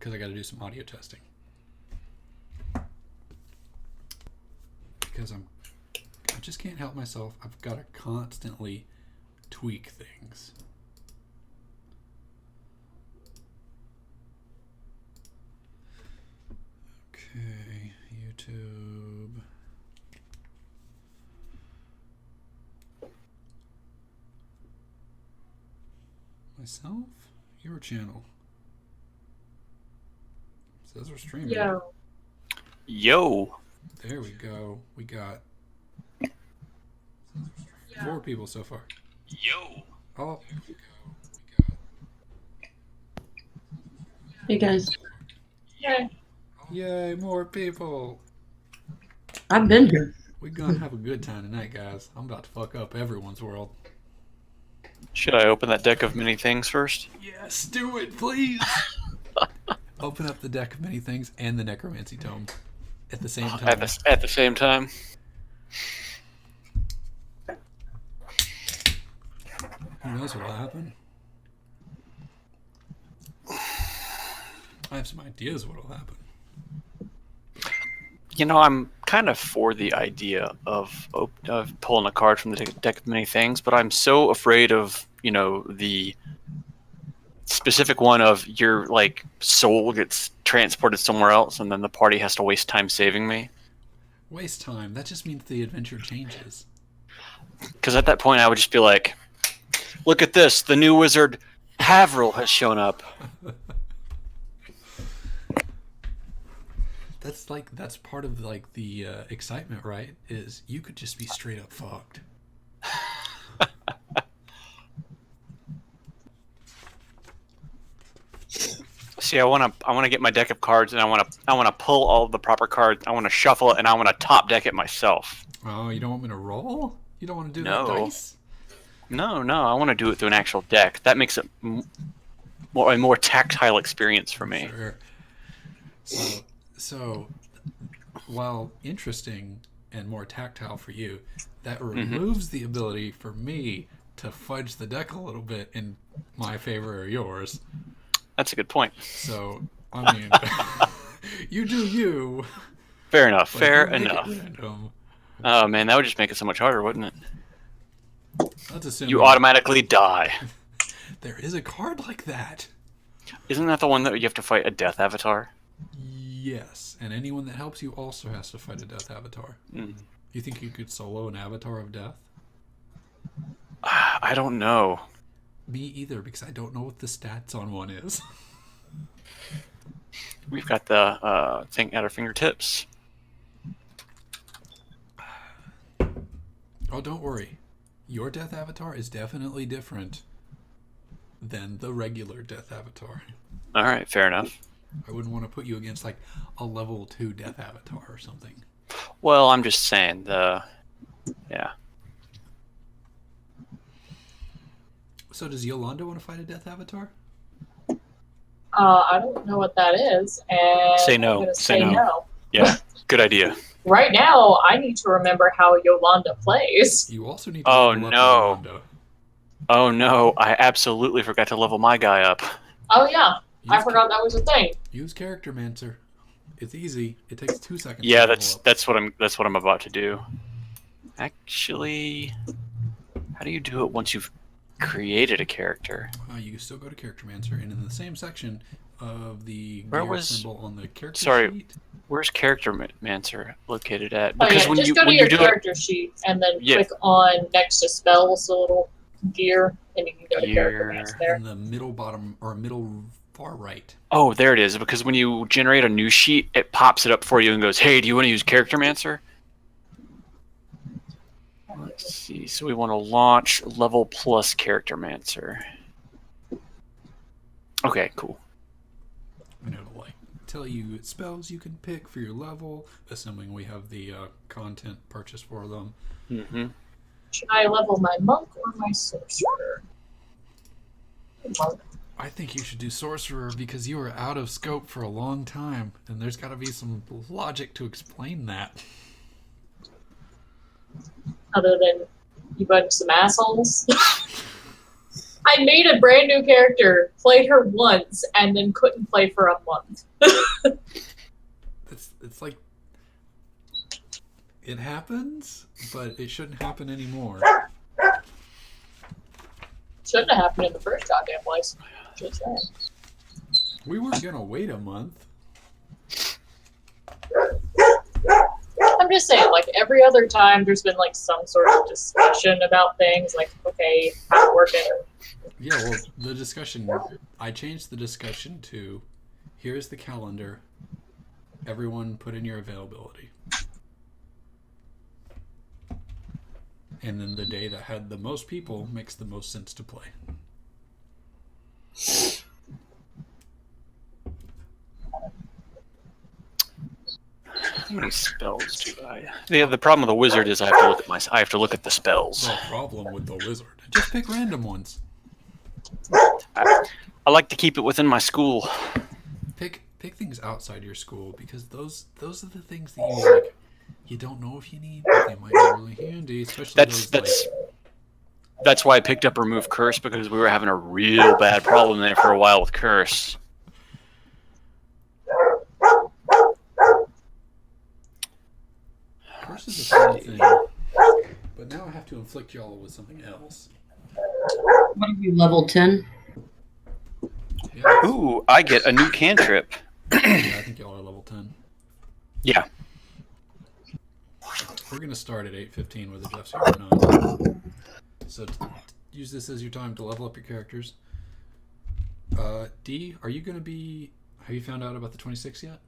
because I got to do some audio testing. Because I just can't help myself. I've got to constantly tweak things. Okay, YouTube. Myself? Your channel. It says we're streaming. Yo. There we go. We got 4 people so far. Yo. Oh. Hey guys. Yeah. Yay, more people. I've been here. We're gonna have a good time tonight, guys. I'm about to fuck up everyone's world. Should I open that deck of many things first? Yes, do it, please. Open up the deck of many things and the necromancy tome at the same time. At the same time. Who knows what'll happen? I have some ideas what'll happen. You know, I'm kind of for the idea of pulling a card from the deck of many things, but I'm so afraid of, the specific one of your, soul gets transported somewhere else and then the party has to waste time saving me. Waste time? That just means the adventure changes. Because at that point I would just be like, look at this, the new wizard Havril has shown up. That's part of the excitement, right? Is you could just be straight up fucked. See, I want to get my deck of cards, and I want to pull all the proper cards. I want to shuffle it, and I want to top deck it myself. Oh, you don't want me to roll? You don't want to do No. that dice? No, I want to do it through an actual deck. That makes it a more tactile experience for me. Sure. So, while interesting and more tactile for you, that removes the ability for me to fudge the deck a little bit in my favor or yours. That's a good point. So, I mean, you do you. Fair enough. But Fair you make it enough. random. Oh man, that would just make it so much harder, wouldn't it? Let's assume You automatically die. there is a card like that. Isn't that the one that you have to fight a death avatar? Yes, and anyone that helps you also has to fight a death avatar. You think you could solo an avatar of death? I don't know. Me either, because I don't know what the stats on one is. We've got the thing at our fingertips. Oh, don't worry. Your death avatar is definitely different than the regular death avatar. All right, fair enough. I wouldn't want to put you against like a level 2 death avatar or something. Well, I'm just saying yeah. So does Yolanda want to fight a death avatar? I don't know what that is, and Say no. I'm gonna Say say no. no. Yeah, good idea. Right now, I need to remember how Yolanda plays. You also need to Oh, level up no. Yolanda. Oh no, I absolutely forgot to level my guy up. Oh yeah, I Use forgot that was a thing. Use Character Mancer. It's easy. It takes 2 seconds. Yeah, to level up. that's what I'm about to do. Actually, how do you do it once you've created a character? You can still go to Character Mancer, and in the same section of the Where gear was- symbol on the character Sorry. sheet. Where's Character Mancer located at? Oh Because yeah, when just you go to when your you do character sheet and then Yeah. click on next to spells, the little gear, and you can go to character Gear. match there. In the middle bottom or middle far right. oh, there it is. Because when you generate a new sheet, it pops it up for you and goes, "Hey, do you want to use Character Mancer?" Let's see. So we want to launch level plus Character Mancer. Okay, cool. And it'll like tell you spells you can pick for your level, assuming we have the content purchased for them. Mm-hmm. Should I level my monk or my sorcerer? Monk. I think you should do sorcerer because you were out of scope for a long time, and there's got to be some logic to explain that. Other than you bunch some assholes. I made a brand new character, played her once, and then couldn't play for a month. It's like it happens, but it shouldn't happen anymore. Shouldn't have happened in the first goddamn place. Just saying. We weren't gonna wait a month. I'm just saying, like, every other time there's been, like, some sort of discussion about things, like, okay, how's it working? Yeah, well, the discussion, I changed the discussion to, here's the calendar, everyone put in your availability. And then the day that had the most people makes the most sense to play. How many spells do I? The problem with the wizard is I have to look at I have to look at the spells. No problem with the wizard. Just pick random ones. I like to keep it within my school. Pick things outside your school because those are the things that you like. You don't know if you need, but they might be really handy. Especially That's why I picked up Remove Curse, because we were having a real bad problem there for a while with Curse. Curse is a fun thing, but now I have to inflict y'all with something else. What are you, level 10? Yeah, Ooh, I get a new cantrip. yeah, I think y'all are level 10. Yeah. We're gonna start at 8:15 whether Jeff's here or not. So use this as your time to level up your characters. D, are you gonna be? Have you found out about the 26 yet?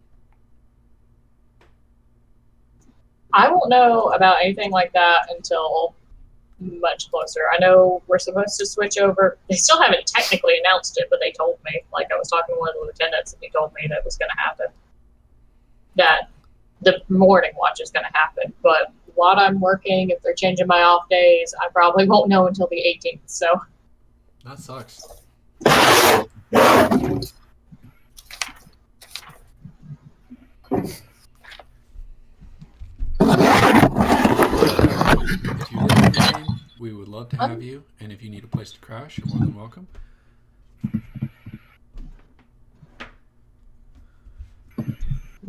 I won't know about anything like that until much closer. I know we're supposed to switch over. They still haven't technically announced it, but they told me. Like, I was talking to one of the lieutenants, and he told me that was going to happen. That the morning watch is going to happen. But while I'm working, if they're changing my off days, I probably won't know until the 18th. So That sucks. If you work in the game, we would love to have you, and if you need a place to crash, you're more than welcome.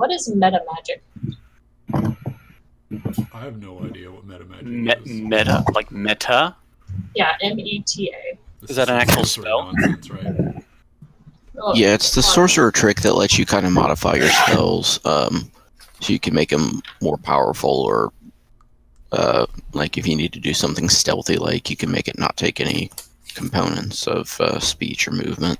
what is meta magic? I have no idea what meta magic is. Meta? Like meta? Yeah, META. This Is that an actual some sort spell? of nonsense, right? Oh, Yeah, it's the sorcerer trick that lets you kind of modify your spells, so you can make them more powerful, or like if you need to do something stealthy, like you can make it not take any components of speech or movement.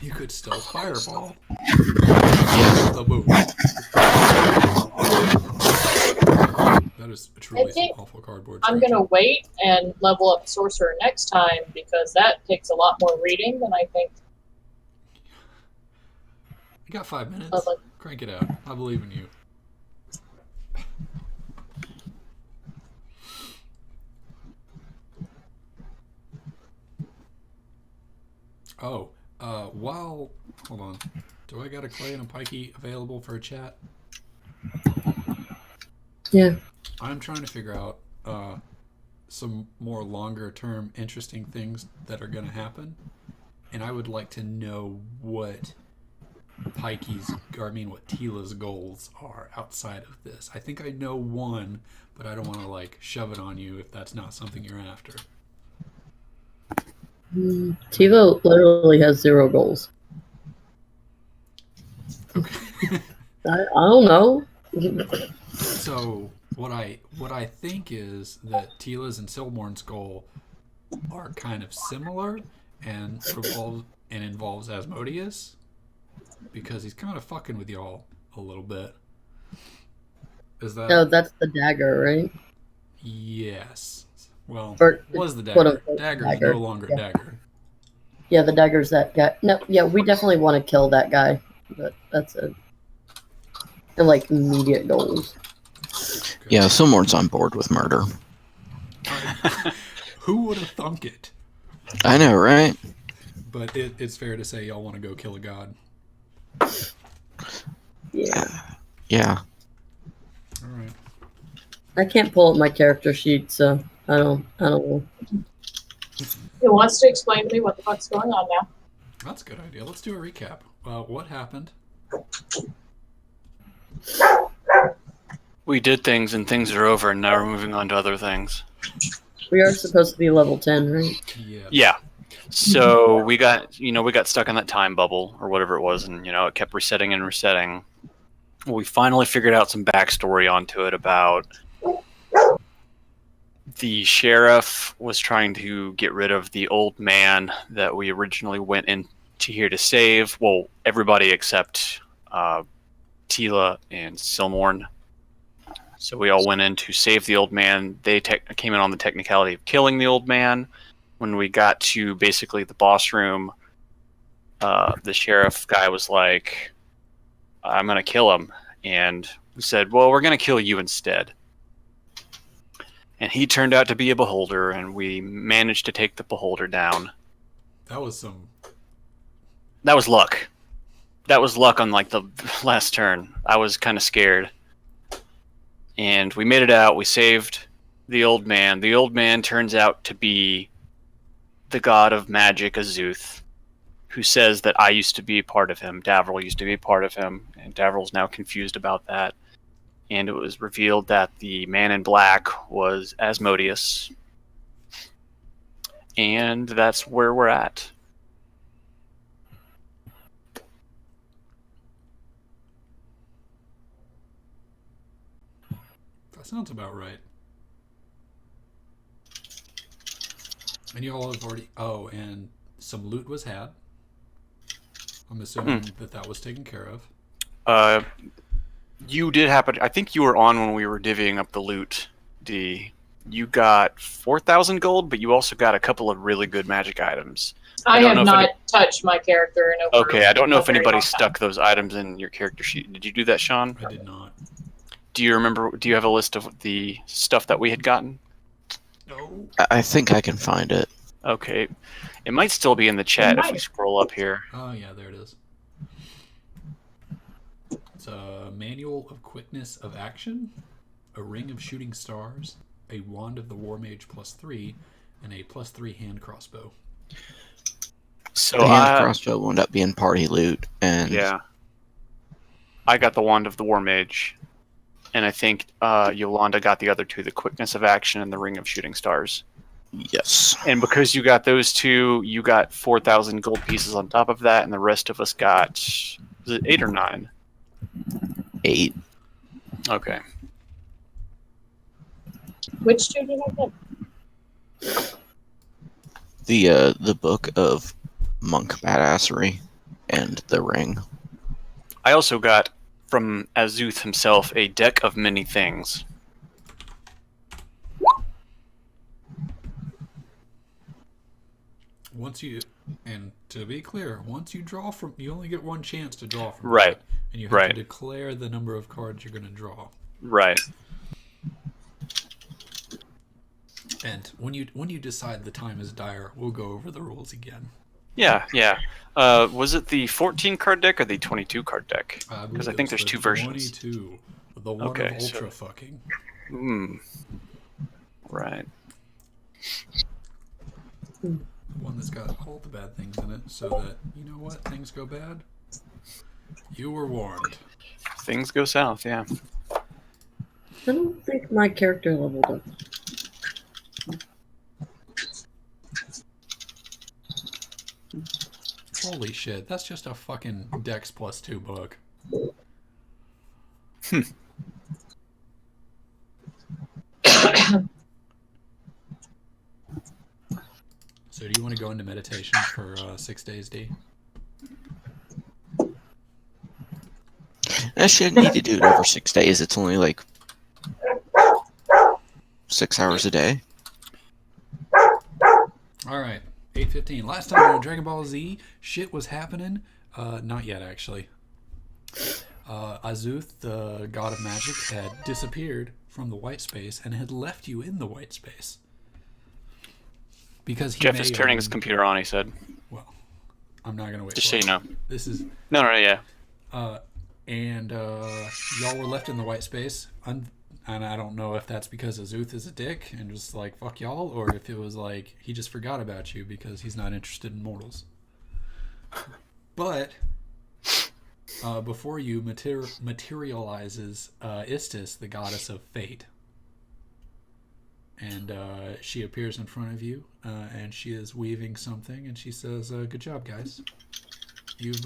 You could stealth fireball. Yeah. The move. That is truly some awful cardboard. I'm going to wait and level up Sorcerer next time because that takes a lot more reading than I think. You got 5 minutes. Like, Crank it out. I believe in you. Oh, hold on. Do I got a clay and a pikey available for a chat? Yeah. I'm trying to figure out some more longer term interesting things that are going to happen. And I would like to know what what Tila's goals are outside of this. I think I know one, but I don't want to like shove it on you if that's not something you're after. Tila literally has 0 goals. Okay. I don't know. So what I think is that Tila's and Silborn's goal are kind of similar and involves Asmodeus because he's kind of fucking with y'all a little bit. Is that? No, that's the dagger, right? Yes. Well, Or, was the quote, dagger? unquote, Dagger is dagger. no longer Yeah. dagger. Yeah, the dagger's that guy. No, yeah, we definitely want to kill that guy. But that's it. And like immediate goals. Okay. Yeah, someone's on board with murder. Who would have thunk it? I know, right? But it's fair to say y'all want to go kill a god. Yeah. Yeah. All right. I can't pull up my character sheet, so I don't know. Who wants to explain to me what the fuck's going on now? That's a good idea. Let's do a recap. What happened? We did things and things are over, and now we're moving on to other things. We are supposed to be level 10, right? Yes. Yeah. So we got stuck in that time bubble or whatever it was, and it kept resetting and resetting. We finally figured out some backstory onto it about the sheriff was trying to get rid of the old man that we originally went into here to save. Well, everybody except Tila and Silmorn. So we all went in to save the old man. They came in on the technicality of killing the old man. When we got to basically the boss room, the sheriff guy was like, I'm going to kill him. And we said, well, we're going to kill you instead. And he turned out to be a beholder, and we managed to take the beholder down. That was some... That was luck. That was luck on like the last turn. I was kind of scared. And we made it out. We saved the old man. The old man turns out to be the god of magic, Azuth, who says that I used to be a part of him. Davril used to be a part of him, and Davril's now confused about that. And it was revealed that the man in black was Asmodeus. And that's where we're at. That sounds about right. And you all have already... Oh, and some loot was had. I'm assuming that was taken care of. You did happen... I think you were on when we were divvying up the loot, D. You got 4,000 gold, but you also got a couple of really good magic items. I have not touched my character in over. Okay, I don't know if anybody long stuck those items in your character sheet. Did you do that, Sean? I did not. Do you remember... Do you have a list of the stuff that we had gotten? No. I think I can find it. Okay. It might still be in the chat if we scroll up here. Oh, yeah, there it is. It's a manual of quickness of action, a ring of shooting stars, a wand of the war mage +3, and a +3 hand crossbow. So The hand crossbow wound up being party loot, and yeah, I got the wand of the war mage, and I think Yolanda got the other two: the quickness of action and the ring of shooting stars. yes, And because you got those two, you got 4,000 gold pieces on top of that, and the rest of us got, was it 8 or 9? 8. Okay. Which two did I get? The book of monk badassery and the ring. I also got from Azuth himself a deck of many things. Once you, and to be clear, once you draw from, you only get one chance to draw from Right. that, and you have to declare the number of cards you're going to draw. Right. And when you decide the time is dire, we'll go over the rules again. Yeah, yeah. Was it the 14 card deck or the 22 card deck? Because I think there's two versions. 22, the one Okay, of so- ultra fucking. Right. One that's got all the bad things in it, so that, you know what, things go bad. You were warned. Things go south, yeah. I don't think my character leveled up. Holy shit, that's just a fucking Dex +2 book. So do you want to go into meditation for 6 days, D? I shouldn't need to do it over 6 days. It's only like 6 hours a day. Alright, 8:15. Last time on Dragon Ball Z, shit was happening. Not yet, actually. Azuth, the god of magic, had disappeared from the white space and had left you in the white space. Because he Jeff may is turning own- his computer on, he said. Well, I'm not going to wait. Just for so you know. This is... No, yeah. and y'all were left in the white space, And I don't know if that's because Azuth is a dick and just like, fuck y'all, or if it was like, he just forgot about you because he's not interested in mortals. But before you materializes Istis, the goddess of fate. And she appears in front of you, and she is weaving something, and she says, good job, guys. You've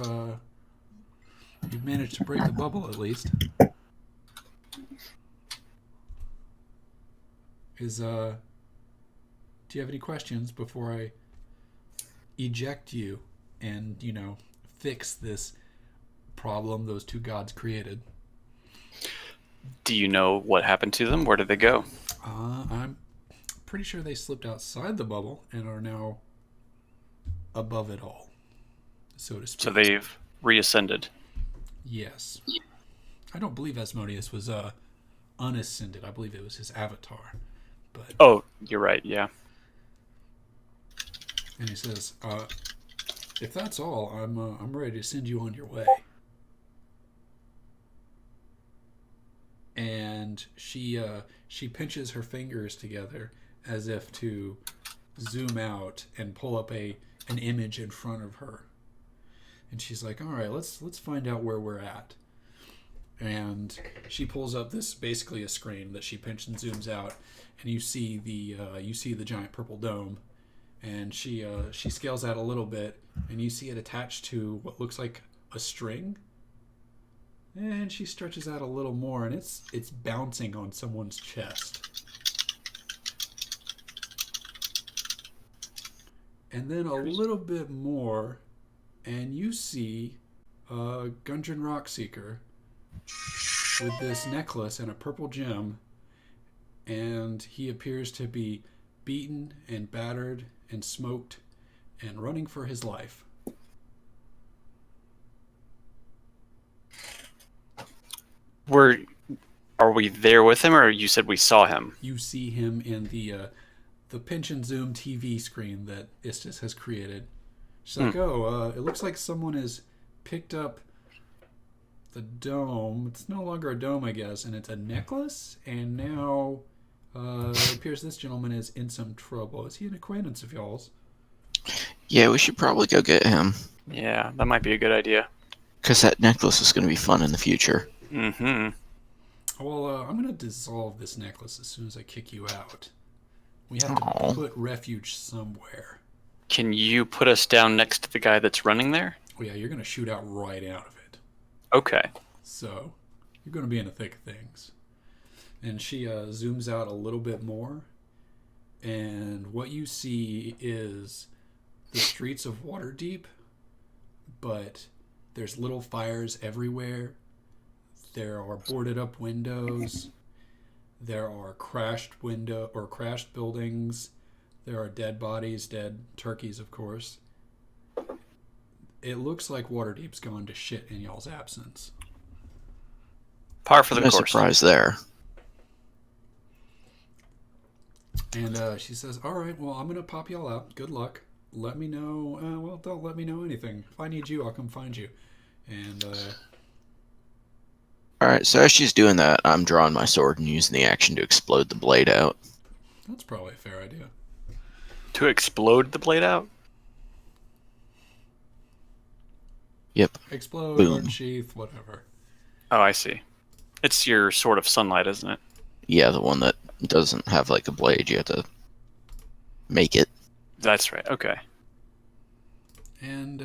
managed to break the bubble, at least. Do you have any questions before I eject you and, fix this problem those two gods created? Do you know what happened to them? Where did they go? I'm pretty sure they slipped outside the bubble and are now above it all, so to speak. So they've reascended. Yes. I don't believe Asmodeus was unascended. I believe it was his avatar. But Oh, you're right. Yeah. and he says, if that's all, I'm ready to send you on your way. And she pinches her fingers together as if to zoom out and pull up an image in front of her. And she's like, all right, let's find out where we're at. And she pulls up this, basically a screen that she pinches and zooms out, and you see the giant purple dome. And she scales out a little bit, and you see it attached to what looks like a string. And she stretches out a little more, and it's bouncing on someone's chest. And then a little bit more, and you see a Gundren Rockseeker with this necklace and a purple gem, and he appears to be beaten and battered and smoked and running for his life. Are we there with him, or you said we saw him? You see him in the pinch and zoom TV screen that Istis has created. She's like, it looks like someone has picked up the dome. It's no longer a dome, I guess, and it's a necklace. And now it appears this gentleman is in some trouble. Is he an acquaintance of y'all's? Yeah, we should probably go get him. Yeah, that might be a good idea. Because that necklace is going to be fun in the future. Mm-hmm. Well, I'm going to dissolve this necklace as soon as I kick you out. We have to put refuge somewhere. Can you put us down next to the guy that's running there? Oh, yeah, you're going to shoot out right out of it. Okay. So, you're going to be in the thick of things. And she zooms out a little bit more. And what you see is the streets of Waterdeep, but there's little fires everywhere. There are boarded up windows. There are crashed buildings. There are dead bodies, dead turkeys, of course. It looks like Waterdeep's gone to shit in y'all's absence. Par for the No course. surprise there. And she says, all right, well, I'm going to pop y'all out. Good luck. Let me know. Don't let me know anything. If I need you, I'll come find you. And Alright, so as she's doing that, I'm drawing my sword and using the action to explode the blade out. that's probably a fair idea. To explode the blade out? Yep. Explode, Boom. unsheath, whatever. Oh, I see. It's your Sword of Sunlight, isn't it? Yeah, the one that doesn't have like a blade. You have to make it. That's right. Okay. And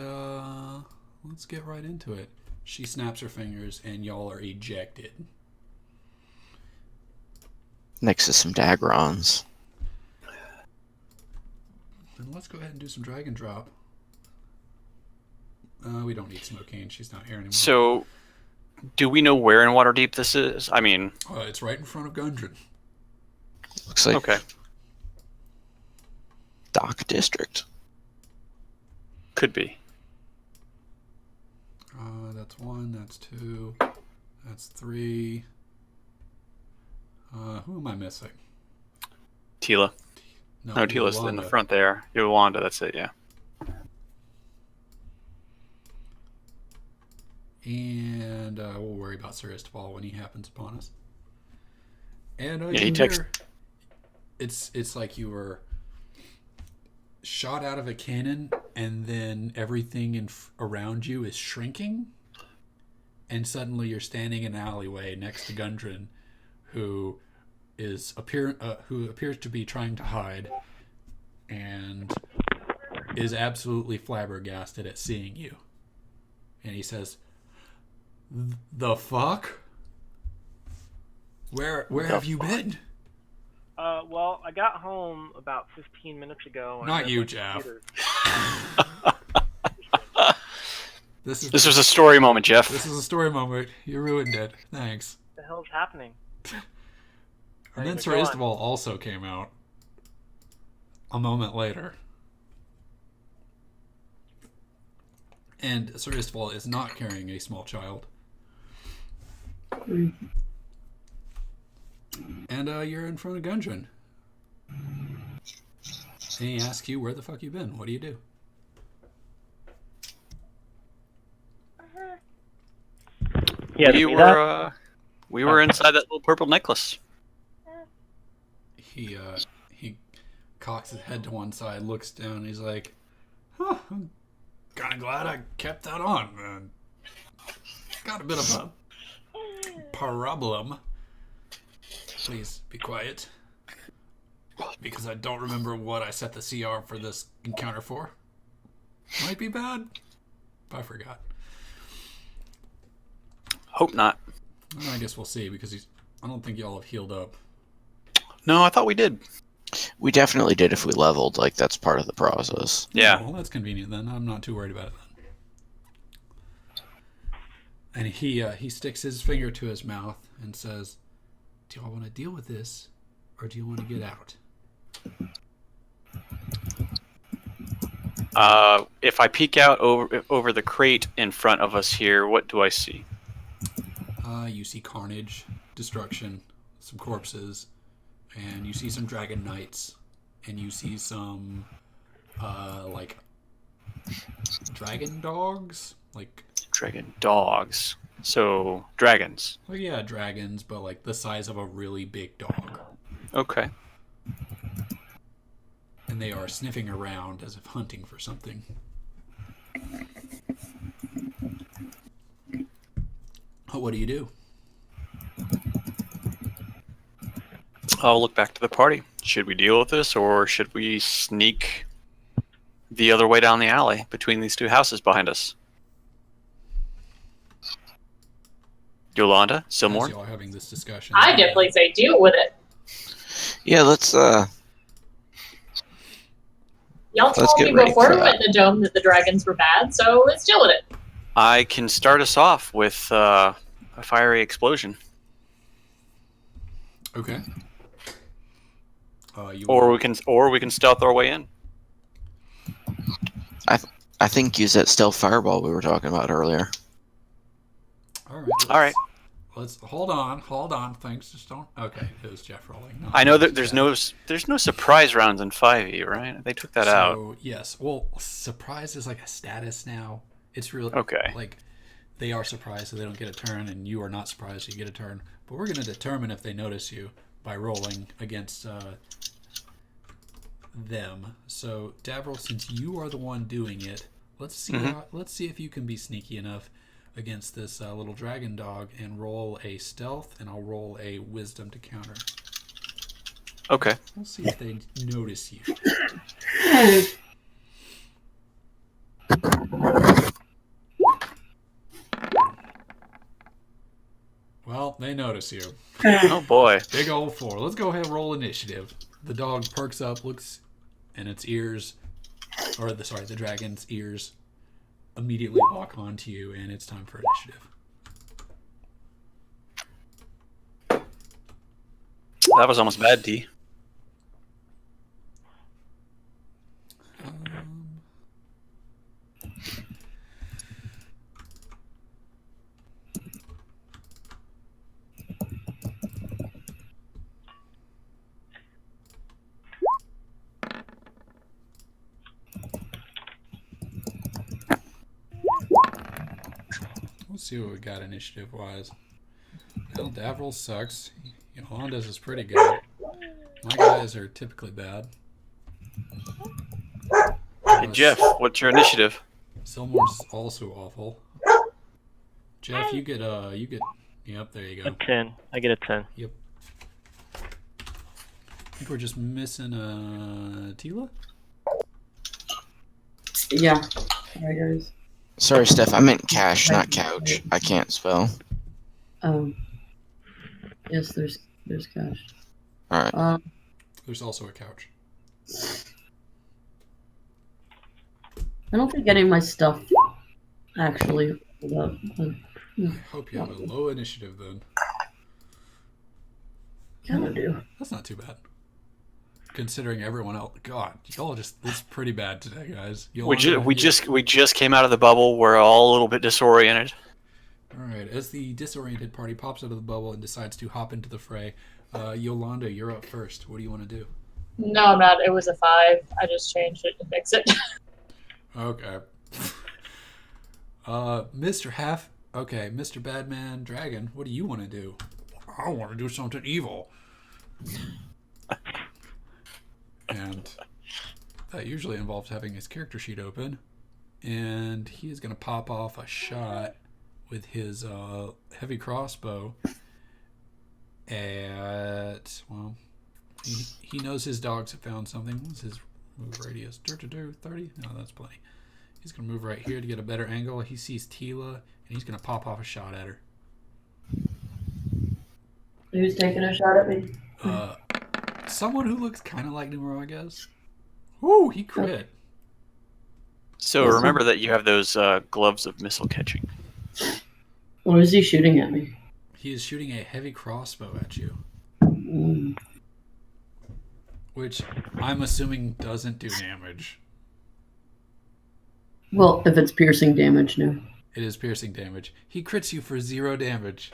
let's get right into it. She snaps her fingers, and y'all are ejected. Next to some Dagrons. Then let's go ahead and do some drag and drop. We don't need Smokane. She's not here anymore. So, do we know where in Waterdeep this is? I mean, It's right in front of Gundren. Looks like okay. Dock District. Could be. That's 1, that's 2, that's 3. Who am I missing? Tila. No, Tila's in the front there. Yolanda, that's it, yeah. And we'll worry about Sir Istval when he happens upon us. And Yeah, he you texts. hear, it's like you were shot out of a cannon, and then everything around you is shrinking, and suddenly you're standing in an alleyway next to Gundren, who who appears to be trying to hide, and is absolutely flabbergasted at seeing you. And he says, "The fuck? Where have you been?" Well, I got home about 15 minutes ago. And Not I you, went to Jeff. theater. This was a story moment, Jeff. This is a story moment. You ruined it. Thanks. What the hell's happening? And then Anyway, Sir go on. Istval also came out a moment later. And Sir Istval is not carrying a small child. And you're in front of Gundren. And he asks you, where the fuck you been? What do you do? Yeah, We were inside that little purple necklace. He cocks his head to one side, looks down, and he's like, "Huh, I'm kind of glad I kept that on, man. Got a bit of a problem. Please be quiet, because I don't remember what I set the CR for this encounter for. Might be bad. I forgot. Hope not. Well, I guess we'll see, because I don't think y'all have healed up. No, I thought we did. We definitely did if we leveled. Like, that's part of the process. Yeah. Well, that's convenient then. I'm not too worried about it then. And he sticks his finger to his mouth and says, "Do y'all want to deal with this, or do you want to get out?" If I peek out over the crate in front of us here, what do I see? You see carnage, destruction, some corpses, and you see some dragon knights, and you see some like dragon dogs, like Dragon dogs. So dragons. well, yeah, dragons, but like the size of a really big dog, Okay. and they are sniffing around as if hunting for something. What do you do? I'll look back to the party. Should we deal with this, or should we sneak the other way down the alley between these two houses behind us? Yolanda, As Silmore? y'all are having this discussion, I definitely say deal with it. Yeah, let's Y'all Let's told get me ready before for we went in the dome that the dragons were bad, so let's deal with it. I can start us off with a fiery explosion, Okay. or we can stealth our way in. I think use that stealth fireball we were talking about earlier. All right. All right. Let's hold on. Things just don't. Okay, it was Jeff rolling. I know that there's no surprise rounds in 5e, right? They took that out. So yes, well, surprise is like a status now. It's really Okay. like they are surprised, so they don't get a turn, and you are not surprised, so you get a turn. But we're going to determine if they notice you by rolling against them. So Davril, since you are the one doing it, let's see. Let's see if you can be sneaky enough against this little dragon dog and roll a stealth, and I'll roll a wisdom to counter. Okay. We'll see if they notice you. Well, they notice you. Oh boy. Big old 4. Let's go ahead and roll initiative. The dog perks up, looks, and its ears, the dragon's ears immediately lock onto you, and it's time for initiative. That was almost bad, D. Let's see what we got initiative-wise. Well, Davril sucks. Yolanda's is pretty good. My guys are typically bad. Hey, Jeff, what's your initiative? Silmore's is also awful. Jeff, you get. Yep, there you A go. 10. I get a 10. Yep. I think we're just missing Tila. Yeah. Sorry, guys. Sorry, Steph. I meant cash, not couch. I can't spell. Yes, there's cash. All right. There's also a couch. I don't think any of my stuff actually pulled up. I hope you have a low initiative then. Kind of do. That's not too bad. Considering everyone else, God, y'all it's pretty bad today, guys. We just came out of the bubble. We're all a little bit disoriented. All right. As the disoriented party pops out of the bubble and decides to hop into the fray, Yolanda, you're up first. What do you want to do? No, I'm not. It was a 5. I just changed it to fix it. Okay. Mr. Badman Dragon, what do you want to do? I want to do something evil. And that usually involves having his character sheet open. And he is going to pop off a shot with his heavy crossbow at, well, he knows his dogs have found something. What's his move radius? 30? No, that's plenty. He's going to move right here to get a better angle. He sees Tila, and he's going to pop off a shot at her. Who's taking a shot at me? Someone who looks kind of like Numero, I guess. Ooh, he crit. So remember that you have those gloves of missile catching. What is he shooting at me? He is shooting a heavy crossbow at you, which I'm assuming doesn't do damage. Well, if it's piercing damage, no. It is piercing damage. He crits you for 0 damage.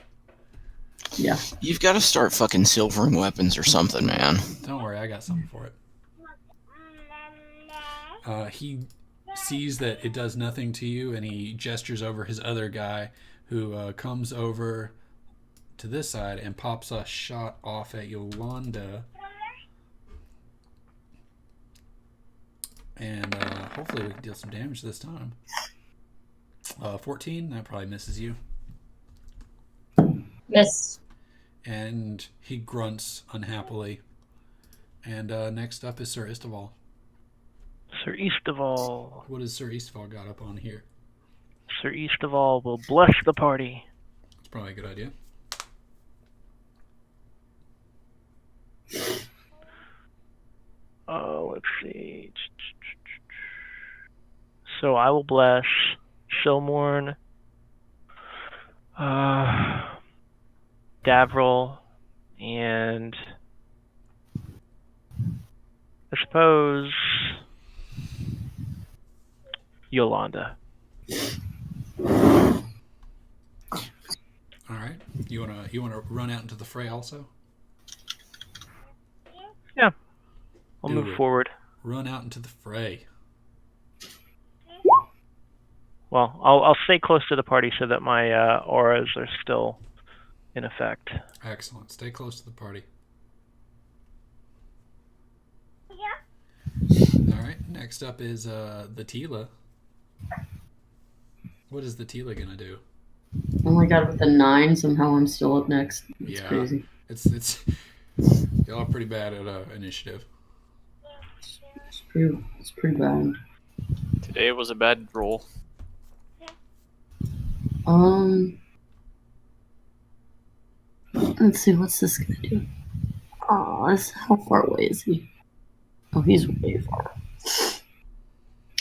Yeah. You've got to start fucking silvering weapons or something, man. Don't worry, I got something for it. He sees that it does nothing to you, and he gestures over his other guy, who comes over to this side and pops a shot off at Yolanda. And hopefully we can deal some damage this time. 14, that probably misses you. Miss. And he grunts unhappily. And next up is Sir Isteval. Sir Eastaval. What has Sir Isteval got up on here? Sir Eastaval will bless the party. It's probably a good idea. Let's see. So I will bless Silmorn, Davril, and I suppose Yolanda. All right. You wanna run out into the fray also? Yeah. I'll Do move it. forward. Run out into the fray. Well, I'll stay close to the party so that my auras are still in effect. Excellent. Stay close to the party. All right. Next up is the Tila. What is the Tila gonna do? Oh my god, with the 9, somehow I'm still up next. It's Yeah. crazy. It's y'all are pretty bad at initiative. It's pretty bad. Today was a bad roll. Let's see, what's this gonna do? Oh, how far away is he? Oh, he's way far.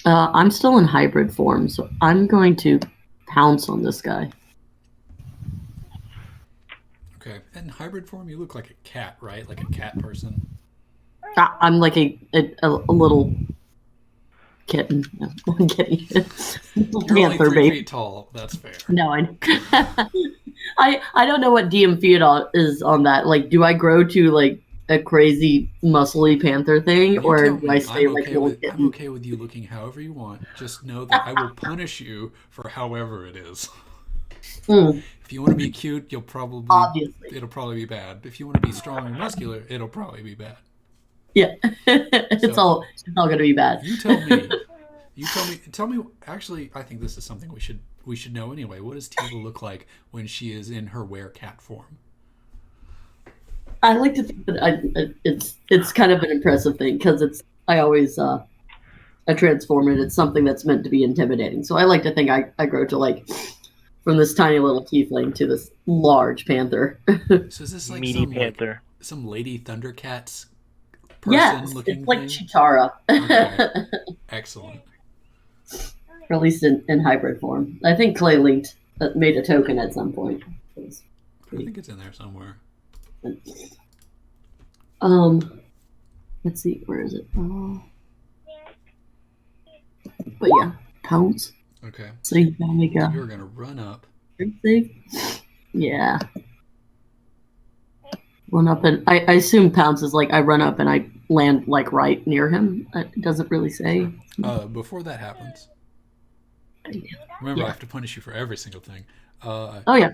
I'm still in hybrid form, so I'm going to pounce on this guy. Okay. In hybrid form, you look like a cat, right? Like a cat person. I'm like a little kitten. No, I'm kidding. You're only 3 feet tall. That's fair. No, I don't know what DM Theodot is on that. Like, do I grow to like a crazy muscly panther thing, You or tell do me. I stay I'm like okay a little with, I'm kitten? okay with you looking however you want. Just know that I will punish you for however it is. Mm, If you want to be cute, it'll obviously. probably be bad. If you want to be strong and muscular, it'll probably be bad. Yeah. it's So- all gonna be bad. You tell me. Tell me. Actually, I think this is something we should know anyway. What does Tiva look like when she is in her werecat form? I like to think that it's kind of an impressive thing because I always I transform it. It's something that's meant to be intimidating. So I like to think I grow to like from this tiny little tiefling to this large panther. So is this like Meaty panther. some Lady Thundercats person Yes, looking it's like thing? Chitara, Okay. Excellent. or at least in hybrid form. I think Clay linked made a token at some point. I think it's in there somewhere. Let's see, where is it? But yeah, pounce. Okay. So you gotta make a You're gonna run up. strength save. Yeah. Run up and I assume pounce is like I run up and I land like right near him. It doesn't really say. Before that happens, remember Yeah. I have to punish you for every single thing. Oh yeah.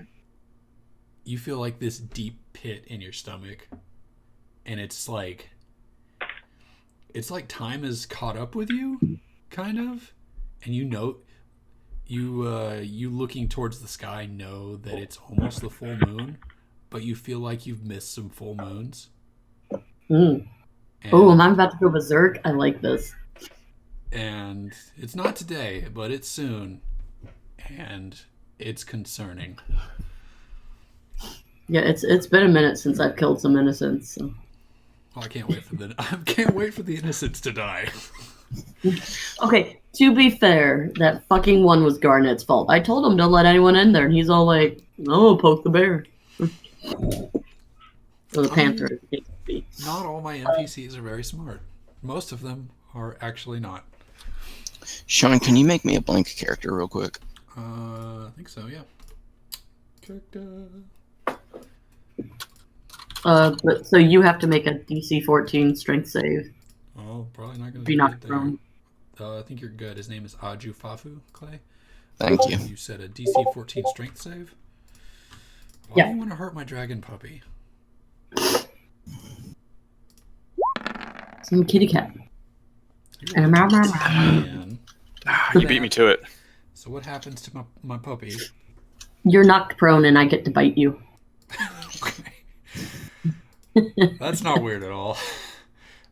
You feel like this deep pit in your stomach, and it's like time has caught up with you, kind of, and you know, you looking towards the sky know that it's almost the full moon, but you feel like you've missed some full moons. Mm. And, Oh, am I about to go berserk? I like this. and it's not today, but it's soon, and it's concerning. Yeah, it's been a minute since I've killed some innocents. So. Well, I can't wait for the innocents to die. Okay, to be fair, that fucking one was Garnet's fault. I told him don't let anyone in there, and he's all like, "Oh, poke the bear." Or the panther. Not all my NPCs are very smart. Most of them are actually not. Sean, can you make me a blank character real quick? I think so, yeah. Character. But so you have to make a DC 14 strength save. Oh, probably not going to Be do knocked it there. prone. I think you're good. His name is Aju Fafu, Clay. Thank you. You said a DC 14 strength save? Why Yeah. do you want to hurt my dragon puppy? Some kitty cat. You're And a meow, meow, meow. man. You beat me to it. So what happens to my puppy? You're knocked prone, and I get to bite you. Okay. That's not weird at all.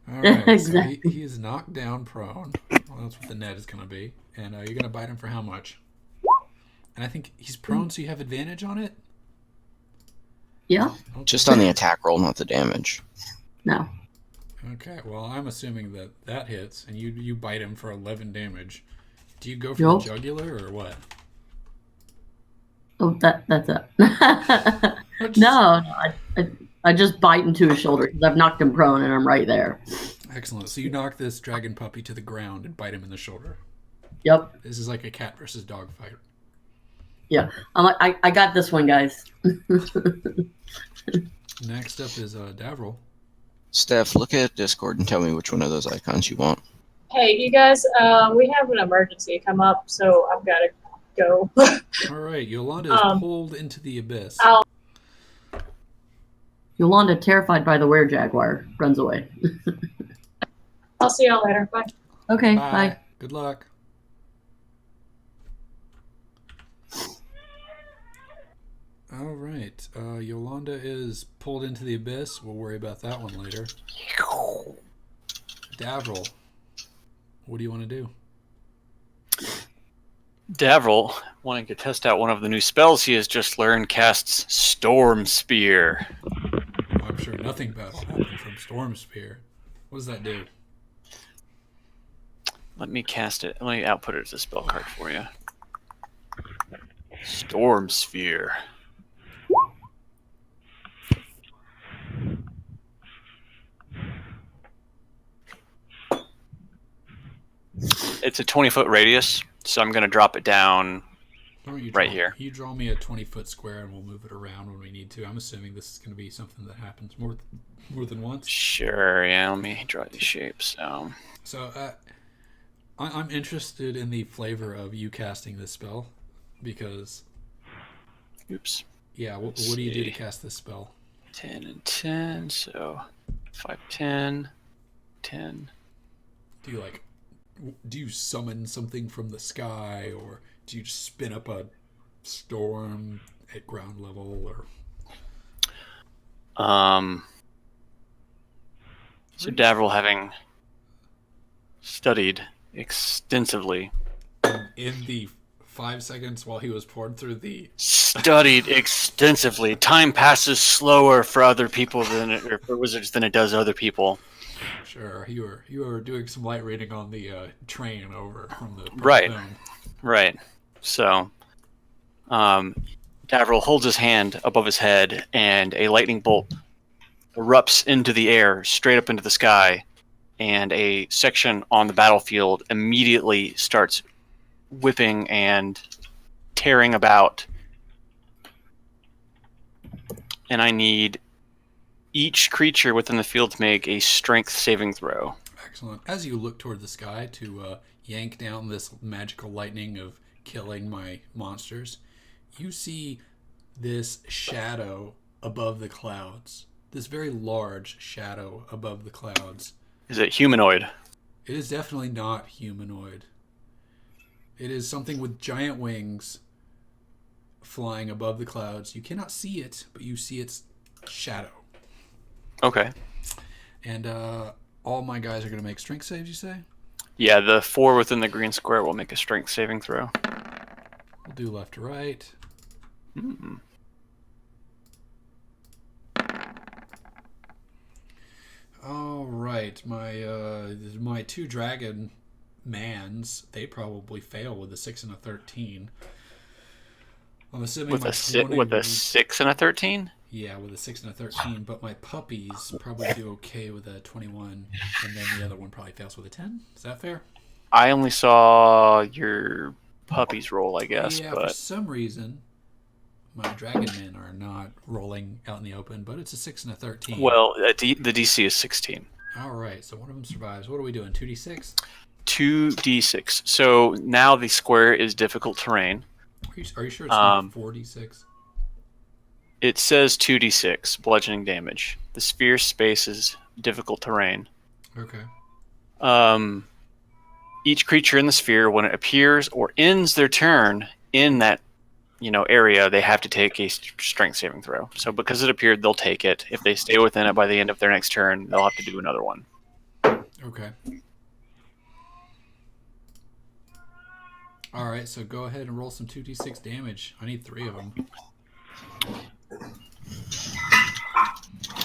All right, Exactly. so he is knocked down prone. Well, that's what the net is going to be. And you're going to bite him for how much? And I think he's prone, so you have advantage on it? Yeah? Okay. Just on the attack roll, not the damage. No. Okay, well, I'm assuming that hits, and you bite him for 11 damage. Do you go for Yup. the jugular, or what? Oh, that's it. Or just- No, I just bite into his shoulder because I've knocked him prone, and I'm right there. Excellent. So you knock this dragon puppy to the ground and bite him in the shoulder. Yep. This is like a cat versus dog fight. Yeah. I'm like, I got this one, guys. Next up is Davril. Steph, look at Discord and tell me which one of those icons you want. Hey, you guys, we have an emergency come up, so I've got to go. All right, Yolanda is pulled into the abyss. Yolanda, terrified by the were-jaguar, runs away. I'll see y'all later. Bye. Okay, Bye. bye. Good luck. All right, Yolanda is pulled into the abyss. We'll worry about that one later. Davril, what do you want to do? Davril, wanting to test out one of the new spells he has just learned, casts Storm Spear. I'm sure nothing bad will happen from Storm Spear. What does that do? Let me cast it. Let me output it as a spell card for you. Storm Sphere. It's a 20-foot radius, so I'm going to drop it down. Why don't you Right here. You draw me a 20-foot square, and we'll move it around when we need to. I'm assuming this is going to be something that happens more than once. Sure, yeah, let me draw these shapes. So I'm interested in the flavor of you casting this spell because Oops. Yeah, what do you do to cast this spell? 10 and 10, so 5, 10, 10. Do you summon something from the sky, or do you just spin up a storm at ground level, or? So Davril, having studied extensively, In the 5 seconds while he was poured through the... studied extensively. Time passes slower for other people or for wizards than it does other people. Sure, you were doing some light reading on the train over from the Right. dome. Right. So, Davril holds his hand above his head, and a lightning bolt erupts into the air, straight up into the sky, and a section on the battlefield immediately starts whipping and tearing about. And I need each creature within the field to make a strength saving throw. Excellent. As you look toward the sky to yank down this magical lightning of killing my monsters, you see this shadow above the clouds. This very large shadow above the clouds. Is it humanoid? It is definitely not humanoid. It is something with giant wings flying above the clouds. You cannot see it, but you see its shadow. Okay. And all my guys are going to make strength saves, you say? Yeah, the 4 within the green square will make a strength saving throw. We'll do left to right. Mm. All right, my 2 dragon mans, they probably fail with a 6 and a 13. I'm assuming With my a 6 and a 13? Yeah, with a 6 and a 13, but my puppies probably do okay with a 21, and then the other one probably fails with a 10. Is that fair? I only saw your puppies roll, I guess, Yeah, for but some reason, my dragon men are not rolling out in the open, but it's a 6 and a 13. well, the DC is 16. All right, so one of them survives. What are we doing, 2d6? 2d6. So now the square is difficult terrain. Are you sure it's not 4d6? It says 2d6 bludgeoning damage. The sphere space is difficult terrain. Okay. Each creature in the sphere, when it appears or ends their turn in that area, they have to take a strength saving throw. So because it appeared, they'll take it. If they stay within it by the end of their next turn, they'll have to do another one. Okay. All right, so go ahead and roll some 2d6 damage. I need 3 of them.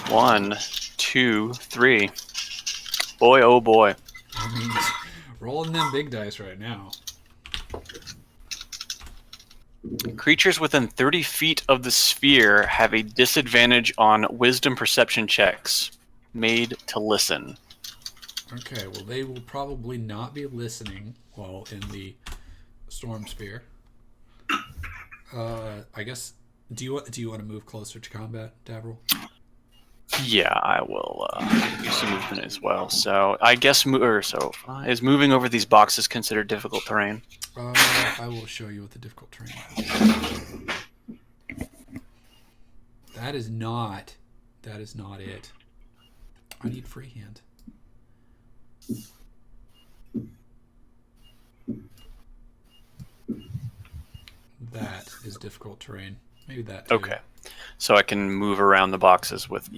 1, 2, 3. Boy, oh boy. I mean, rolling them big dice right now. Creatures within 30 feet of the sphere have a disadvantage on wisdom perception checks made to listen. Okay, well, they will probably not be listening while in the storm sphere. I guess. Do you want to move closer to combat, Davril? Yeah, I will do some movement as well. So I guess is moving over these boxes considered difficult terrain? I will show you what the difficult terrain is. That is not it. I need freehand. That is difficult terrain. Maybe that too. Okay, so I can move around the boxes with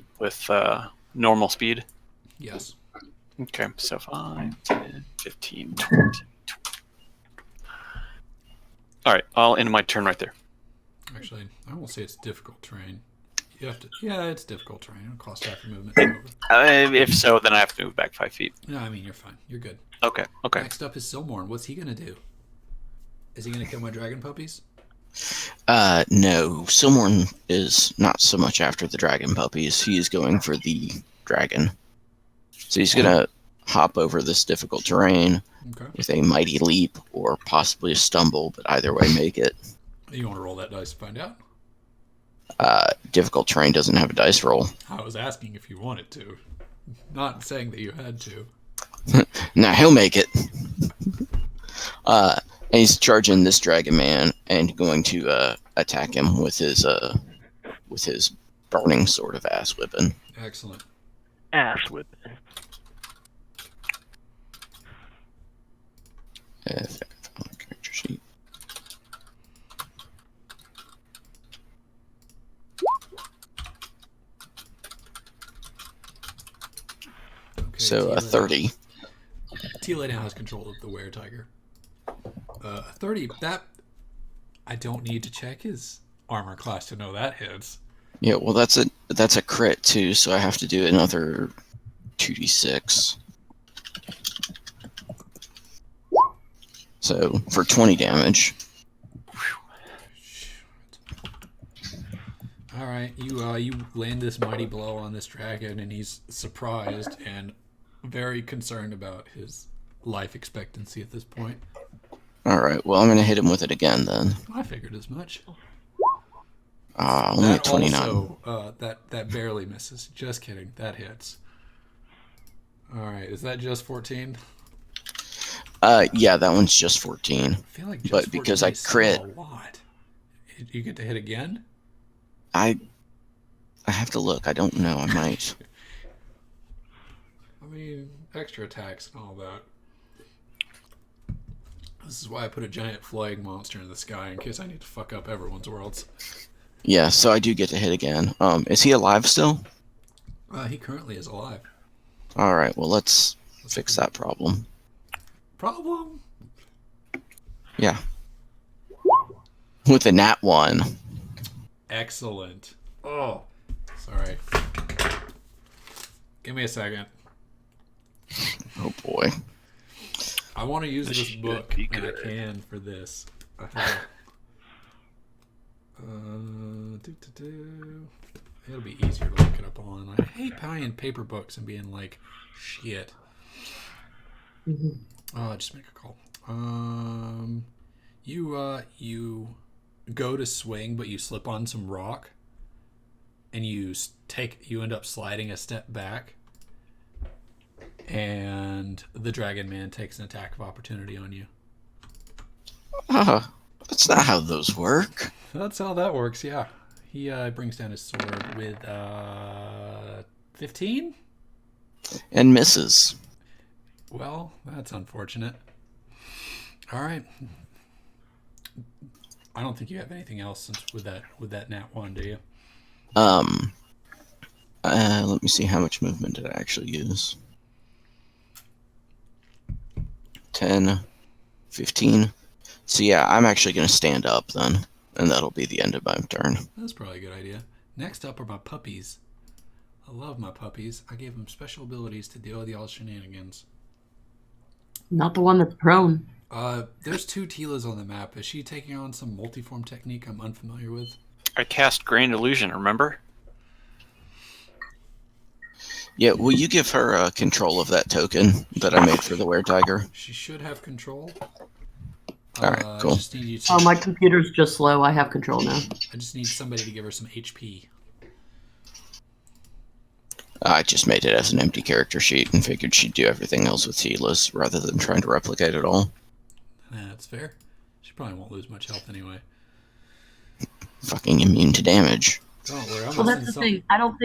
normal speed. Yes. Okay, so 5, 10, 15, 20. All right, I'll end my turn right there. Actually, I won't say it's difficult terrain. You have to. Yeah, it's difficult terrain. It'll cost half your movement. If so, then I have to move back 5 feet. No, I mean you're fine. You're good. Okay. Next up is Silmorn. What's he gonna do? Is he gonna kill my dragon puppies? No. Silmorn is not so much after the dragon puppies. He is going for the dragon. So he's gonna hop over this difficult terrain with a mighty leap or possibly a stumble, but either way make it. You want to roll that dice to find out? Difficult terrain doesn't have a dice roll. I was asking if you wanted to. Not saying that you had to. Now he'll make it. And he's charging this dragon man and going to attack him with his burning sword of ass whipping. Excellent. Ass whipping. Character sheet. Okay, So a 30. Tila now has control of the were-tiger. 30, that... I don't need to check his armor class to know that hits. Yeah, well that's a crit too, so I have to do another 2d6. So for 20 damage. All right, you land this mighty blow on this dragon, and he's surprised and very concerned about his life expectancy at this point. All right, well I'm gonna hit him with it again then. I figured as much. Only That 29. also, that barely misses. Just kidding, that hits. All right, is that just 14? Yeah, that one's just 14. I feel like just But because 14 I is still crit- a lot. You get to hit again? I have to look. I don't know. I might. I mean, extra attacks and all that. This is why I put a giant flying monster in the sky in case I need to fuck up everyone's worlds. Yeah, so I do get to hit again. Is he alive still? He currently is alive. All right. Well, let's fix that problem. Problem? Yeah. With a nat 1. Excellent. Oh, sorry. Give me a second. Oh boy. I want to use This this should book be when I good. can for this. It'll be easier to look it up online. I hate buying paper books and being like, shit. Oh, just make a call. You go to swing, but you slip on some rock, and you end up sliding a step back, and the Dragon Man takes an attack of opportunity on you. That's not how those work. That's how that works, yeah. He brings down his sword with 15? And misses. Well, that's unfortunate. All right. I don't think you have anything else with that nat 1, do you? Let me see, how much movement did I actually use? 10, 15. So yeah, I'm actually going to stand up then, and that'll be the end of my turn. That's probably a good idea. Next up are my puppies. I love my puppies. I gave them special abilities to deal with y'all's shenanigans. Not the one that's prone. There's 2 Tilas on the map. Is she taking on some multiform technique I'm unfamiliar with? I cast Grand Illusion, remember? Yeah, will you give her control of that token that I made for the were-tiger? She should have control. Alright, cool. I just need you to, Oh, my computer's just slow. I have control now. I just need somebody to give her some HP. I just made it as an empty character sheet and figured she'd do everything else with Tila's rather than trying to replicate it all. That's fair. She probably won't lose much health anyway. Fucking immune to damage. Don't worry, I'm Well, gonna that's the send thing. I don't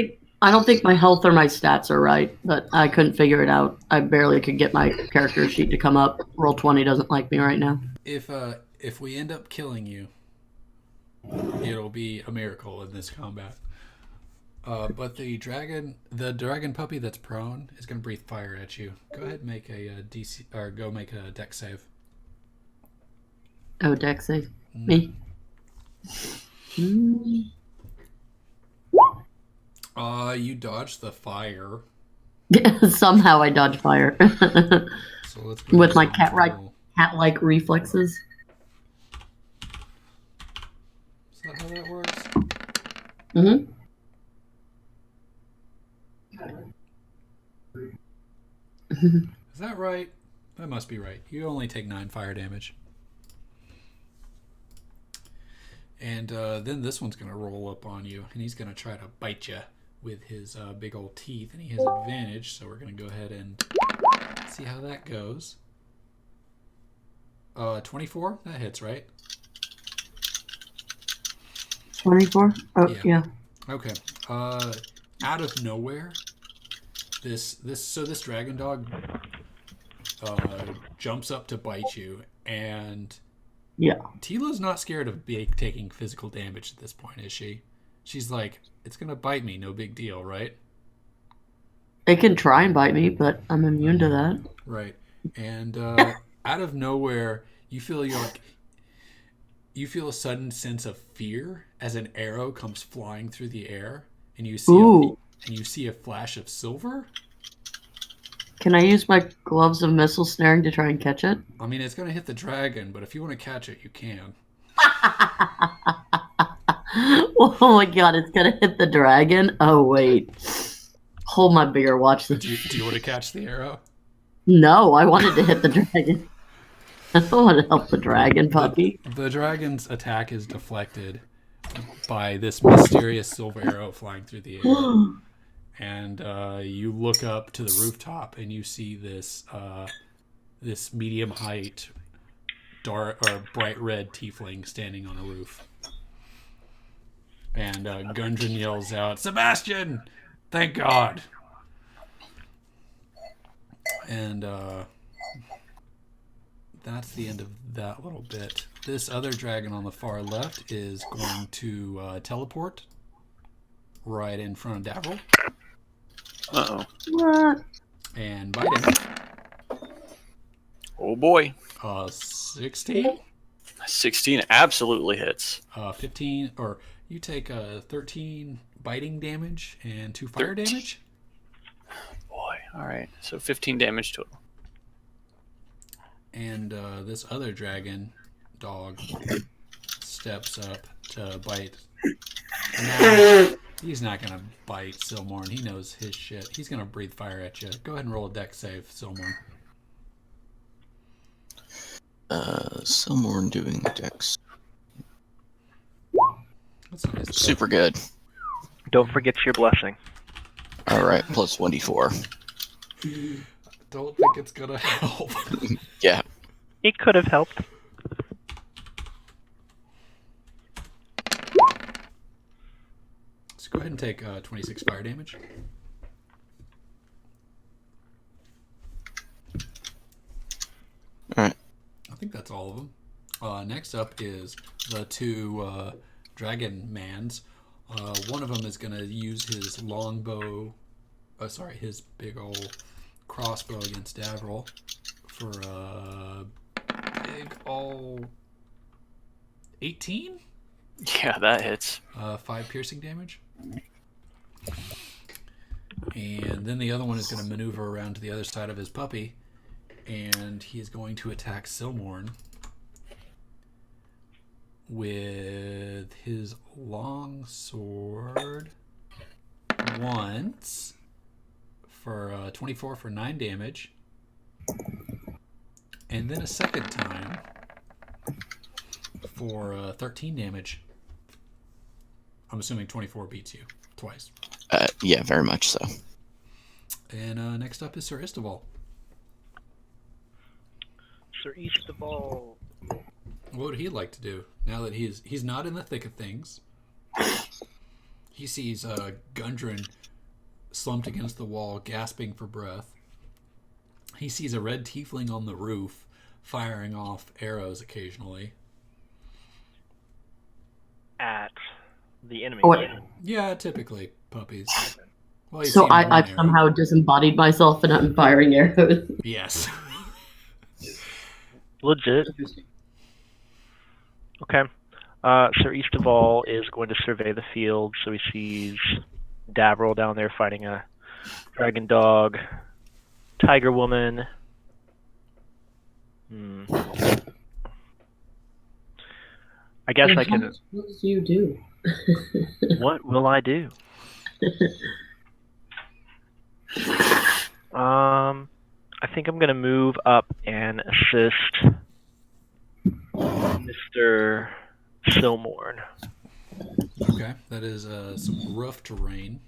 think my health or my stats are right, but I couldn't figure it out. I barely could get my character sheet to come up. Roll20 doesn't like me right now. If we end up killing you, it'll be a miracle in this combat. But the dragon puppy that's prone is going to breathe fire at you. Go ahead and make a DC, or go make a dex save. Oh, dex save. Me. You dodged the fire. Somehow I dodge fire. So let's go With to my some cat-like reflexes. Is that how that works? Mm-hmm. Is that right? That must be right. You only take 9 fire damage. And then this one's going to roll up on you, and he's going to try to bite you with his big old teeth, and he has advantage, so we're going to go ahead and see how that goes. 24? That hits, right? 24? Oh, Yeah. yeah. Okay. Out of nowhere, this dragon dog jumps up to bite you, and Yeah. Tila's not scared of taking physical damage at this point, is she? She's like, it's gonna bite me, no big deal, right? It can try and bite me, but I'm immune to that. Right. And out of nowhere, you feel a sudden sense of fear as an arrow comes flying through the air, and you see a flash of silver. Can I use my gloves of missile snaring to try and catch it? I mean, it's going to hit the dragon, but if you want to catch it, you can. Oh my god, it's gonna hit the dragon? Oh wait. Hold my beer, watch this. Do you want to catch the arrow? No, I wanted to hit the dragon. I don't want to help the dragon, puppy. The dragon's attack is deflected by this mysterious silver arrow flying through the air. And you look up to the rooftop, and you see this this medium height, dark or bright red tiefling standing on a roof. And Gundren yells out, "Sebastian! Thank God!" And that's the end of that little bit. This other dragon on the far left is going to teleport right in front of Davril. Uh-oh. What? And bite him. Oh boy. 16? 16 absolutely hits. 15, or you take 13 biting damage and 2 fire damage. Boy, alright. So 15 damage total. And this other dragon dog steps up to bite. Now, he's not going to bite Silmorn. He knows his shit. He's going to breathe fire at you. Go ahead and roll a dex save, Silmorn. Silmorn doing dex. That's nice. Super good. Don't forget your blessing. All right, plus 1d4. Don't think it's going to help. Yeah. It could have helped. So go ahead and take 26 fire damage. All right. I think that's all of them. Next up is the two dragon mans. One of them is going to use his longbow, his big old crossbow against Davril for big old 18? Yeah, that hits. 5 piercing damage. And then the other one is going to maneuver around to the other side of his puppy, and he's going to attack Silmorn with his long sword once for 24 for 9 damage, and then a second time for 13 damage. I'm assuming 24 beats you twice. Yeah, very much so. And next up is Sir Isteval. Sir Isteval. What would he like to do now that he's not in the thick of things? He sees Gundren slumped against the wall, gasping for breath. He sees a red tiefling on the roof, firing off arrows occasionally. At the enemy. Oh, wait. Yeah, typically puppies. Well, he's So seen one I've arrow. somehow disembodied myself and I'm firing arrows. Yes. Legit. Okay. Sir Isteval is going to survey the field, so he sees Davril down there fighting a dragon dog, tiger woman. I guess I can. What do you do? What will I do? I think I'm gonna move up and assist Mr. Silmorn. Okay, that is some rough terrain.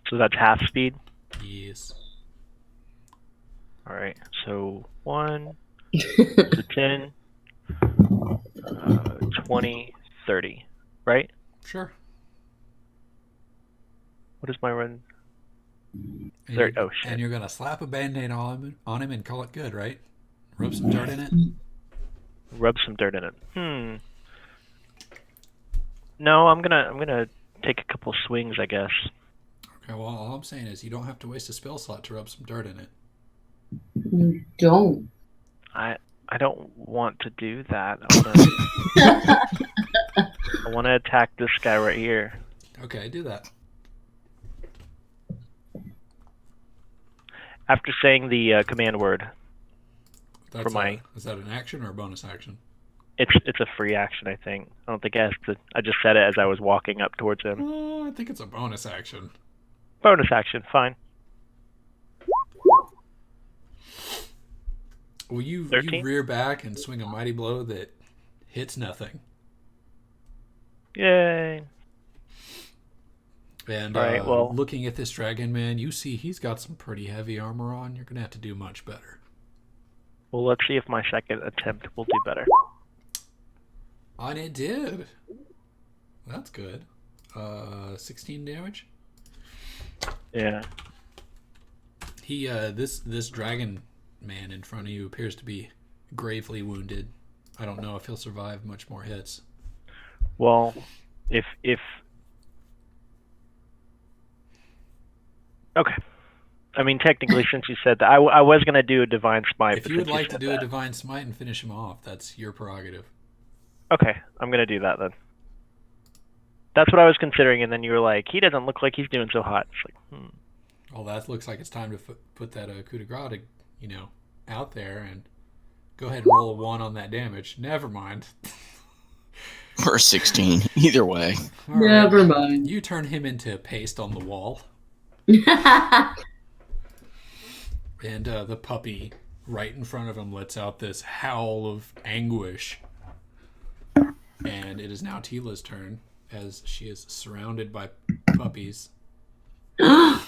So that's half speed. Yes. All right. So 1 to 10, 20, 30. right? Sure. What is my run? And There, you're, oh shit. and you're gonna slap a band-aid on him and call it good, right? Rub some dirt in it. Rub some dirt in it. No, I'm gonna take a couple swings, I guess. Okay. Well, all I'm saying is you don't have to waste a spell slot to rub some dirt in it. You don't. I don't want to do that. I want to attack this guy right here. Okay, do that. After saying the command word. That's my- is that an action or a bonus action? It's a free action, I think. I don't think I have to. I just said it as I was walking up towards him. I think it's a bonus action. Bonus action, fine. Well, you 13? rear back and swing a mighty blow that hits nothing. Yay. And All right, well- looking at this dragon man, you see he's got some pretty heavy armor on. You're gonna have to do much better. Well, let's see if my second attempt will do better. And it did. That's good. 16 damage. Yeah. He this dragon man in front of you appears to be gravely wounded. I don't know if he'll survive much more hits. Well, if okay. I mean, technically, since you said that, I was gonna do a divine smite. If but you would since like to said do a that- divine smite and finish him off, that's your prerogative. Okay, I'm gonna do that then. That's what I was considering, and then you were like, "He doesn't look like he's doing so hot." It's like, Well, that looks like it's time to put that coup de grace, out there and go ahead and roll a 1 on that damage. Never mind. Or a 16. Either way. All right. Never mind. You turn him into paste on the wall, and the puppy right in front of him lets out this howl of anguish. And it is now Tila's turn, as she is surrounded by puppies. Can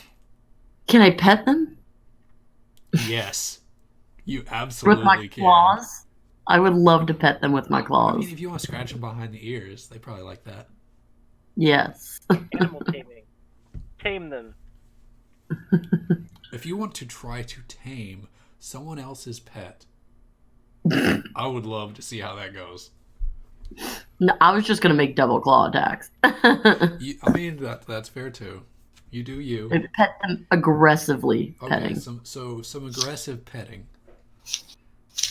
I pet them Yes, you with absolutely my can. claws? I would love to pet them with my I claws. mean, if you want to scratch them behind the ears, they probably like that. Yes. animal taming. Tame them. If you want to try to tame someone else's pet, I would love to see how that goes. No, I was just gonna make double claw attacks. I mean, that's fair too. You do you. Pet them aggressively. Okay, Petting. some aggressive petting.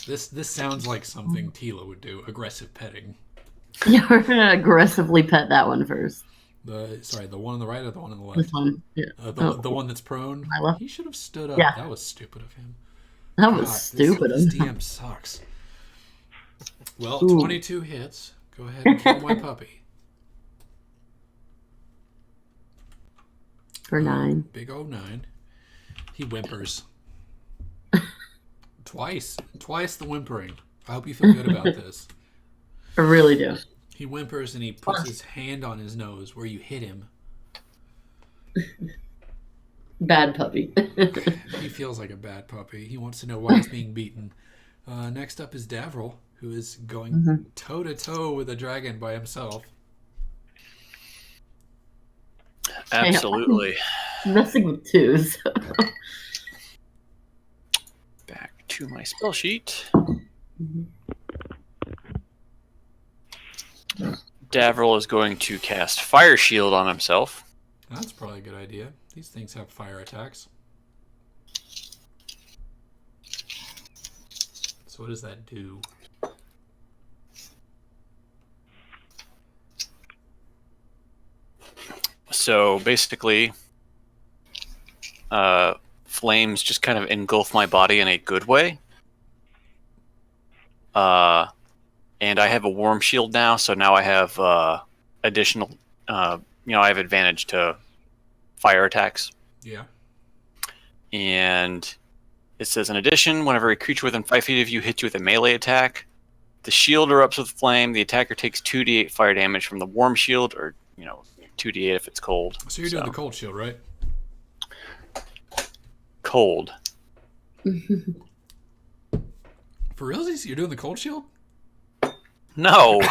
This sounds like something Tila would do. Aggressive petting. Yeah, we're gonna aggressively pet that one first. The one on the right or the one on the This left? one. Yeah. The one that's prone. My left. He should have stood up. Yeah. That was stupid of him. That was God, stupid. This DM sucks. Well, Ooh. 22 hits. Go ahead and kill my puppy. For 9. Big old 9. He whimpers. Twice the whimpering. I hope you feel good about this. I really do. He whimpers and he puts his hand on his nose where you hit him. Bad puppy. He feels like a bad puppy. He wants to know why he's being beaten. Next up is Davril, who is going toe-to-toe with a dragon by himself. Absolutely. Messing with 2s. Back to my spell sheet. Davril is going to cast Fire Shield on himself. That's probably a good idea. These things have fire attacks. So what does that do? So basically, flames just kind of engulf my body in a good way. And I have a warm shield now, so now I have additional, I have advantage to fire attacks. Yeah. And it says, in addition, whenever a creature within 5 feet of you hits you with a melee attack, the shield erupts with flame. The attacker takes 2d8 fire damage from the warm shield, or 2d8 if it's cold. So you're doing the cold shield, right? Cold. For realsies, you're doing the cold shield? No.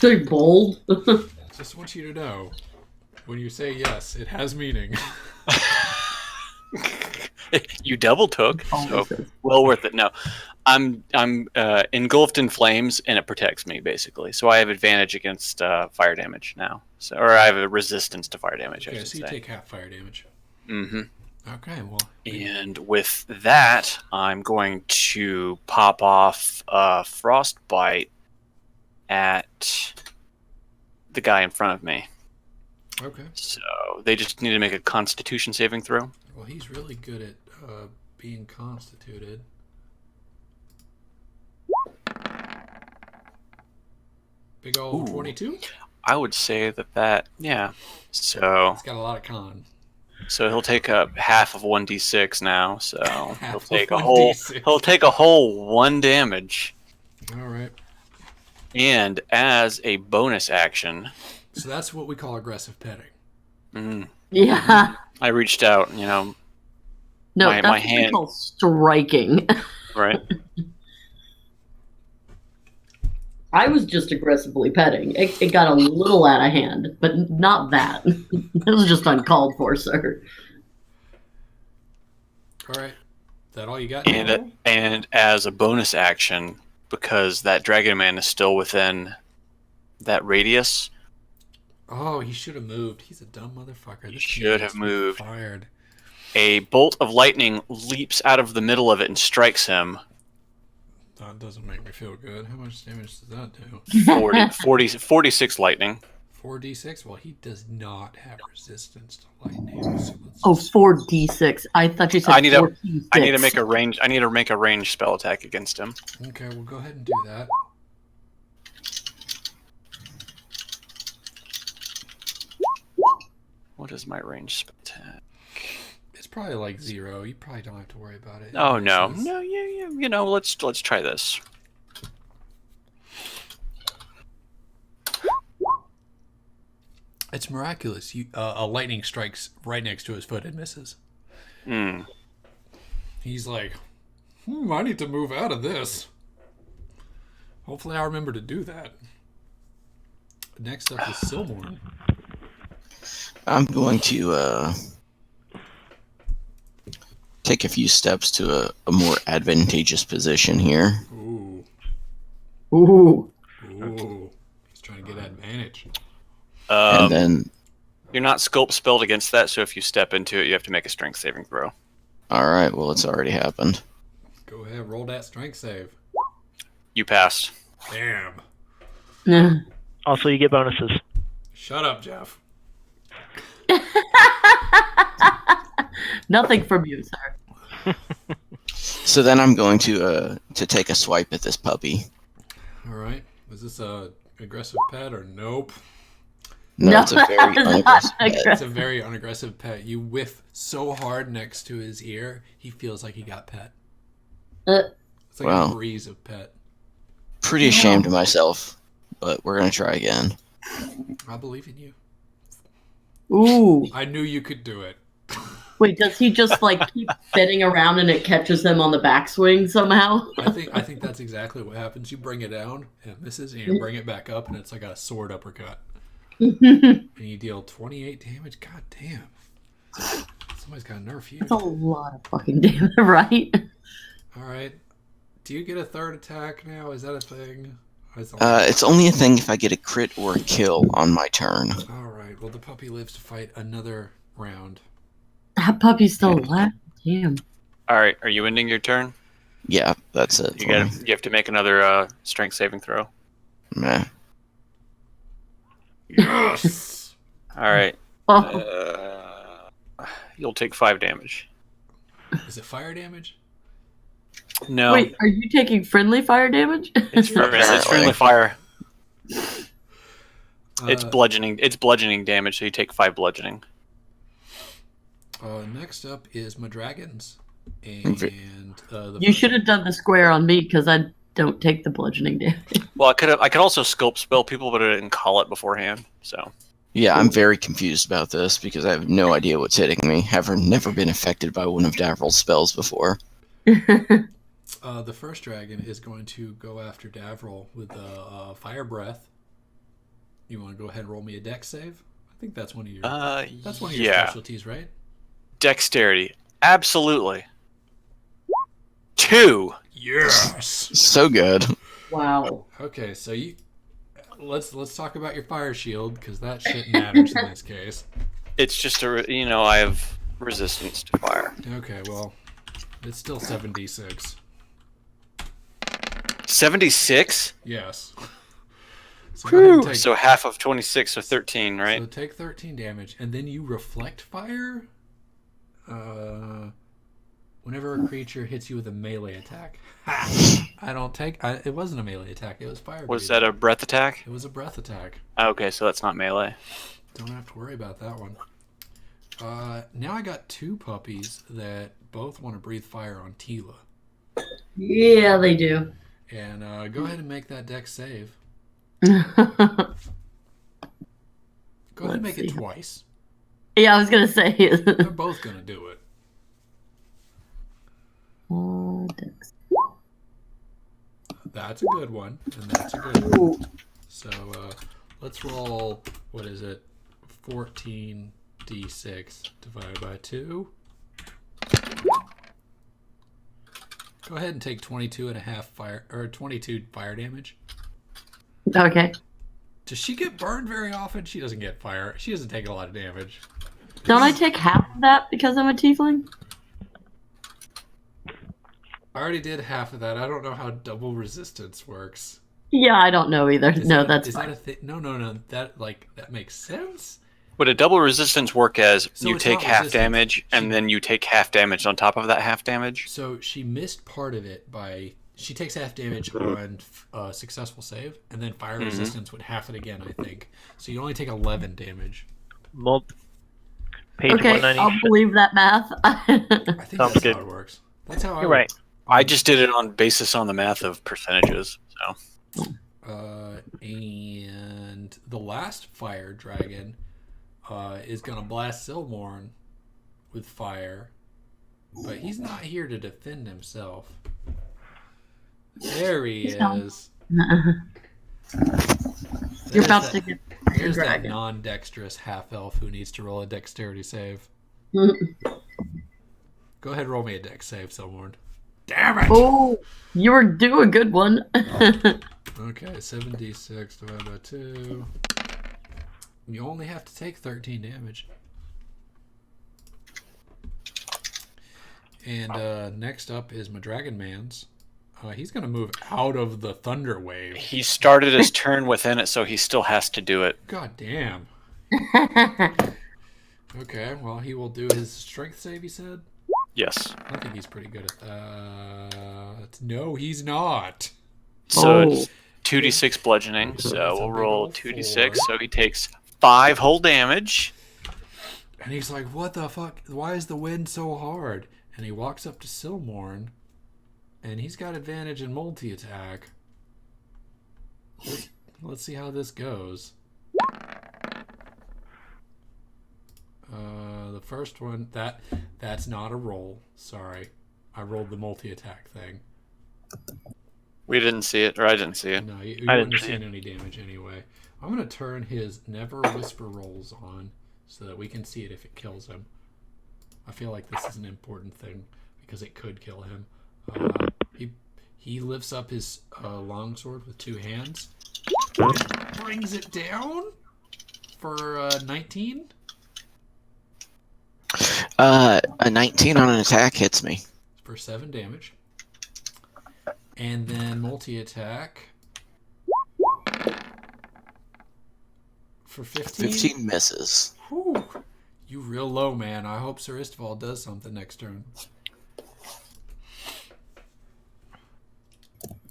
So bold. Just want you to know, when you say yes, it has meaning. You double took, so well worth it. No, I'm engulfed in flames, and it protects me basically. So I have advantage against fire damage now. So, or I have a resistance to fire damage. Okay, I should so you say. take half fire damage. Mm-hmm. Okay, well. And with that, I'm going to pop off frostbite at the guy in front of me. Okay. So they just need to make a Constitution saving throw. Well, he's really good at being constituted. Big old 22? I would say that yeah. So He's got a lot of con. So he'll take a half of 1d6 now. So he'll Half take of a whole 1d6. he'll take a whole 1 damage. All right. And as a bonus action, So that's what we call aggressive petting. Yeah. I reached out, you know, No, My- that's my what they hand- call striking. right? I was just aggressively petting. It got a little out of hand, but not that. It was just uncalled for, sir. All right. Is that all you got? And as a bonus action, because that Dragon Man is still within that radius, Oh, he should have moved. He's a dumb motherfucker. He This should kid have needs to be moved. Fired. a bolt of lightning leaps out of the middle of it and strikes him. That doesn't make me feel good. How much damage does that do? 46 lightning. 4d6? Well, he does not have resistance to lightning. So let's Oh, just- 4d6. I thought you said I need to- 4d6. I need to make a ranged spell attack against him. Okay, we'll go ahead and do that. What is my ranged spell attack? It's probably like 0. You probably don't have to worry about it. Oh no, It's- no, yeah, you know, let's try this. It's miraculous. A lightning strikes right next to his foot and misses. Hmm. He's like, I need to move out of this. Hopefully I remember to do that. Next up is Silmorn. I'm going to take a few steps to a more advantageous position here. Ooh. Ooh. Ooh. He's trying to get advantage. And then, You're not sculpt spelled against that, so if you step into it, you have to make a strength saving throw. alright, well, it's already happened. Go ahead, roll that strength save. You passed. Damn. Yeah. Also, you get bonuses. Shut up, Jeff. Nothing from you, sir. So then I'm going to take a swipe at this puppy. All right. Was this a aggressive pet or nope? No, it's a very unaggressive pet. It's a very unaggressive pet. You whiff so hard next to his ear, he feels like he got pet. It's like Wow. a breeze of pet. Pretty ashamed of myself, but we're going to try again. I believe in you. Ooh. I knew you could do it. Wait, does he just like keep spinning around and it catches him on the backswing somehow? I think that's exactly what happens. You bring it down and it misses, and you bring it back up, and it's like a sword uppercut. And you deal 28 damage. God damn. Somebody's got to nerf you. That's a lot of fucking damage, right? All right. Do you get a third attack now? Is that a thing? Or is it It's only a thing if I get a crit or a kill on my turn. All right. Well, the puppy lives to fight another round. That puppy's still alive. Damn. All right, are you ending your turn? Yeah, that's it. You have to make another strength saving throw. Meh. Yes. All right. Oh, You'll take 5 damage. Is it fire damage? No, wait, are you taking friendly fire damage? it's friendly fire. It's Uh, bludgeoning. It's bludgeoning damage, so you take 5 bludgeoning. Next up is Madragons. And the You should have done the square on me because I don't take the bludgeoning damage. Well, I could also sculpt spell people, but I didn't call it beforehand. So Yeah, I'm very confused about this because I have no idea what's hitting me. Having never been affected by one of Davryl's spells before. The first dragon is going to go after Davryl with fire breath. You want to go ahead and roll me a dex save? I think that's one of your Yeah. specialties, right? Dexterity. Absolutely. 2. Yes. So good. Wow. Okay, so let's talk about your fire shield because that shit matters in this case. It's just I have resistance to fire. Okay, well, it's still 7d6. 76? Yes. So, go ahead and Whew. take, So half of 26, so 13, right? so take 13 damage, and then you reflect fire. Whenever a creature hits you with a melee attack. Ha! It wasn't a melee attack. It was fire. Was breathing. that a breath attack? It was a breath attack. Okay, so that's not melee. Don't have to worry about that one. Now I got 2 puppies that both want to breathe fire on Tila. Yeah, they do. And go ahead and make that dex save. Go ahead and make it twice. Yeah, I was gonna say. They're both gonna do it. Dex. That's a good one, and that's a good one. Ooh. So let's roll. What is it? 14d6 divided by 2. Go ahead and take 22 fire damage. Okay. Does she get burned very often? She doesn't get fire. She doesn't take a lot of damage. Don't I take half of that because I'm a tiefling? I already did half of that. I don't know how double resistance works. Yeah, I don't know either. That's is fine. that a thing? No. That makes sense. Would a double resistance work as So you it's take not half resistance. damage, and then you take half damage on top of that half damage? So she missed part of it by she takes half damage on successful save, and then fire resistance would half it again. I think so. You only take 11 damage. Page Okay, 190. I'll believe that math. I think Sounds that's good. how it works. That's how You're right. I just did it on basis on the math of percentages. So And the last fire dragon is gonna blast Silmorn with fire, but he's not here to defend himself. There he is. You're about to get your There's that dragon. non-dexterous half-elf who needs to roll a dexterity save. Go ahead and roll me a dex save, Silmorn. Damn it! Oh, you were due a good one. Okay, 7d6 divided by 2. You only have to take 13 damage. And next up is my Dragon Man's. He's going to move out of the Thunder Wave. he started his turn within it, so he still has to do it. God damn. Okay, well, he will do his strength save, he said? Yes. I think he's pretty good at that. No, he's not. So Oh. it's 2d6 bludgeoning. So That's a we'll big roll old 2d6. 4. So he takes 5 whole damage. And he's like, what the fuck? Why is the wind so hard? And he walks up to Silmorn, and he's got advantage in multi-attack. Let's see how this goes. The first one, that's not a roll. Sorry. I rolled the multi-attack thing. We didn't see it, or I didn't see it. No, you I wouldn't didn't have see seen any damage anyway. I'm going to turn his Never Whisper rolls on so that we can see it if it kills him. I feel like this is an important thing because it could kill him. He lifts up his longsword with 2 hands, brings it down for 19. A 19 on an attack hits me. For 7 damage. And then multi-attack for 15. 15 misses. Whew. You real low, man. I hope Sir Istval does something next turn.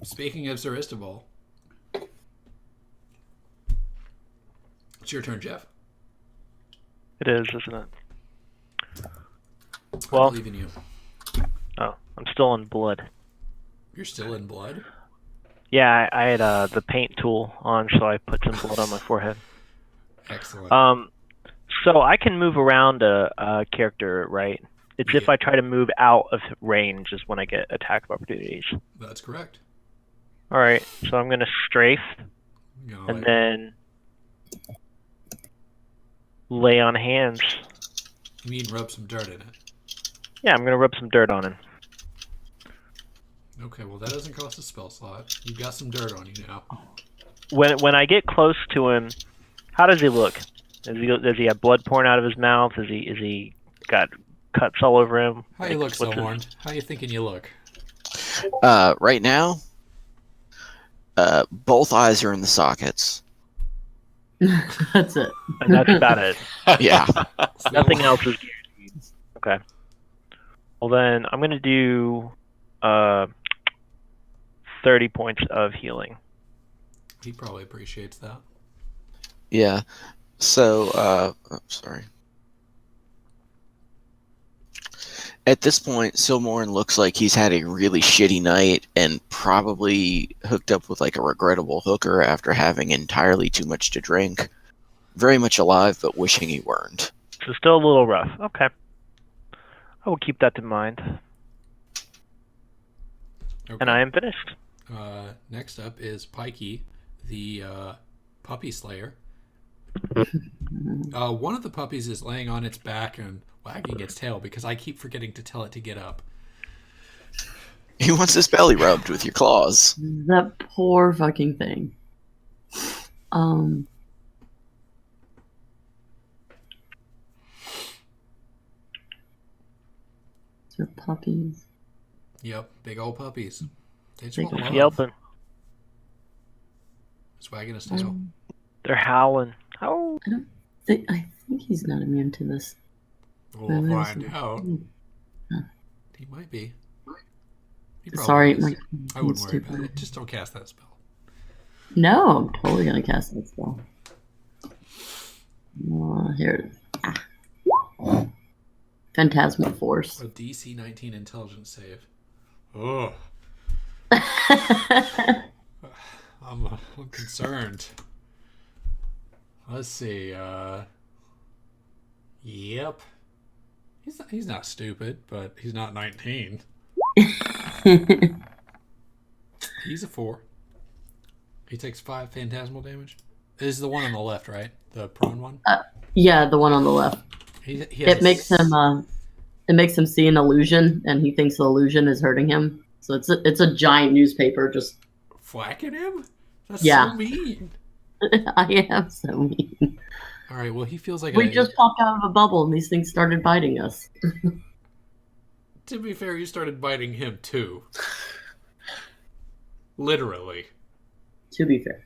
Speaking of Sir Istval, it's your turn, Jeff. It is, isn't it? I Well, believe in you. oh, I'm still in blood. You're still in blood? Yeah, I had the paint tool on, so I put some blood on my forehead. Excellent. So I can move around a character, right? It's if Yeah. I try to move out of range is when I get attack opportunities. That's correct. All right, so I'm gonna strafe, You know, and then lay on hands. You mean rub some dirt in it? Yeah, I'm going to rub some dirt on him. Okay, well that doesn't cost a spell slot. You've got some dirt on you now. When I get close to him, how does he look? Does he have blood pouring out of his mouth? Is he got cuts all over him? How you look, what's his- Soulhorn? How you thinking you look? Right now, both eyes are in the sockets. That's it. And that's about it. Yeah. Nothing else is guaranteed. Okay. Well then, I'm gonna do 30 points of healing. He probably appreciates that. Yeah. So, sorry. At this point, Silmorin looks like he's had a really shitty night and probably hooked up with like a regrettable hooker after having entirely too much to drink. Very much alive, but wishing he weren't. So still a little rough. Okay. I will keep that in mind. Okay. And I am finished. Next up is Pikey, the puppy slayer. One of the puppies is laying on its back and wagging its tail because I keep forgetting to tell it to get up. He wants his belly rubbed with your claws. That poor fucking thing. So puppies. Yep, big old puppies. They just Big want old love. Yelping. It's wagging his tail. They're howling. Oh. I think he's not immune to this. We'll Well, find out. He might be. He probably Sorry, is. my I wouldn't worry stupid. about it. Just don't cast that spell. No, I'm totally gonna cast that spell. Here. Phantasmal Force. A DC 19 intelligence save. Oh, I'm concerned. Let's see. Yep. He's not stupid, but he's not 19. He's a 4. He takes 5 phantasmal damage. This is the one on the left, right? The prone one. Yeah, the one on the left. He has It makes him see an illusion, and he thinks the illusion is hurting him. So it's a giant newspaper. Just whacking him. That's Yeah. so mean. I am so mean. All right. Well, he feels like We just popped out of a bubble, and these things started biting us. To be fair, you started biting him too. Literally. To be fair.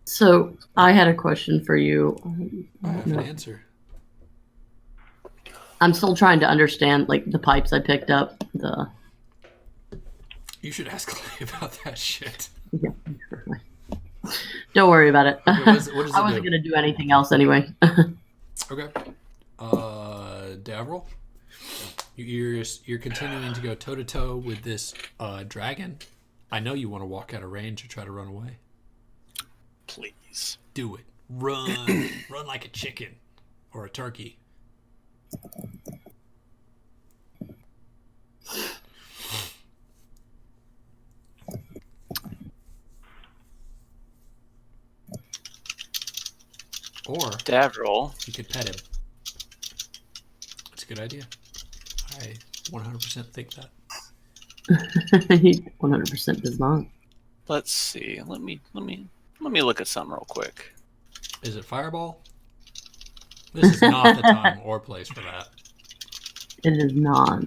So I had a question for you. I have an answer. I'm still trying to understand, like, the pipes I picked up. You should ask Clay about that shit. Yeah. Don't worry about it. Okay, what does it I wasn't do? gonna do anything else anyway. Okay. Davril, you're continuing to go toe to toe with this dragon. I know you want to walk out of range or try to run away. Please. Do it. Run. Run like a chicken or a turkey. Or Davril. you could pet him. That's a good idea. I 100% think that. He 100% does not. Let's see. Let me look at something real quick. Is it Fireball? This is not the time or place for that. It is not.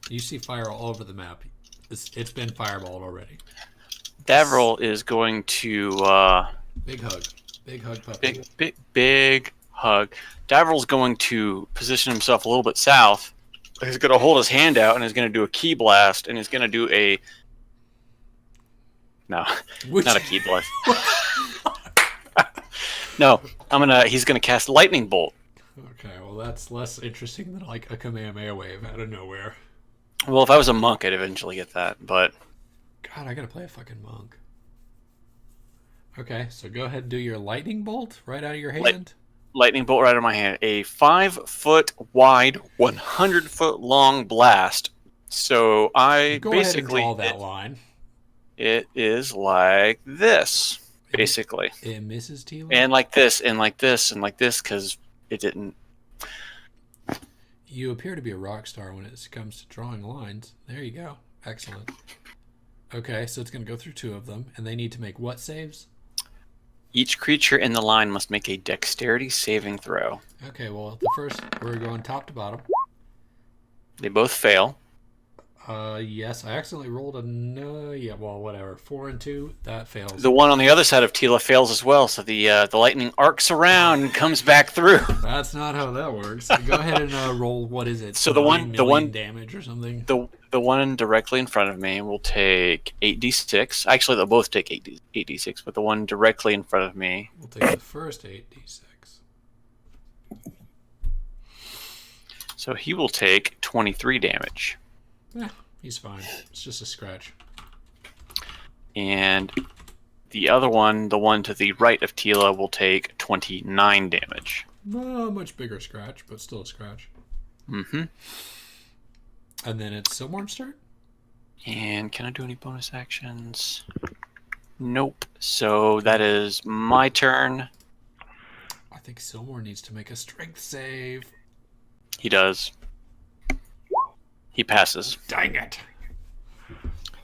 You see fire all over the map. It's been fireballed already. Davril is going to Big hug. Big hug, puppy. big hug. Davril's going to position himself a little bit south. He's going to hold his hand out and he's going to do a key blast and he's going to do a no, not a key blast. No, he's going to cast lightning bolt. Okay, well that's less interesting than like a Kamehameha wave out of nowhere. Well, if I was a monk, I'd eventually get that, but God, I gotta play a fucking monk. Okay, so go ahead and do your lightning bolt right out of your hand. lightning bolt right out of my hand. A 5-foot wide, 100-foot long blast. So I Go basically ahead and draw that line. It is like this. basically. It misses Tila? And like this, and like this, and like this, because it didn't. You appear to be a rock star when it comes to drawing lines. There you go. Excellent. Okay, so it's going to go through 2 of them, and they need to make what saves? Each creature in the line must make a dexterity saving throw. Okay, well, the first, we're going top to bottom. They both fail. Yes, I accidentally rolled a no. Yeah, well, whatever. 4 and 2, that fails. The one on the other side of Tila fails as well, so the lightning arcs around and comes back through. That's not how that works. Go ahead and roll. What is it? So the 9 one million damage or something. The one directly in front of me will take 8d6. Actually, they'll both take 8d6, but the one directly in front of me. We'll take the first 8d6. So he will take 23 damage. Yeah, he's fine. It's just a scratch. And the other one, the one to the right of Tila, will take 29 damage. Much bigger scratch, but still a scratch. Mm-hmm. And then it's Silmarn's turn? And can I do any bonus actions? Nope. So that is my turn. I think Silmar needs to make a strength save. He does. He passes. Dang it.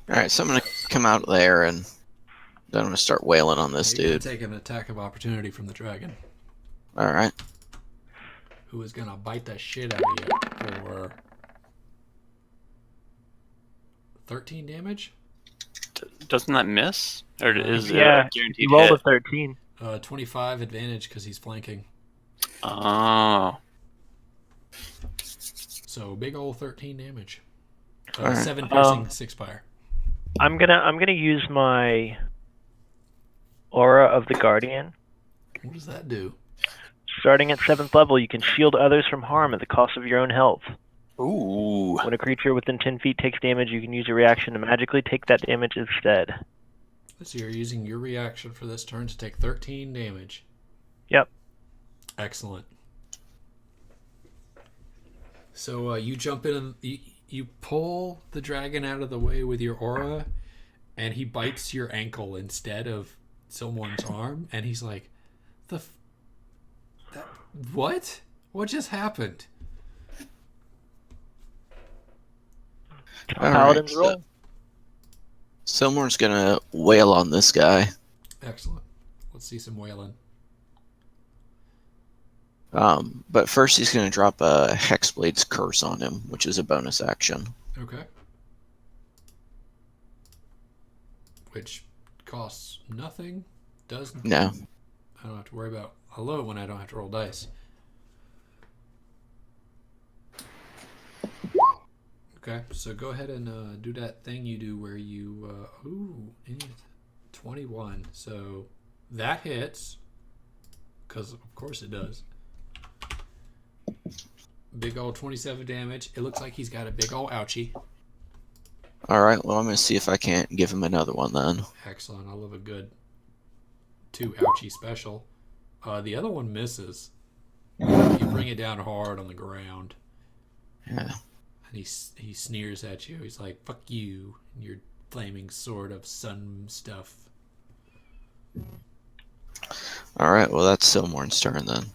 Alright, so I'm going to come out there and then I'm going to start wailing on this You're gonna dude. take an attack of opportunity from the dragon, Alright. who is going to bite the shit out of you for 13 damage. Doesn't that miss? Or is Yeah, it a guaranteed He rolled hit? a 13. 25 advantage because he's flanking. Oh. So big old 13 damage. Alright. 7 piercing, 6 fire. I'm gonna use my Aura of the Guardian. What does that do? Starting at 7th level, you can shield others from harm at the cost of your own health. Ooh. When a creature within 10 feet takes damage, you can use your reaction to magically take that damage instead. So you're using your reaction for this turn to take 13 damage. Yep. Excellent. So you jump in and you pull the dragon out of the way with your aura, and he bites your ankle instead of someone's arm, and he's like, what? What just happened? Paladin's roll. Silmar's going to wail on this guy. Excellent. Let's see some wailing. But first he's going to drop a Hexblade's Curse on him, which is a bonus action. Okay. Which costs nothing. Does No. I don't have to worry about hello when I don't have to roll dice. Okay, so go ahead and do that thing you do where you 21. So that hits because of course it does. Big old 27 damage. It looks like he's got a big old ouchie. Alright, well I'm going to see if I can't give him another one then. Excellent. I love a good 2 ouchie special. The other one misses. You bring it down hard on the ground. Yeah. And he sneers at you. He's like, fuck you and your flaming sword of sun stuff. Alright, well that's Silmar's turn then.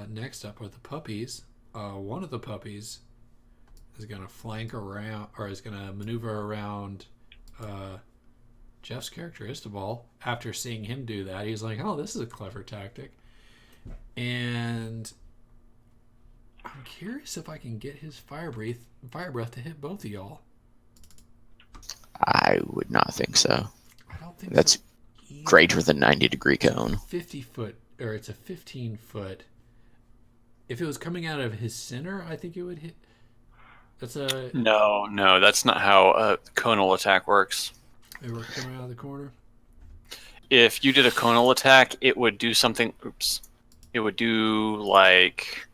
Next up are the puppies. One of the puppies is going to flank around, or is going to maneuver around Jeff's character, Istobal. After seeing him do that, he's like, oh, this is a clever tactic. And I'm curious if I can get his fire breath to hit both of y'all. I would not think so. I don't think That's so either. greater than 90-degree cone. 50 foot, or it's a 15 foot. If it was coming out of his center, I think it would hit. That's a. No, that's not how a conal attack works. It were coming out of the corner. If you did a conal attack, it would do something. Oops. It would do like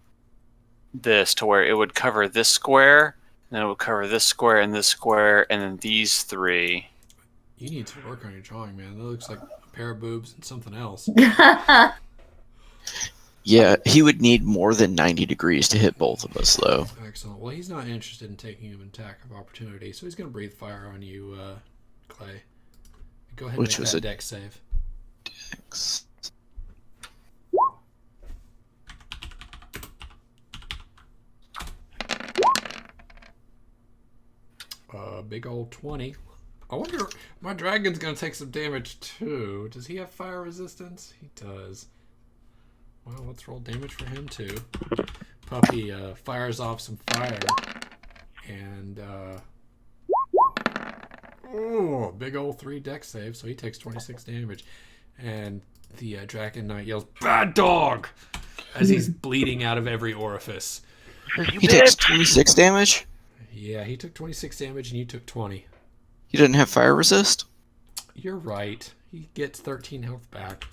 this, to where it would cover this square, and then it would cover this square, and then these 3. You need to work on your drawing, man. That looks like a pair of boobs and something else. Yeah, he would need more than 90 degrees to hit both of us, though. Excellent. Well, he's not interested in taking an attack of opportunity, so he's going to breathe fire on you, Clay. Go ahead and Which make was that a- dex save. big old 20. I wonder, my dragon's gonna take some damage too. Does he have fire resistance? He does. Well, let's roll damage for him too. Puppy fires off some fire. And, oh, big old 3 dex save, so he takes 26 damage. And the Dragon Knight yells, "Bad dog!" as he's bleeding out of every orifice. He takes 26 damage? Yeah, he took 26 damage and you took 20. He didn't have fire resist? You're right. He gets 13 health back.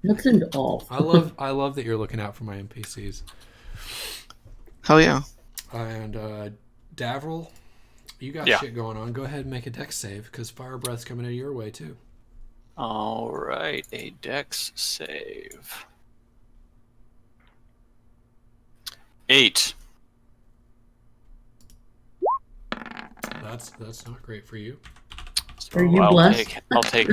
That's an off. I love that you're looking out for my NPCs. Hell yeah. And Davril, you got shit going on. Go ahead and make a dex save, because fire breath's coming in your way too. All right, a dex save. 8. That's not great for you. So Are you blessed? I'll take.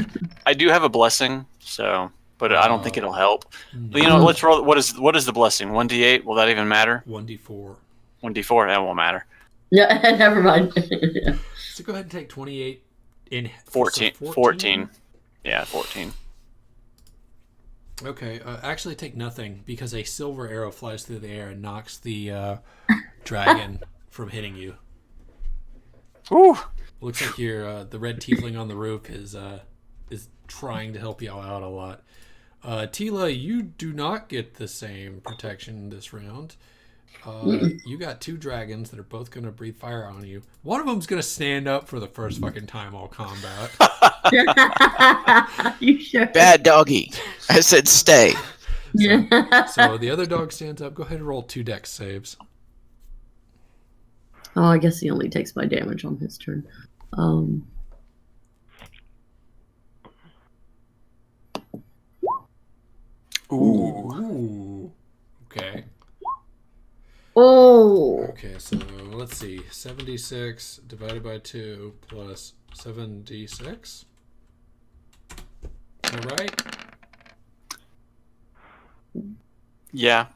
I do have a blessing, so, but I don't think it'll help. No. But let's roll. What is the blessing? 1d8. Will that even matter? 1d4. 1d4. That won't matter. Yeah, never mind. So go ahead and take 28 in 14. 14. Yeah, 14. Okay, actually take nothing, because a silver arrow flies through the air and knocks the dragon from hitting you. Whew. Looks like your the red tiefling on the roof is trying to help you all out a lot. Tila, you do not get the same protection this round. You got 2 dragons that are both going to breathe fire on you. One of them's going to stand up for the first fucking time all combat. You sure? Bad doggy. I said stay. So the other dog stands up. Go ahead and roll 2 dex saves. Oh, I guess he only takes my damage on his turn. Ooh. Okay. Oh. Okay, so let's see. 76 divided by 2 plus 7d6. Am I right? Yeah,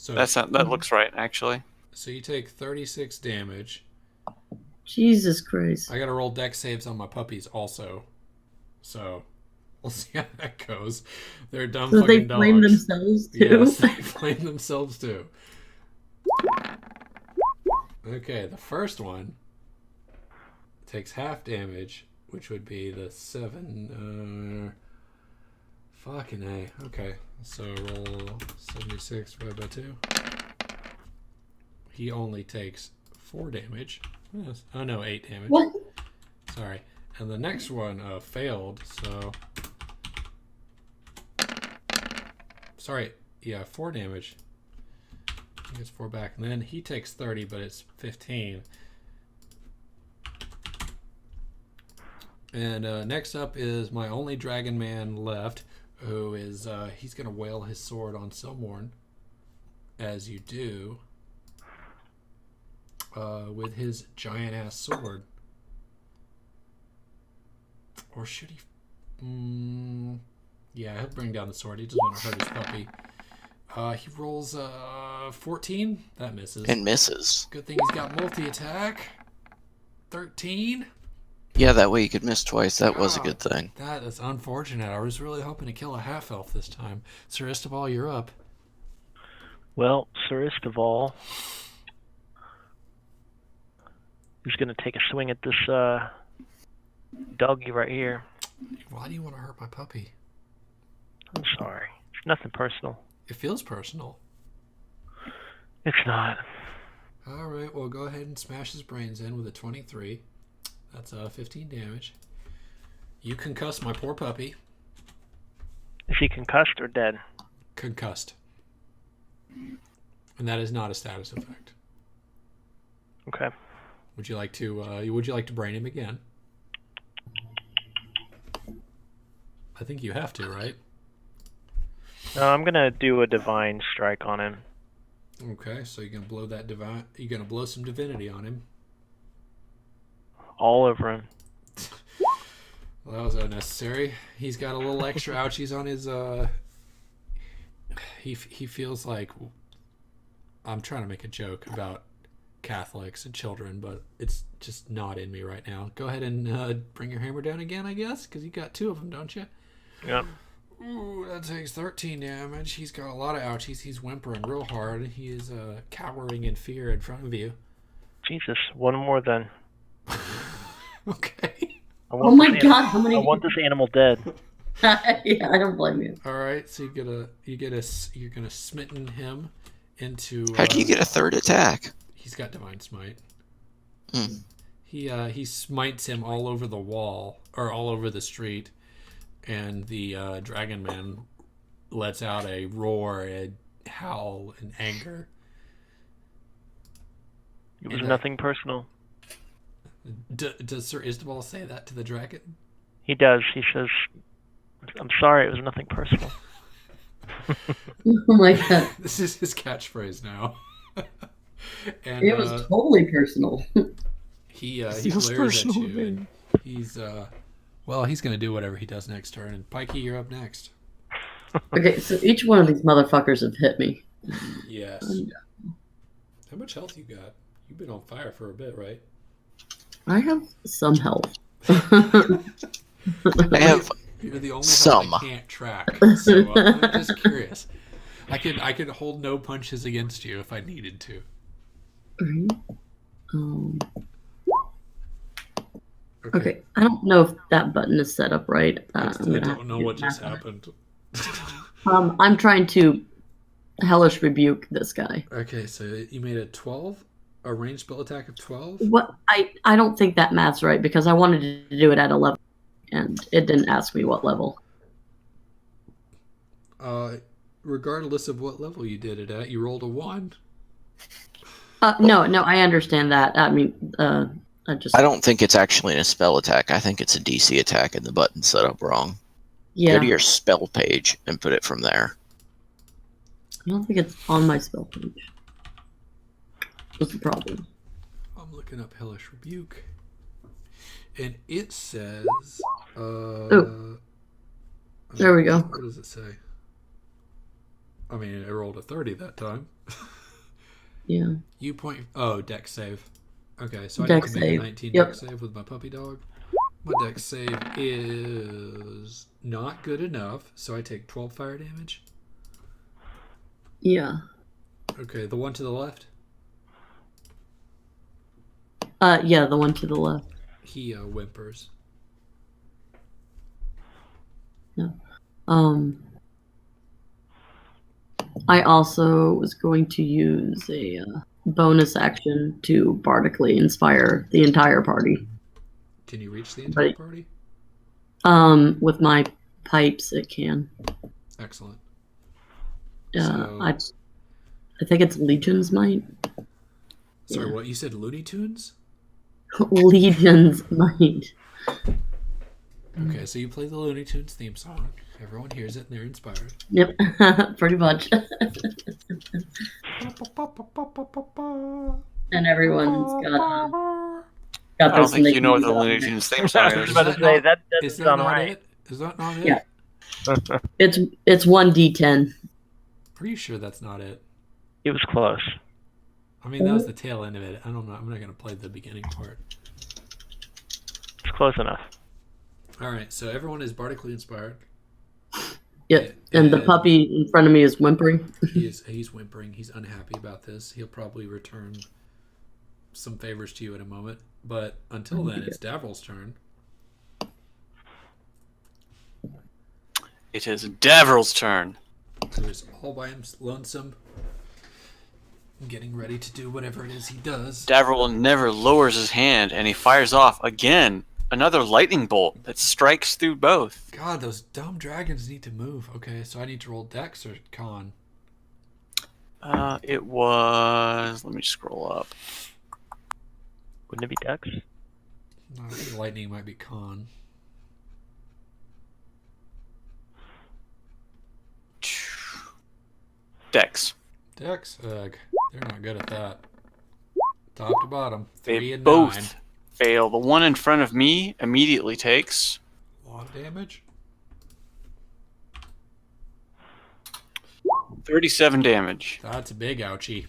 So that looks right, actually. So you take 36 damage. Jesus Christ. I gotta roll dex saves on my puppies also. So we'll see how that goes. They're dumb So fucking they blame dogs. themselves too? Yes, they blame themselves too. Okay, the first one takes half damage, which would be the 7. Fucking A. Okay, so roll 76 divided by 2. He only takes 4 damage. Yes. Oh no, 8 damage. What? Sorry. And the next one failed, so... Sorry, yeah, 4 damage. He gets 4 back. And then he takes 30, but it's 15. And next up is my only dragon man left, who is, he's going to wail his sword on Silmorn, as you do, with his giant-ass sword. Or should he... yeah, he'll bring down the sword. He doesn't want to hurt his puppy. He rolls 14. That misses. And misses. Good thing he's got multi-attack. 13. Yeah, that way you could miss twice. That was a good thing. That is unfortunate. I was really hoping to kill a half-elf this time. Sir Istobal, you're up. Well, Sir Istobal is going to take a swing at this doggy right here. Why do you want to hurt my puppy? I'm sorry. It's nothing personal. It feels personal. It's not. All right, well, go ahead and smash his brains in with a 23. That's 15 damage. You concuss my poor puppy. Is he concussed or dead? Concussed. And that is not a status effect. Okay. Would you like to brain him again? I think you have to, right? No, I'm gonna do a divine strike on him. Okay, so you're gonna blow that you're gonna blow some divinity on him. All over him. Well, that was unnecessary. He's got a little extra ouchies on his he feels like, I'm trying to make a joke about Catholics and children, but it's just not in me right now. Go ahead and bring your hammer down again, I guess, because you got 2 of them, don't you? Yep. Ooh, that takes 13 damage. He's got a lot of ouchies. He's whimpering real hard. He is cowering in fear in front of you. Jesus, one more then. Okay. Oh my god, how many? I want this animal dead. Yeah, I don't blame you. All right, so you're gonna smitten him into. How do you get a third attack? He's got divine smite. Hmm. He smites him all over the wall or all over the street, and the dragon man lets out a roar, a howl in anger. It was And, nothing personal. Does Sir Isdabal say that to the dragon? He does. He says, "I'm sorry, it was nothing personal." Oh my god. This is his catchphrase now. And It was totally personal. he Feels glares at personal, you, man. and he's he's gonna do whatever he does next turn. And Pikey, you're up next. Okay, so each one of these motherfuckers have hit me. Yes. How much health you got? You've been on fire for a bit, right? I have some health. I have You're the only some. health I can't track. So I'm just curious. I could hold no punches against you if I needed to. Okay, I don't know if that button is set up right. I I'm gonna have don't know to what do just that. happened. I'm trying to hellish rebuke this guy. Okay, so you made a ranged spell attack of 12? What I don't think that math's right because I wanted to do it at 11 and it didn't ask me what level. Regardless of what level you did it at, you rolled a 1. No, I understand that. I mean, I don't think it's actually a spell attack. I think it's a DC attack and the button's set up wrong. yeah. Go to your spell page and put it from there. I don't think it's on my spell page. What's the problem? I'm looking up Hellish Rebuke. And it says... There we go. What does it say? I mean, I rolled a 30 that time. Yeah. You point... Oh, dex save. Okay, so I Dex need to make save. a 19 Yep. dex save with my puppy dog. My dex save is not good enough, so I take 12 fire damage. Yeah. Okay, the one to the left? Yeah, the one to the left. He whimpers. I also was going to use a bonus action to bardically inspire the entire party. Can you reach the entire Right. party? With my pipes, it can. Excellent. I think it's Legion's Might. Sorry, Yeah. what? You said Looney Tunes? Legion's Might. Okay, so you play the Looney Tunes theme song. Everyone hears it and they're inspired. Yep, pretty much. And everyone's got I don't this think you know what the Mickey Looney stuff. Tunes theme song I was is. about to say, that Is doesn't that sound not right. it? Is that not it? Yeah. It's 1d10. Are you sure that's not it? It was close. I mean, that was the tail end of it. I don't know. I'm not going to play the beginning part. It's close enough. All right, so everyone is bardically inspired. Yeah, and the puppy in front of me is whimpering. He's whimpering. He's unhappy about this. He'll probably return some favors to you in a moment. But until then, it's Davril's turn. It is Davril's turn. Who is all by himself, lonesome, getting ready to do whatever it is he does. Davril never lowers his hand, and he fires off again another lightning bolt that strikes through both. God, those dumb dragons need to move. Okay, so I need to roll Dex or Con. It was. Let me scroll up. Wouldn't it be Dex? No, I think lightning might be Con. Dex. Dex? Ugh, they're not good at that. Top to bottom, 3 They and both 9. fail. The one in front of me immediately takes A lot of damage. 37 damage. That's a big ouchie.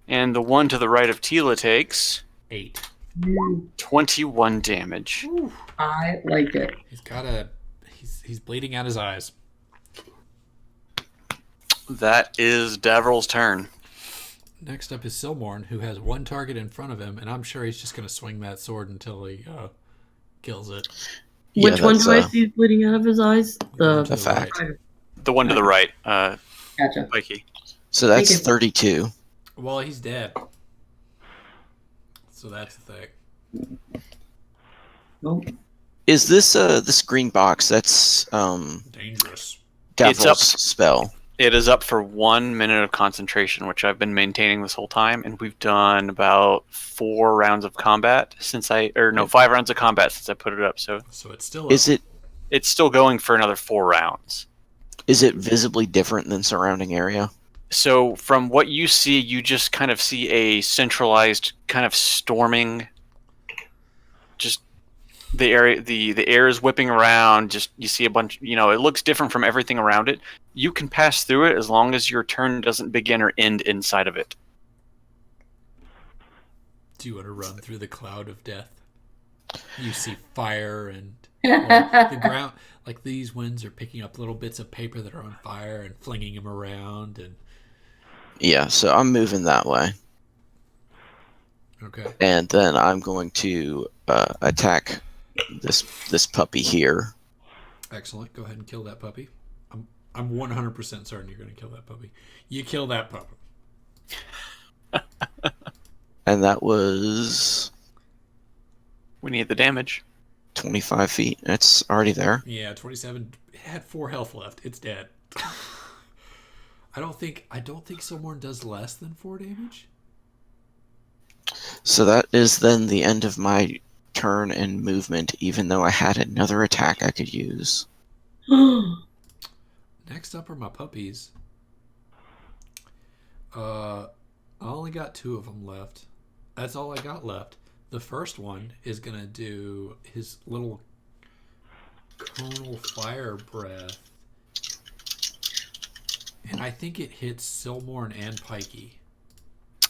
And the one to the right of Tila takes 8. 21 damage. I like it. He's bleeding out his eyes. That is Davril's turn. Next up is Silmorn, who has one target in front of him, and I'm sure he's just going to swing that sword until he kills it. Which one that's, do I see bleeding out of his eyes? The The fact. The one to the right, Gotcha. Mikey. So that's Thank you. 32. Well, he's dead. So that's the thing. Nope. Is this green box? That's Dangerous. It's up. Davril's spell. It is up for 1 minute of concentration, which I've been maintaining this whole time, and we've done about 4 rounds of combat since 5 rounds of combat since I put it up. So it's still up. It's still going for another 4 rounds. Is it visibly different than surrounding area? So from what you see, you just kind of see a centralized kind of storming. Just the area, the air is whipping around. Just you see a bunch. It looks different from everything around it. You can pass through it as long as your turn doesn't begin or end inside of it. Do you want to run through the cloud of death? You see fire and the ground. Like these winds are picking up little bits of paper that are on fire and flinging them around. And Yeah, so I'm moving that way. okay. And then I'm going to attack this puppy here. Excellent. Go ahead and kill that puppy. I'm 100% certain you're going to kill that puppy. You kill that puppy. And that was We need the damage. 25 feet. It's already there. Yeah, 27. It had 4 health left. It's dead. I don't think Silmorn does less than 4 damage. So that is then the end of my turn and movement, even though I had another attack I could use. Next up are my puppies. I only got 2 of them left. That's all I got left. The first one is going to do his little conal fire breath. And I think it hits Silmorn and Pikey.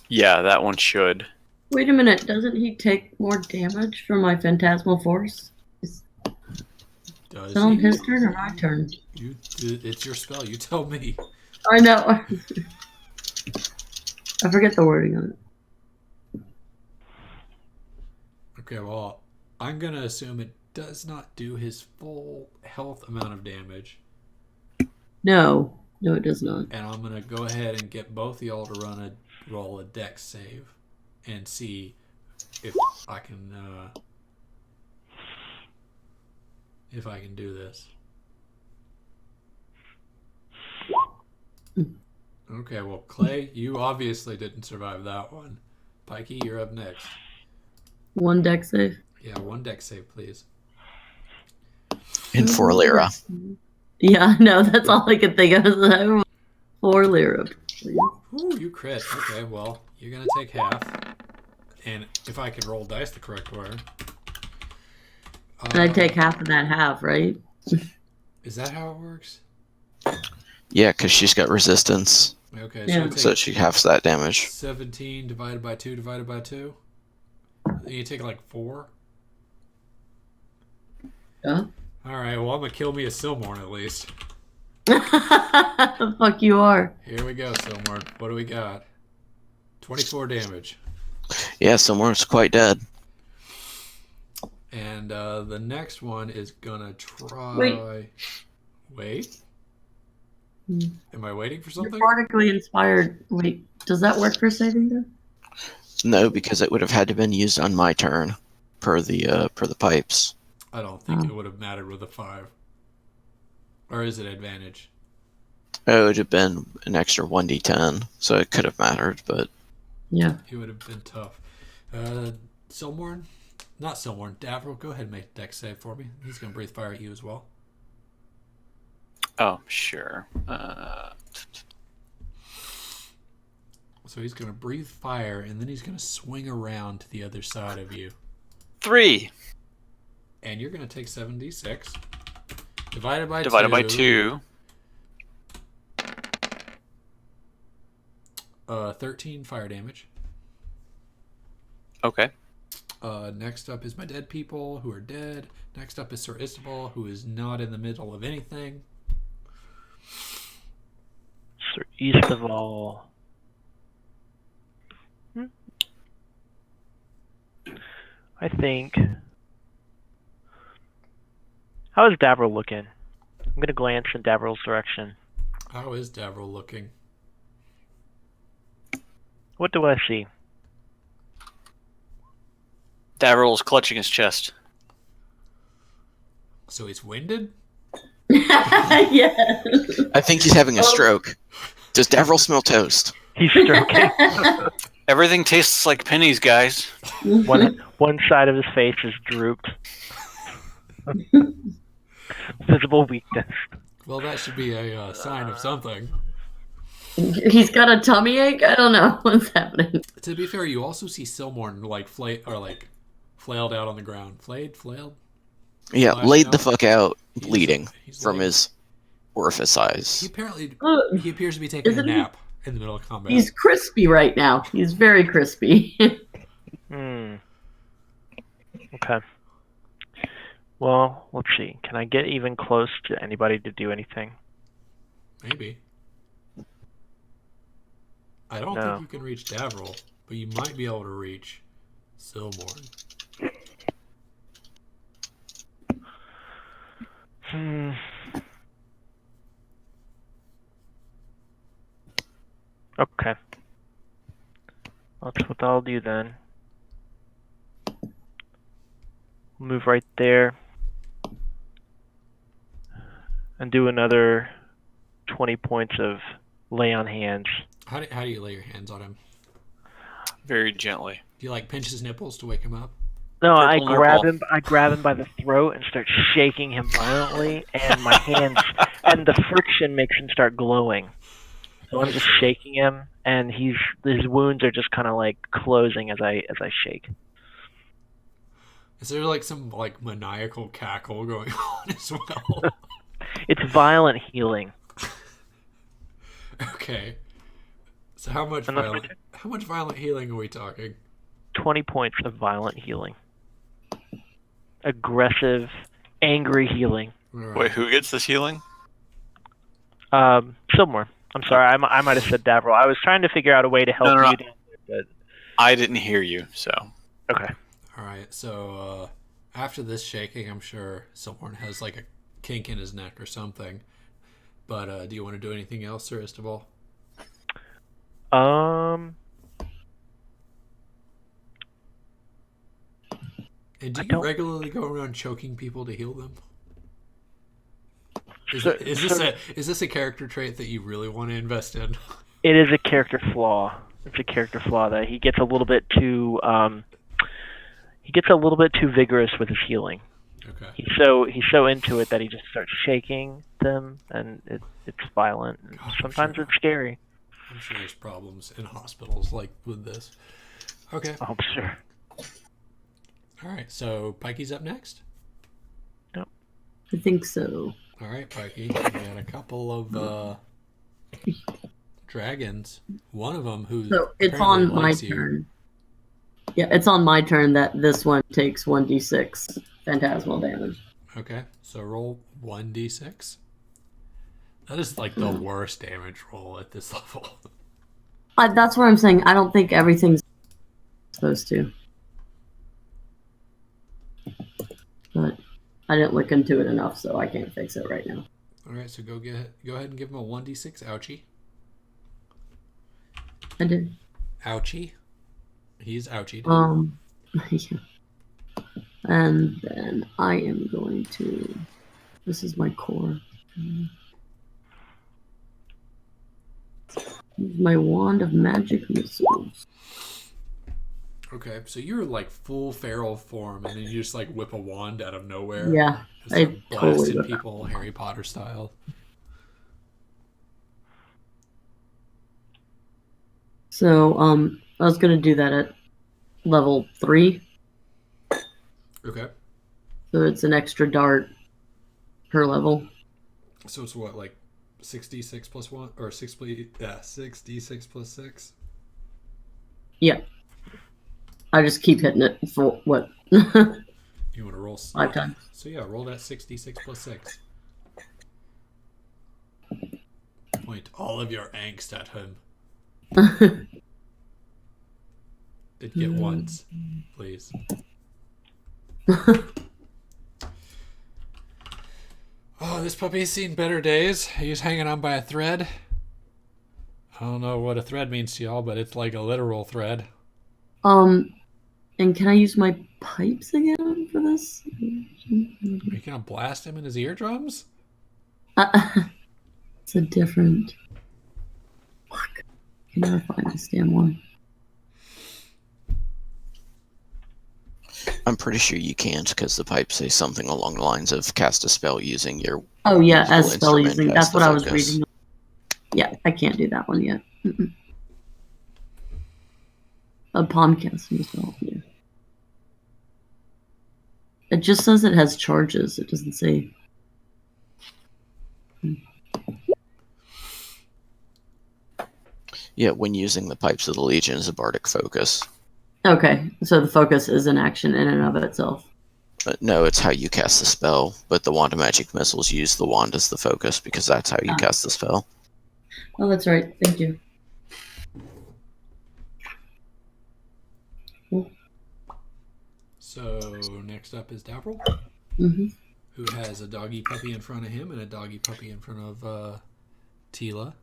Yeah, that one should. Wait a minute, doesn't he take more damage from my phantasmal force? Does Is it on he? his turn or my turn? It's your spell. You tell me. I know. I forget the wording on it. Okay, well, I'm going to assume it does not do his full health amount of damage. No, it does not. And I'm going to go ahead and get both of y'all to roll a dex save and see if I can do this. Okay, well, Clay, you obviously didn't survive that one. Pikey, you're up next. 1 deck save. Yeah, 1 dex save, please. And 4 lira. Yeah, no, that's all I could think of. 4 lira. Please. Ooh, you crit. Okay, well, you're going to take half. And if I can roll dice the correct way. And I take half of that half, right? Is that how it works? Yeah, because she's got resistance, Okay, Yeah. so she halves that damage. 17 divided by 2 divided by 2. You take like 4. Yeah. All right, well, I'm going to kill me a Silmorn at least. The fuck you are. Here we go, Silmorn. What do we got? 24 damage. Yeah, someone's quite dead. And the next one is going to try... Wait? Am I waiting for You're something? bardically inspired. Wait, does that work for saving them? No, because it would have had to been used on my turn, per the pipes. I don't think it would have mattered with a 5. Or is it advantage? Oh, it would have been an extra 1d10, so it could have mattered, but Yeah. It would have been tough. Silmorn? Not Silmorn. Davril, go ahead and make a dex save for me. He's going to breathe fire at you as well. Oh, sure. So he's going to breathe fire, and then he's going to swing around to the other side of you. 3 And you're going to take 7d6. Divided by 2. divided by 2. 13 fire damage. Okay. Next up is my dead people who are dead. Next up is Sir Istobal, who is not in the middle of anything. Sir Eastaval. I think. How is Davril looking? I'm gonna glance in Davril's direction. How is Davril looking? What do I see? Davril's clutching his chest. So he's winded? Yeah. I think he's having a stroke. Does Davril smell toast? He's stroking. Everything tastes like pennies, guys. One side of his face is drooped. Visible weakness. Well, that should be a sign of something. He's got a tummy ache? I don't know what's happening. To be fair, you also see Silmorn flailed out on the ground. Flailed? Yeah, Flashing laid the out. fuck out, He's- bleeding he's from like- his orifice eyes. He apparently Uh, he appears to be taking a Isn't he- nap in the middle of combat. He's crispy right now. He's very crispy. Okay. Well, let's see. Can I get even close to anybody to do anything? Maybe. I don't No. think you can reach Davril, but you might be able to reach Silmorn. Okay. That's what I'll do then. Move right there. And do another 20 points of lay on hands. How do you lay your hands on him? Very gently. Do you pinch his nipples to wake him up? No, I Purple grab nipple. him. I grab him by the throat and start shaking him violently, and my hands and the friction makes him start glowing. So I'm just shaking him, and his wounds are just kind of closing as I shake. Is there some maniacal cackle going on as well? It's violent healing. Okay. So how much violent healing are we talking? 20 points of violent healing. Aggressive, angry healing. All right. Wait, who gets this healing? Silmore. I'm sorry, I might have said Davril. I was trying to figure out a way to help No. you down there, I didn't hear you, so. but okay. All right. So after this shaking, I'm sure Silmorn has a kink in his neck or something. But do you want to do anything else, Sir Istobal? And do I you don't- regularly go around choking people to heal them? Is So- this a character trait that you really want to invest in? It is a character flaw. It's a character flaw that he gets a little bit too vigorous with his healing. Okay. He's so into it that he just starts shaking them, and it's violent. And God, I'm sometimes sure. it's scary. I'm sure there's problems in hospitals with this. Okay. I'm sure. All right. So Pikey's up next. I think so. All right, Pikey. We got a couple of dragons. One of them who So it's apparently on my likes you. turn. Yeah, it's on my turn that this one takes 1d6 phantasmal damage. Okay. So roll 1d6. That is the worst damage roll at this level. That's what I'm saying. I don't think everything's supposed to. But I didn't look into it enough, so I can't fix it right now. All right. So go ahead and give him a 1d6. Ouchie. I did. Ouchie. He's ouchie. Yeah. And then I am going to. This is my core. Use my wand of magic missiles. Okay. So you're full feral form, and then you just whip a wand out of nowhere. Yeah, Just I blasting totally whip people Harry Potter style. So I was gonna do that at level 3. Okay. So it's an extra dart per level. So it's what 6d6 plus 1 or 6d6 plus 6? Yeah. I just keep hitting it for what? You want to roll 5 times. So yeah, roll that 66 plus 6. Point all of your angst at him. Did get once, please. Oh, this puppy's seen better days. He's hanging on by a thread. I don't know what a thread means to y'all, but it's like a literal thread. And can I use my pipes again for this? Are you gonna blast him in his eardrums? It's a different. Fuck. I can never find this damn one. I'm pretty sure you can't because the pipes say something along the lines of cast a spell using your. Oh yeah, musical as spell instrument using. as That's the what I was focus. reading. Yeah, I can't do that one yet. Upon casting a spell. Yeah. It just says it has charges. It doesn't say. Yeah, when using the pipes of the Legion as a bardic focus. Okay, so the focus is an action in and of itself. But no, it's how you cast the spell. But the Wand of Magic Missiles use the wand as the focus because that's how you cast the spell. Oh, that's right. Thank you. So next up is Davril, Mm-hmm. who has a doggy puppy in front of him and a doggy puppy in front of Tila.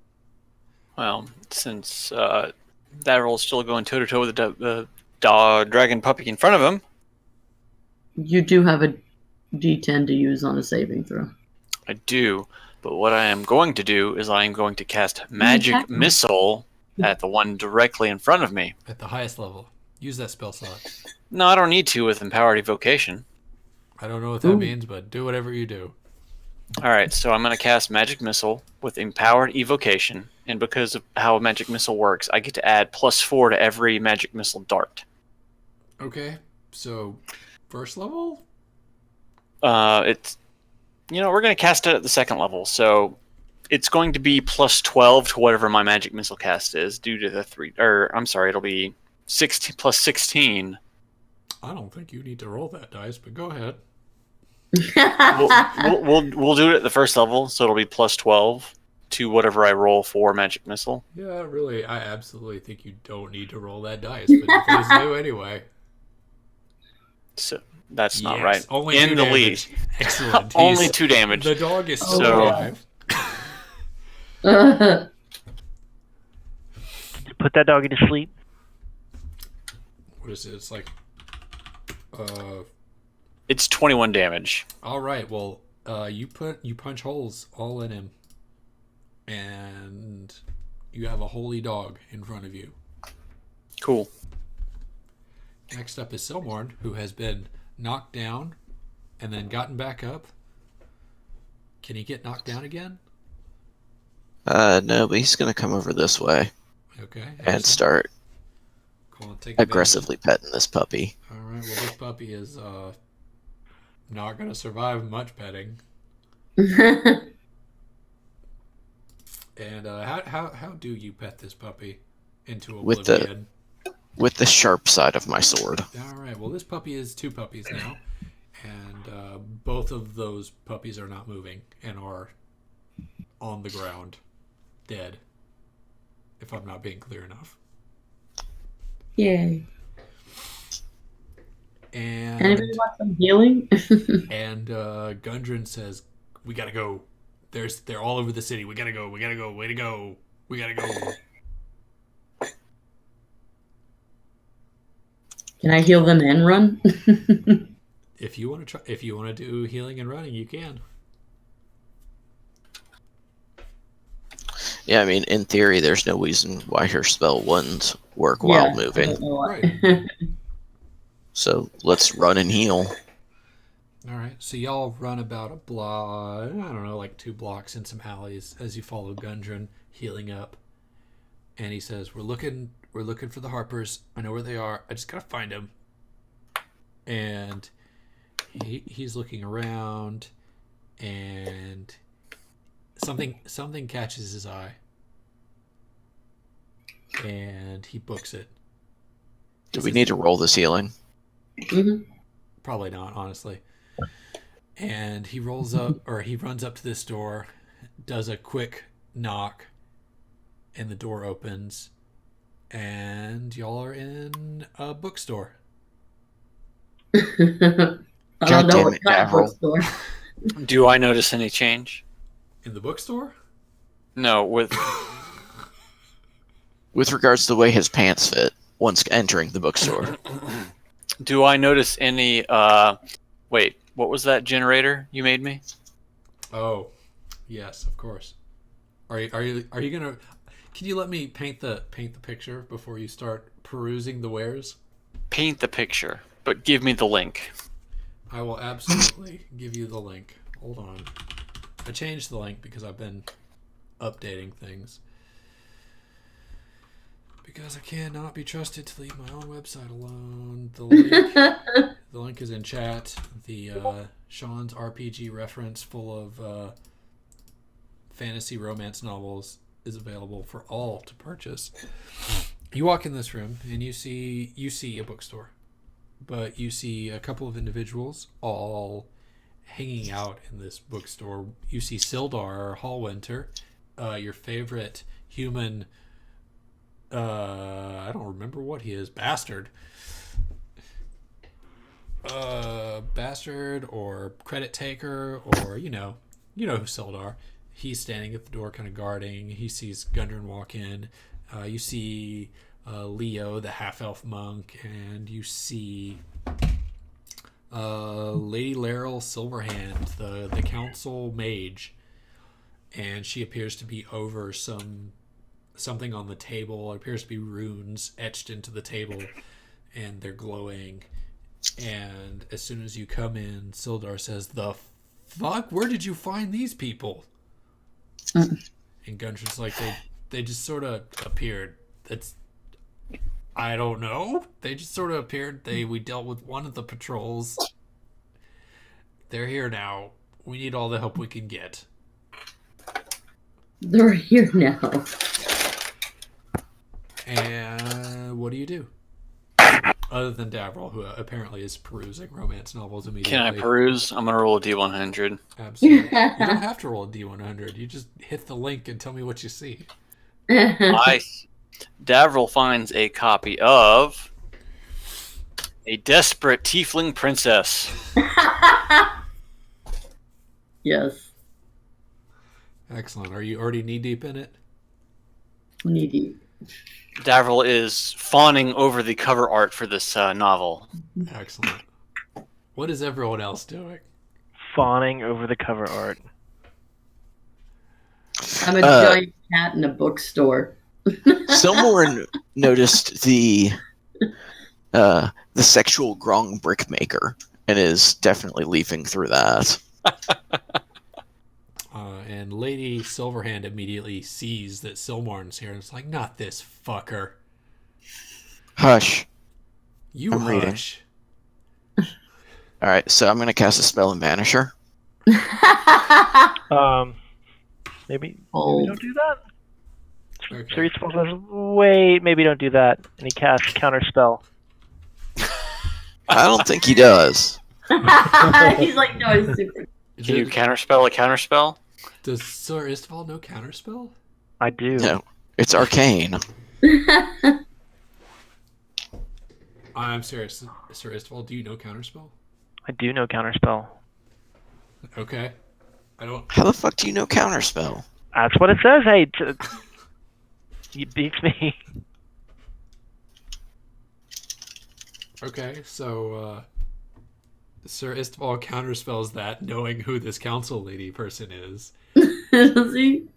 Well, since that roll's still going toe to toe with the dragon puppy in front of him, You do have a D10 to use on a saving throw. I do. But what I am going to do is I am going to cast Magic Exactly. Missile at the one directly in front of me. At the highest level. Use that spell slot. No, I don't need to with Empowered Evocation. I don't know what that Ooh. means, but do whatever you do. Alright, so I'm going to cast Magic Missile with Empowered Evocation, and because of how Magic Missile works, I get to add +4 to every Magic Missile dart. Okay, so first level? It's, we're going to cast it at the second level, so it's going to be +12 to whatever my Magic Missile cast is due to the it'll be 16 plus 16. I don't think you need to roll that dice, but go ahead. We'll do it at the first level, so it'll be +12 to whatever I roll for Magic Missile. Yeah, really, I absolutely think you don't need to roll that dice, but you please do anyway. So that's not Yes, right. only In 2 the damage. lead. Excellent. Only He's- 2 damage. The dog is still So- alive. Put that doggy to sleep. What is it? It's like... It's 21 damage. all right, well, you punch holes all in him. And you have a holy dog in front of you. Cool. Next up is Silmorn, who has been knocked down and then gotten back up. Can he get knocked down again? No, but he's gonna come over this way Okay. and excellent. start Cool, take advantage. aggressively petting this puppy. All right, well, this puppy is not going to survive much petting. And how do you pet this puppy into With the- oblivion? With the sharp side of my sword. All right, well, this puppy is 2 puppies now. And both of those puppies are not moving and are on the ground, dead. If I'm not being clear enough. Yay. And Anybody want some healing? Gundren says, "We gotta go. They're all over the city. We gotta go. We gotta go. Way to go. We gotta go." Can I heal them and run? If you want to do healing and running, you can. Yeah, I mean, in theory, there's no reason why her spell wouldn't work while I moving. don't know why. Right. So let's run and heal. All right. So y'all run about a block. I don't know, like 2 blocks in some alleys as you follow Gundren healing up. And he says, "We're looking for the Harpers. I know where they are. I just gotta find them." And he's looking around, and something catches his eye, and he books it. Do we need to roll the ceiling? Mhm. Probably not, honestly. And he rolls up, or he runs up to this door, does a quick knock, and the door opens, and y'all are in a bookstore. I don't know damn what it, kind of Davril. bookstore. Do I notice any change? In the bookstore? No, with With regards to the way his pants fit once entering the bookstore. do I notice any wait, what was that generator you made me? Oh, yes, of course. Are you gonna? Can you let me paint the picture before you start perusing the wares? Paint the picture, but give me the link. I will absolutely give you the link. Hold on. I changed the link because I've been updating things. Because I cannot be trusted to leave my own website alone. The link is in chat. The Sean's RPG reference full of fantasy romance novels is available for all to purchase. You walk in this room and you see a bookstore, but you see a couple of individuals all hanging out in this bookstore. You see Sildar Hallwinter, your favorite human. I don't remember what he is. Bastard or credit taker, or you know who Sildar. He's standing at the door kind of guarding. He sees Gundren walk in. You see Leo, the half-elf monk, and you see Lady Laryl Silverhand, the council mage, and she appears to be over something on the table. It appears to be runes etched into the table, and they're glowing. And as soon as you come in, Sildar says, "The fuck? Where did you find these people?" And Gundren's like, they just sort of appeared. I don't know. They just sort of appeared. We dealt with one of the patrols. They're here now. We need all the help we can get. They're here now. And what do you do? Other than Davril, who apparently is perusing romance novels immediately. Can I peruse? I'm gonna roll a D100. Absolutely. You don't have to roll a D100. You just hit the link and tell me what you see. Davril finds a copy of A Desperate Tiefling Princess. Yes. Excellent. Are you already knee deep in it? Knee deep. Davril is fawning over the cover art for this novel. Excellent. What is everyone else doing? Fawning over the cover art. I'm a giant cat in a bookstore. Silmorn noticed the sexual grong brickmaker and is definitely leafing through that. And Lady Silverhand immediately sees that Silmarn's here and it's like, not this fucker. Hush. You I'm reading. hush. Alright, so I'm going to cast a spell and banish her. Maybe Oh. don't do that. Okay. So he's supposed to wait. Maybe don't do that. And he casts counter spell. I don't think he does. He's like, no, it's super. Can you counterspell a counterspell? Does Sir Istval know counterspell? I do. No, it's arcane. I'm serious. Sir Istval, do you know counterspell? I do know counterspell. Okay. I don't. How the fuck do you know counterspell? That's what it says. Hey, you beats me. Okay, so Sir Istval counterspells that, knowing who this council lady person is. Does he?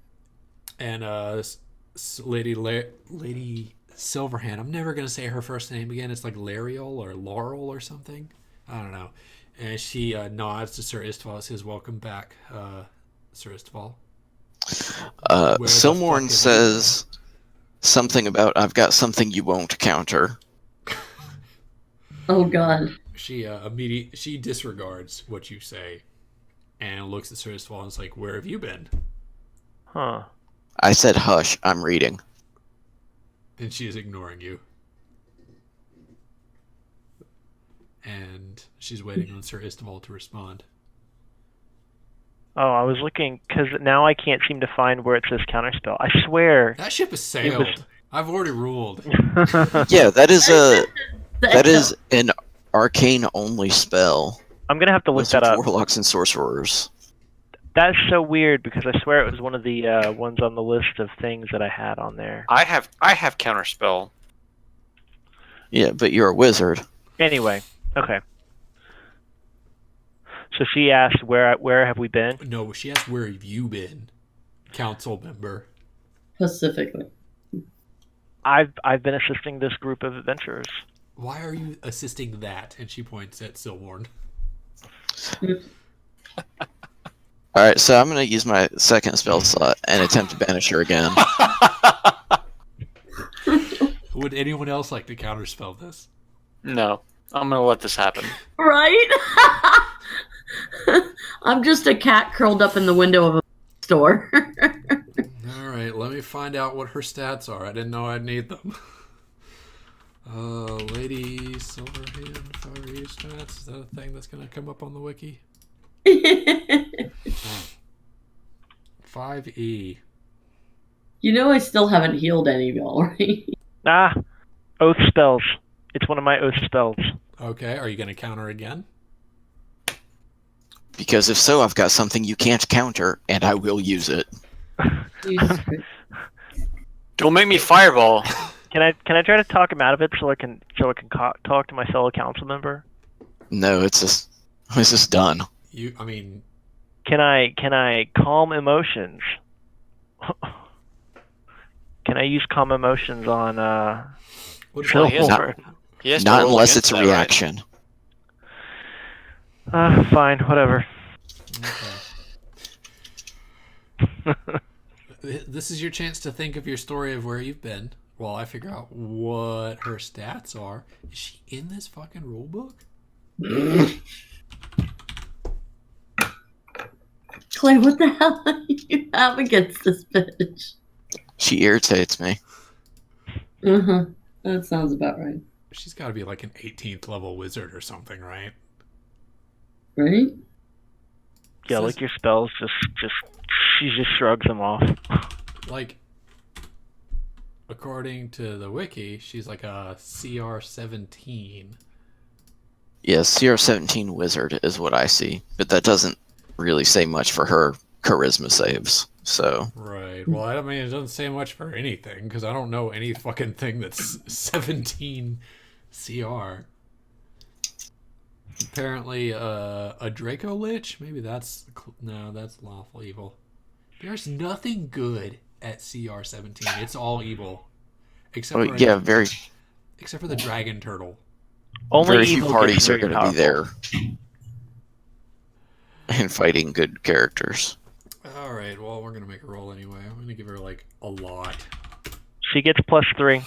And Lady Silverhand, I'm never gonna say her first name again. It's like Lariel or Laurel or something. I don't know. And she nods to Sir Istval, says, "Welcome back, Sir Istval." Silmorn says something about, I've got something you won't counter. Oh God. She disregards what you say and looks at Sir Istval and is like, "Where have you been?" Huh. I said hush, I'm reading. And she is ignoring you. and she's waiting on Sir Istival to respond. Oh, I was looking because now I can't seem to find where it says counterspell. I swear. That ship has sailed. I've already ruled. Yeah, that is Damn. an arcane only spell. I'm gonna have to look that Wizards, up. warlocks, and sorcerers. That's so weird because I swear it was one of the ones on the list of things that I had on there. I have counterspell. Yeah, but you're a wizard. Anyway, okay. So she asked, "Where have we been?" No, she asked, where have you been, council member? Specifically. I've been assisting this group of adventurers. Why are you assisting that? And she points at Silborn. Alright, so I'm going to use my second spell slot and attempt to banish her again. Would anyone else like to counterspell this? No, I'm gonna let this happen. Right? I'm just a cat curled up in the window of a store. All right, let me find out what her stats are. I didn't know I'd need them. Lady Silverhand, fiery stats. Is that a thing that's going to come up on the wiki? 5E. You know I still haven't healed any of y'all, right? Ah, oath spells. It's one of my oath spells. Okay, are you going to counter again? Because if so, I've got something you can't counter, and I will use it. Jesus Christ. Don't make me fireball. Can I try to talk him out of it so I can talk to my fellow council member? No, it's just done. Can I calm emotions? Can I use calm emotions on Well, he has to- he has to Not roll unless against it's a that, right? reaction. Fine, whatever. Okay. This is your chance to think of your story of where you've been while I figure out what her stats are. Is she in this fucking rule book? Clay, what the hell do you have against this bitch? She irritates me. Uh-huh. That sounds about right. She's got to be like an 18th level wizard or something, right? Right? Yeah, like your spells she just shrugs them off. Like, according to the wiki, she's like a CR 17. Yes, CR17 wizard is what I see, but that doesn't really say much for her charisma saves. So Right. Well, I mean, it doesn't say much for anything because I don't know any fucking thing that's 17 CR. Apparently, a Draco Lich. Maybe that's that's lawful evil. There's nothing good at CR 17. It's all evil, except for except for the dragon turtle. Only very few evil parties gets are very going to be there powerful. and fighting good characters. All right. Well, we're gonna make a roll anyway. I'm gonna give her like a lot. She gets +3.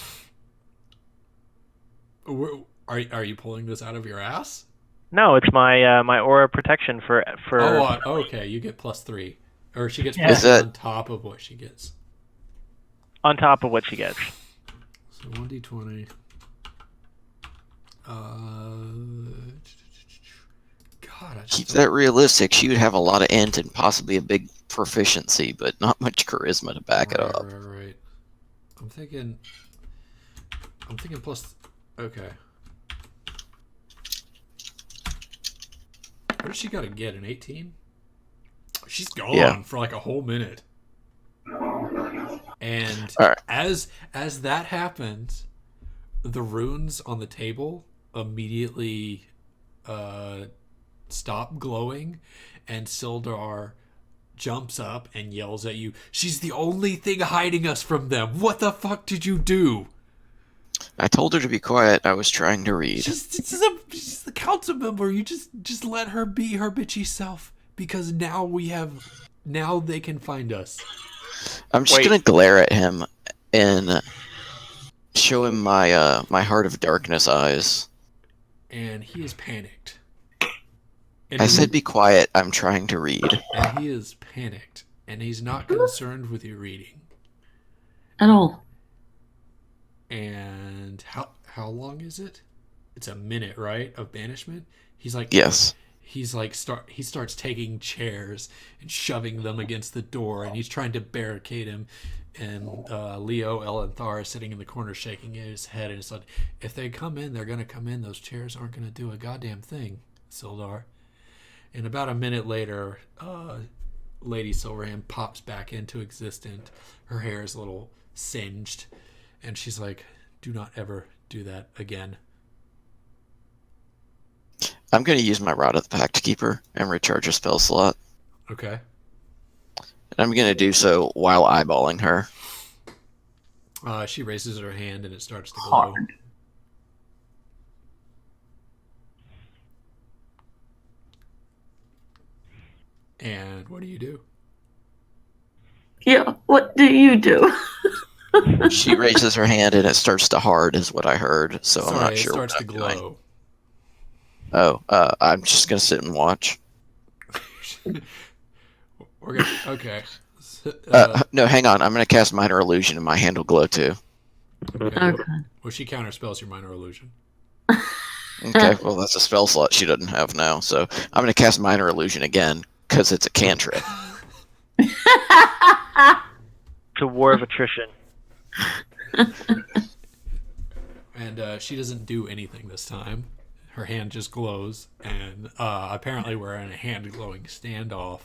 Are you pulling this out of your ass? No, it's my my aura protection for. Oh, okay. You get +3, or she gets Yeah. +3 on top of what she gets. On top of what she gets. So 1d20. God, Keep that realistic. She would have a lot of int and possibly a big proficiency, but not much charisma to back it up. Right. I'm thinking plus. Okay. What does she got to get? An 18? She's gone for like a whole minute. And All right. as that happens, the runes on the table immediately stop glowing, and Sildar jumps up and yells at you, "She's the only thing hiding us from them. What the fuck did you do?" I told her to be quiet. I was trying to read. She's the council member. You just let her be her bitchy self, because now they can find us. I'm just going to glare at him and show him my my Heart of Darkness eyes. And he is panicked. And I said be quiet. I'm trying to read. And he is panicked. And he's not concerned with your reading. At all. And how long is it? it's a minute, right, of banishment. He's like, Yes. he starts taking chairs and shoving them against the door, and he's trying to barricade him. And Leo Elenthar is sitting in the corner shaking his head, and it's like, if they come in, they're gonna come in. Those chairs aren't gonna do a goddamn thing, Sildar. And about a minute later, Lady Silverhand pops back into existence. Her hair is a little singed, and she's like, do not ever do that again. I'm going to use my Rod of the Pact Keeper and recharge a spell slot. Okay. And I'm going to do so while eyeballing her. She raises her hand, and it starts to glow. Hard. And what do you do? Yeah, what do you do? She raises her hand and it starts to hard, is what I heard. So Sorry, I'm not sure it starts what to I'm doing. glow. I'm just going to sit and watch. We're gonna, okay. No, hang on. I'm going to cast Minor Illusion and my hand will glow too. Okay. Okay. Well, she counterspells your minor illusion. Okay, well, that's a spell slot she doesn't have now. So I'm going to cast Minor Illusion again because it's a cantrip. It's a war of attrition. And she doesn't do anything this time. Her hand just glows, and apparently we're in a hand glowing standoff.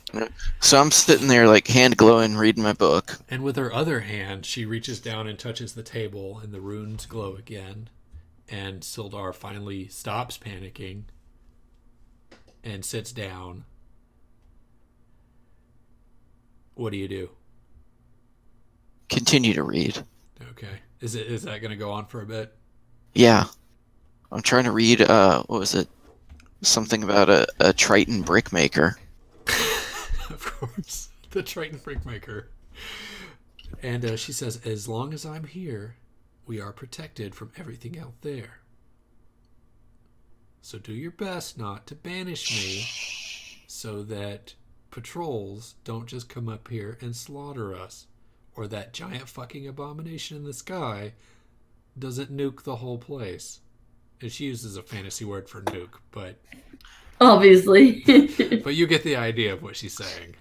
So I'm sitting there, like, hand glowing, reading my book. And with her other hand, she reaches down and touches the table, and the runes glow again. And Sildar finally stops panicking and sits down. What do you do? Continue to read. Okay. Is that going to go on for a bit? Yeah. I'm trying to read, what was it? Something about a Triton brickmaker. Of course. The Triton Brickmaker. And she says, as long as I'm here, we are protected from everything out there. So do your best not to banish me so that patrols don't just come up here and slaughter us. Or that giant fucking abomination in the sky doesn't nuke the whole place. And she uses a fantasy word for nuke, but Obviously. but you get the idea of what she's saying.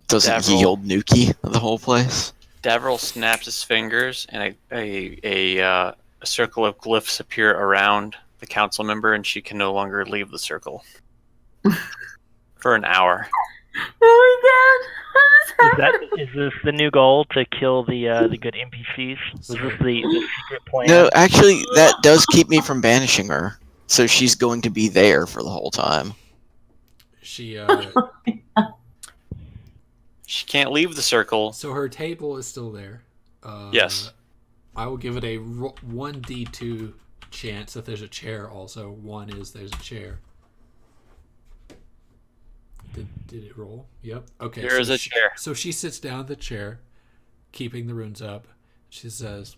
Doesn't Davriel. yield Nuki the whole place. Davriel snaps his fingers, and a circle of glyphs appear around the council member, and she can no longer leave the circle for an hour. Oh my god! What is happening? Is this the new goal to kill the good NPCs? Was this the secret plan? No, actually, that does keep me from banishing her. So she's going to be there for the whole time. She She can't leave the circle. so her table is still there. Yes. I will give it a 1d2 chance that there's a chair also. One is there's a chair. Did it roll? Yep. Okay. There is a chair. So she sits down in the chair, keeping the runes up. She says,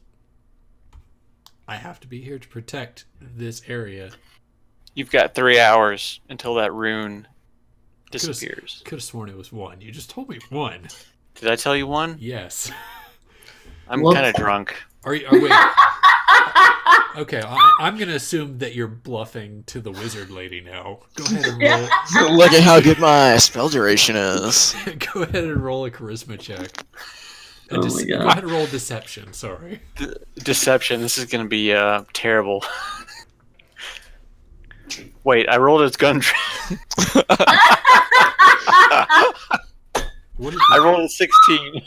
I have to be here to protect this area. You've got 3 hours until that rune disappears. Could have sworn it was one. You just told me one. Did I tell you one? Yes. I'm Whoops. kind of drunk. Wait. Okay, I'm going to assume that you're bluffing to the wizard lady now. Go ahead and roll. Look at how good my spell duration is. Go ahead and roll a charisma check. Oh my God. Go ahead and roll deception. Sorry. Deception. This is going to be terrible. Wait, I rolled as gun. What is I rolled a 16.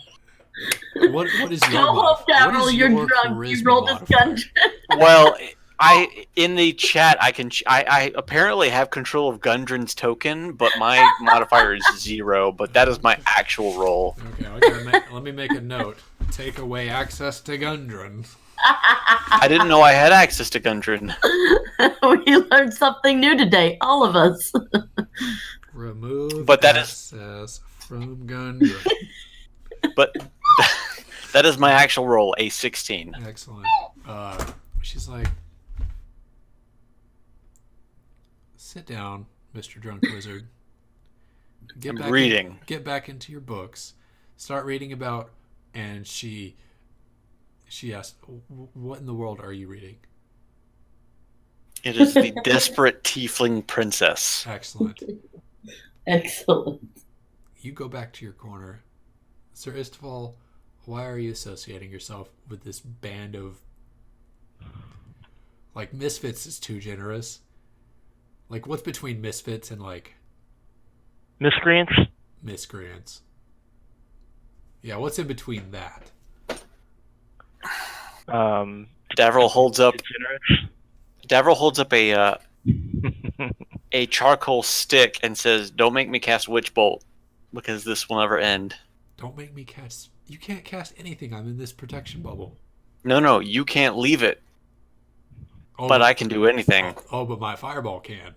what is your Go home, mod- what Daryl. is You're your drunk. You charisma rolled this modifier? gun. Well, in the chat I apparently have control of Gundren's token, but my modifier is 0. But that is my actual roll. Okay, let me make a note. Take away access to Gundren. I didn't know I had access to Gundren. We learned something new today, all of us. Remove But that is- access from Gundren. But that is my actual roll, a 16. Excellent. She's like, sit down, Mr. Drunk Wizard. I'm reading. Get back into your books. Start reading about. And she asked, "What in the world are you reading?" It is the desperate tiefling princess. Excellent. Excellent. You go back to your corner. Sir Istval, why are you associating yourself with this band of... Like, misfits is too generous. Like, what's between misfits and, like... Miscreants? Miscreants? Yeah, what's in between that? Davril holds up Generous? a charcoal stick and says, "Don't make me cast Witch Bolt, because this will never end." Don't make me cast... You can't cast anything. I'm in this protection bubble. No, you can't leave it, Oh, but I can do anything. Oh, but my fireball can.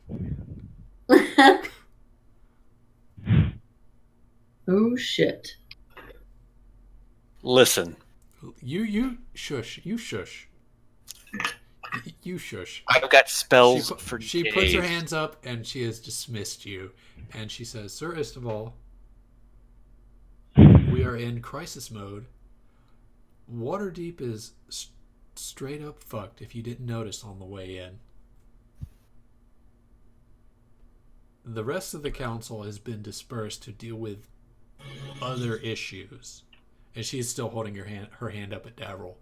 Oh shit. Listen, You shush. You shush. You shush. I've got spells for She days. puts her hands up and she has dismissed you. And she says, Sir Istval, we are in crisis mode. Waterdeep is straight up fucked if you didn't notice on the way in. The rest of the council has been dispersed to deal with other issues. And she's still holding her hand up at Davril.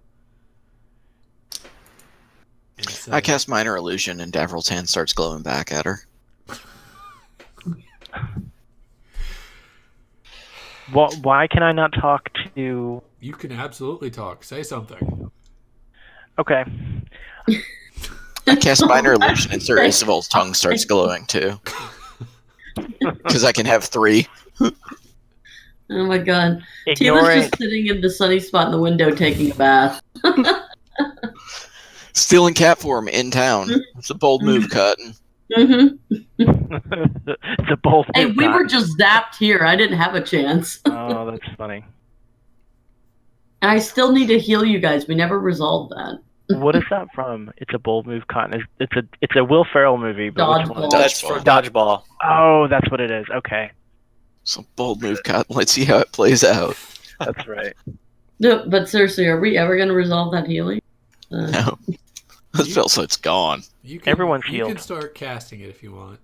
And says, I cast Minor Illusion, and Davril's hand starts glowing back at her. Why can I not talk to... You can absolutely talk. Say something. Okay. I cast Minor Illusion, and Sir Istval's tongue starts glowing too. Because I can have 3. Oh my god. Tila's Ignoring... just sitting in the sunny spot in the window taking a bath. Stealing cat form in town. It's a bold move, Cut. Mm-hmm. It's a bold Hey, move, we Doc. were just zapped here. I didn't have a chance. Oh, that's funny. I still need to heal you guys. We never resolved that. What is that from? It's a bold move, Cotton. It's a Will Ferrell movie, but which one? Dodgeball. That's for Dodgeball. Oh, that's what it is. Okay, So bold move, Cut. Let's see how it plays out. that's right. No, but seriously, are we ever going to resolve that healing? No. The spell slot's gone. You can, Everyone's you healed. can start casting it if you want.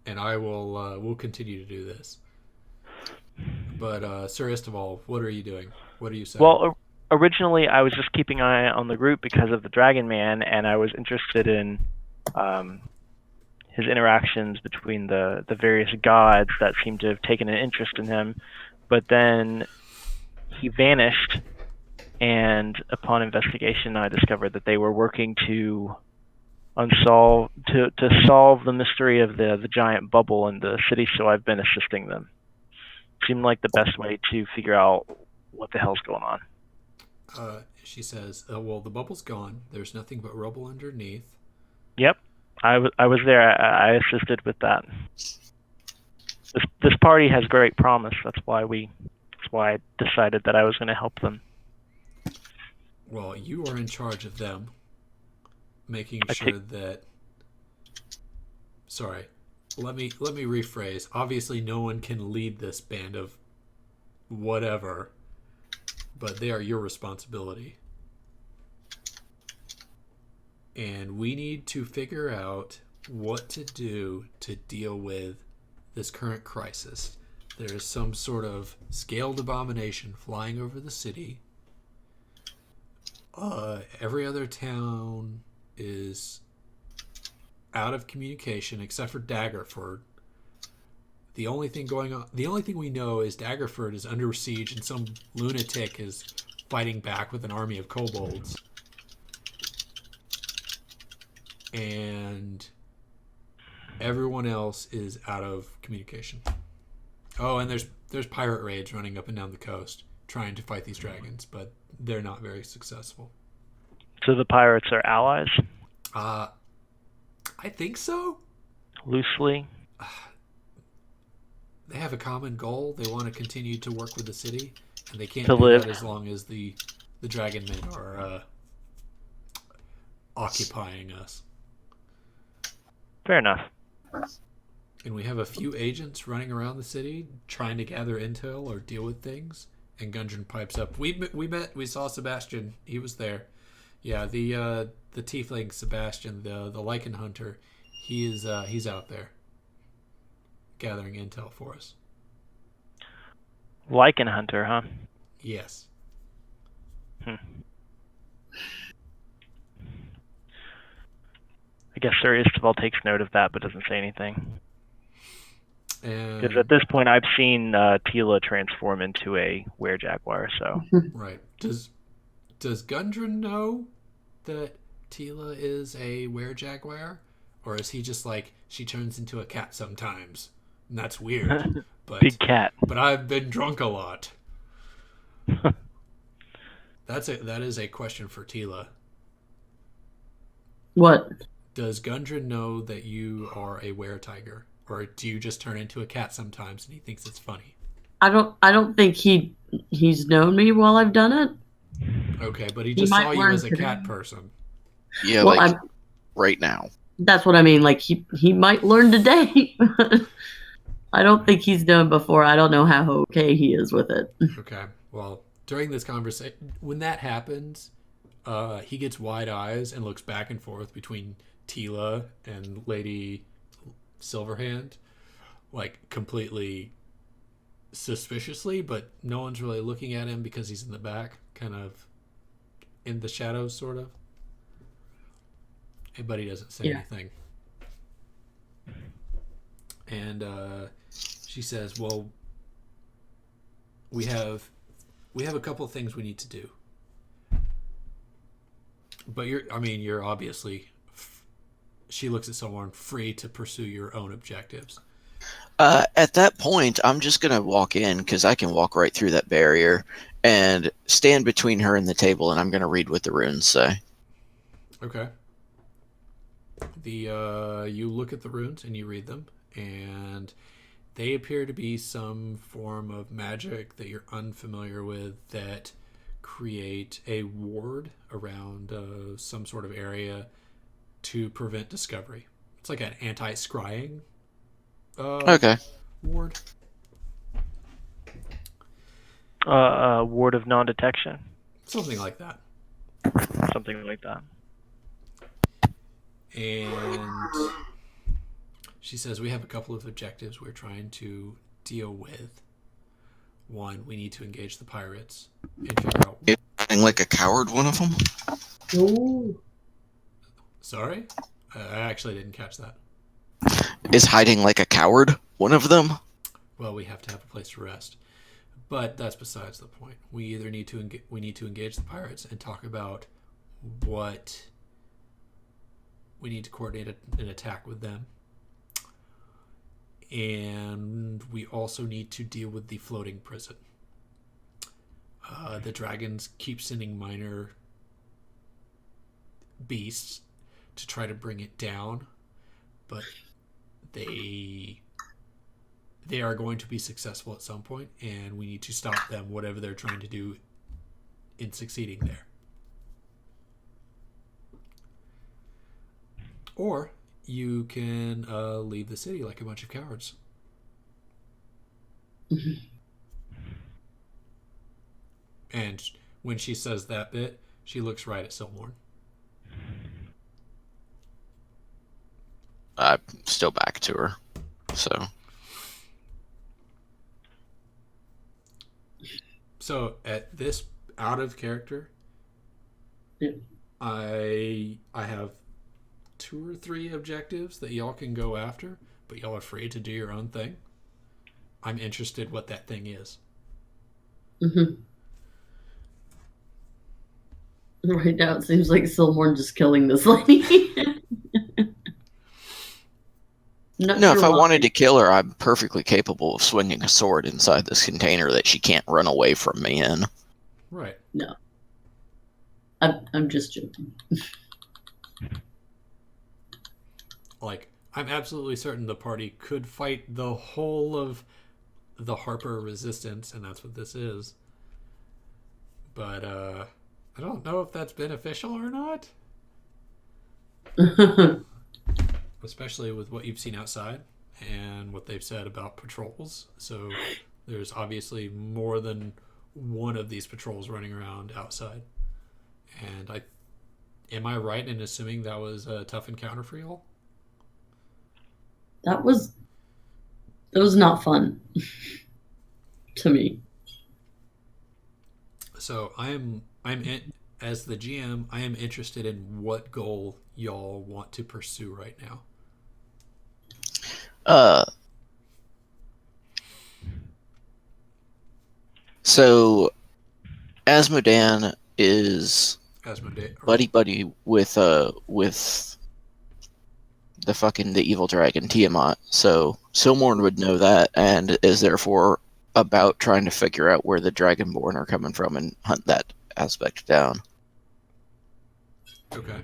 And I will we'll continue to do this. But Sir Istval, what are you doing? What are you saying? Well, originally I was just keeping an eye on the group because of the Dragon Man, and I was interested in his interactions between the various gods that seemed to have taken an interest in him. But then he vanished, and upon investigation, I discovered that they were working to solve the mystery of the giant bubble in the city. So I've been assisting them. Seemed like the best way to figure out what the hell's going on. She says, well, the bubble's gone. There's nothing but rubble underneath. Yep, I was there. I assisted with that. This party has great promise. That's why I decided that I was going to help them. Well, you are in charge of them, making I sure that... Sorry, let me rephrase. Obviously, no one can lead this band of whatever, but they are your responsibility. And we need to figure out what to do to deal with this current crisis. There is some sort of scaled abomination flying over the city. Every other town is out of communication except for Daggerford. The only thing we know is Daggerford is under siege and some lunatic is fighting back with an army of kobolds. And everyone else is out of communication. Oh, and there's pirate raids running up and down the coast trying to fight these dragons, but they're not very successful. So the pirates are allies? I think so. Loosely? They have a common goal. They want to continue to work with the city, and they can't To do live. that as long as the dragon men are occupying us. Fair enough. And we have a few agents running around the city trying to gather intel or deal with things. And Gundren pipes up, we saw Sebastian. He was there. Yeah, the tiefling Sebastian, the lichen hunter, he's out there gathering intel for us. Lichen hunter, huh? Yes. I guess Sir Istval takes note of that, but doesn't say anything. Because And at this point, I've seen Tila transform into a were-jaguar, so... right. Does Gundren know that Tila is a were-jaguar? Or is he just like, she turns into a cat sometimes? And that's weird. But Big cat. But I've been drunk a lot. That is a question for Tila. What? Does Gundren know that you are a were-tiger? Or do you just turn into a cat sometimes and he thinks it's funny? I don't think he's known me while I've done it. Okay, but he just might saw you learn as a today. cat person. Yeah, Well, like right now. That's what I mean. Like he might learn today. I don't think he's known before. I don't know how okay he is with it. Okay, well, during this conversation, when that happens, he gets wide eyes and looks back and forth between Tila and Lady Silverhand, like completely suspiciously, but no one's really looking at him because he's in the back, kind of in the shadows, sort of. But he doesn't say anything. And she says, well, we have a couple of things we need to do. But you're obviously, she looks at someone free to pursue your own objectives. At that point, I'm just going to walk in because I can walk right through that barrier and stand between her and the table, and I'm going to read what the runes say. Okay. You look at the runes and you read them, and they appear to be some form of magic that you're unfamiliar with that create a ward around some sort of area to prevent discovery. It's like an anti-scrying Okay. ward. Ward of non-detection. Something like that. Something like that. And she says, we have a couple of objectives we're trying to deal with. One, we need to engage the pirates and figure out... Is like a coward one of them? Ooh. Sorry? I actually didn't catch that. Is hiding like a coward one of them? Well, we have to have a place to rest. But that's besides the point. We either need to engage the pirates and talk about what... We need to coordinate an attack with them. And we also need to deal with the floating prison. The dragons keep sending minor beasts to try to bring it down, but they are going to be successful at some point, and we need to stop them, whatever they're trying to do, in succeeding there. Or you can leave the city like a bunch of cowards. And when she says that bit, she looks right at Silmorn. I'm still back to her. So at this out of character, Yeah. I have 2 or 3 objectives that y'all can go after, but y'all are free to do your own thing. I'm interested what that thing is. Mm-hmm. Right now, it seems like Silmorn just killing this lady. No, if I wanted to kill her, I'm perfectly capable of swinging a sword inside this container that she can't run away from me in. Right. No. I'm just joking. Like, I'm absolutely certain the party could fight the whole of the Harper resistance, and that's what this is. But, I don't know if that's beneficial or not. Especially with what you've seen outside and what they've said about patrols. So there's obviously more than one of these patrols running around outside. And Am I right in assuming that was a tough encounter for y'all? That was not fun to me. So as the GM, I am interested in what goal y'all want to pursue right now. So Asmodan is Asmodee, buddy with the evil dragon Tiamat. So Silmorn would know that and is therefore about trying to figure out where the Dragonborn are coming from and hunt that aspect down. Okay.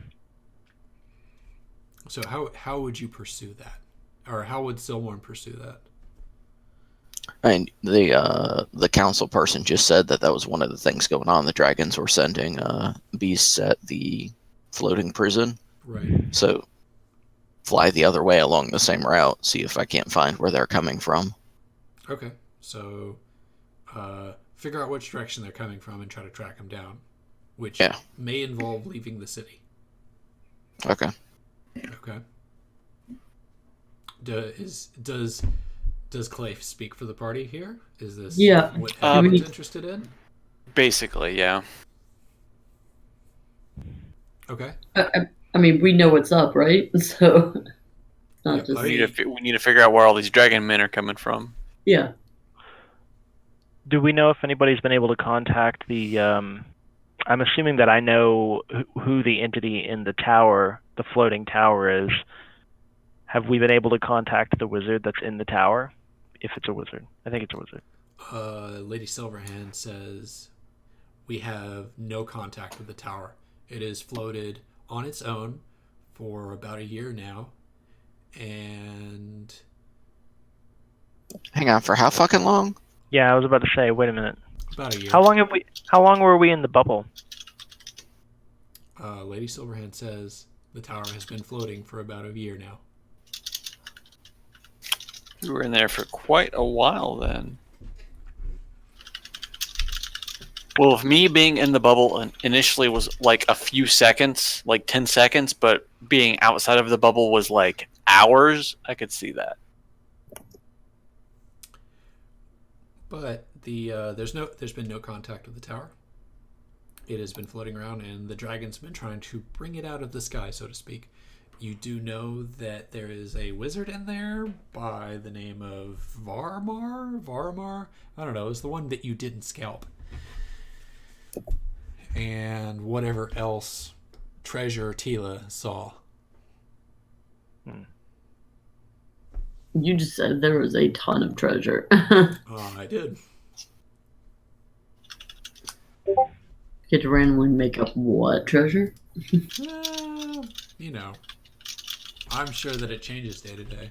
So how would you pursue that, or how would Silmorn pursue that? I mean, the council person just said that was one of the things going on. The dragons were sending beasts at the floating prison. Right. So fly the other way along the same route, see if I can't find where they're coming from. Okay. So figure out which direction they're coming from and try to track them down, which may involve leaving the city. Okay. Okay. Does Clay speak for the party here? Is this what everyone's interested in? Basically, yeah. Okay. I mean, we know what's up, right? So, not just we need to figure out where all these dragon men are coming from. Yeah. Do we know if anybody's been able to contact the? I'm assuming that I know who the entity in the tower, the floating tower, is. Have we been able to contact the wizard that's in the tower? If it's a wizard. I think it's a wizard. Lady Silverhand says, we have no contact with the tower. It has floated on its own for about a year now. And... Hang on, for how fucking long? Yeah, I was about to say, wait a minute. About a year. How long were we in the bubble? Lady Silverhand says the tower has been floating for about a year now. We were in there for quite a while then. Well, if me being in the bubble initially was like a few seconds, like 10 seconds, but being outside of the bubble was like hours, I could see that. But there's been no contact with the tower. It has been floating around, and the dragon's been trying to bring it out of the sky, so to speak. You do know that there is a wizard in there by the name of Varamar? I don't know. It's the one that you didn't scalp. And whatever else treasure Tila saw. You just said there was a ton of treasure. I did. Get to randomly make up what treasure? You know. I'm sure that it changes day to day.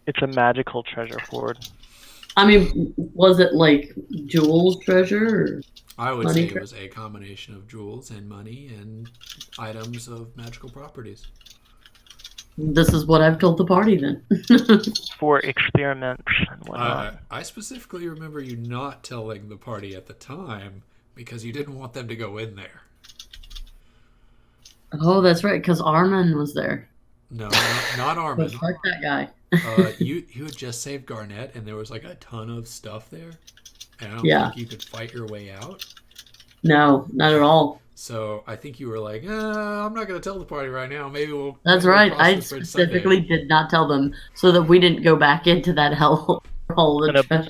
It's a magical treasure hoard. I mean, was it like jewels treasure? Or I would say it was a combination of jewels and money and items of magical properties. This is what I've told the party then. For experiments and whatnot. I specifically remember you not telling the party at the time because you didn't want them to go in there. Oh, that's right, because Armin was there. No, not Armin. Fuck that guy. You had just saved Garnett, and there was like a ton of stuff there, and I don't think you could fight your way out. No, not at all. So I think you were like, I'm not going to tell the party right now. Maybe we'll. That's right. I specifically did not tell them so that we didn't go back into that hellhole of treasure.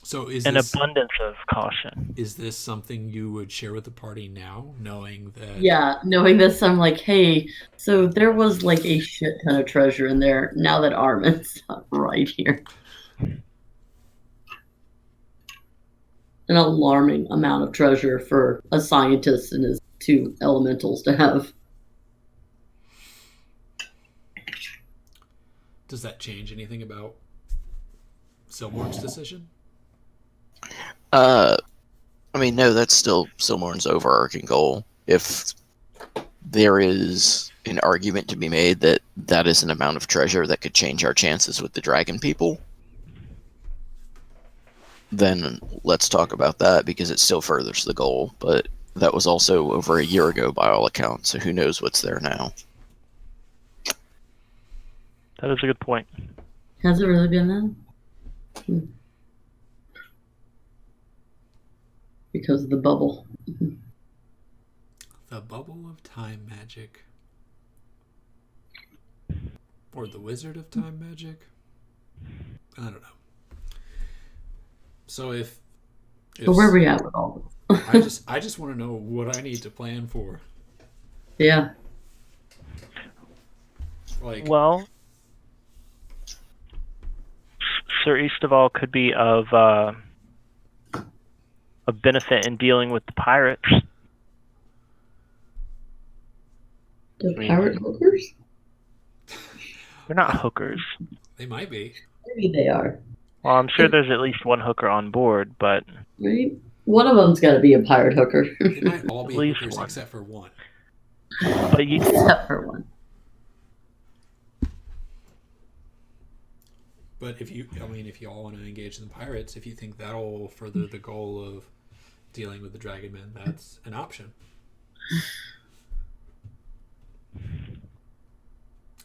So is an abundance of caution. Is this something you would share with the party now, knowing that? Yeah, knowing this, I'm like, hey, so there was like a shit ton of treasure in there. Now that Armin's not right here, an alarming amount of treasure for a scientist and his two elementals to have. Does that change anything about Silmorn's decision? I mean, no, that's still Silmorn's overarching goal. If there is an argument to be made that that is an amount of treasure that could change our chances with the dragon people, then let's talk about that because it still furthers the goal. But that was also over a year ago by all accounts, so who knows what's there now. That is a good point. Has it really been that? Because of the bubble. The bubble of time magic. Or the wizard of time magic? I don't know. So if So where are we at with all this? I just want to know what I need to plan for. Yeah. Like, Well, Sir Eastaval could be of a benefit in dealing with the pirates. The pirate hookers? They're not hookers. they might be. Maybe they are. Well, I'm sure there's at least one hooker on board, but Right? One of them's got to be a pirate hooker. They might all be At least hookers one. except for one. but you Except for one. But if you all want to engage in the pirates, if you think that'll further the goal of dealing with the dragon men, that's an option.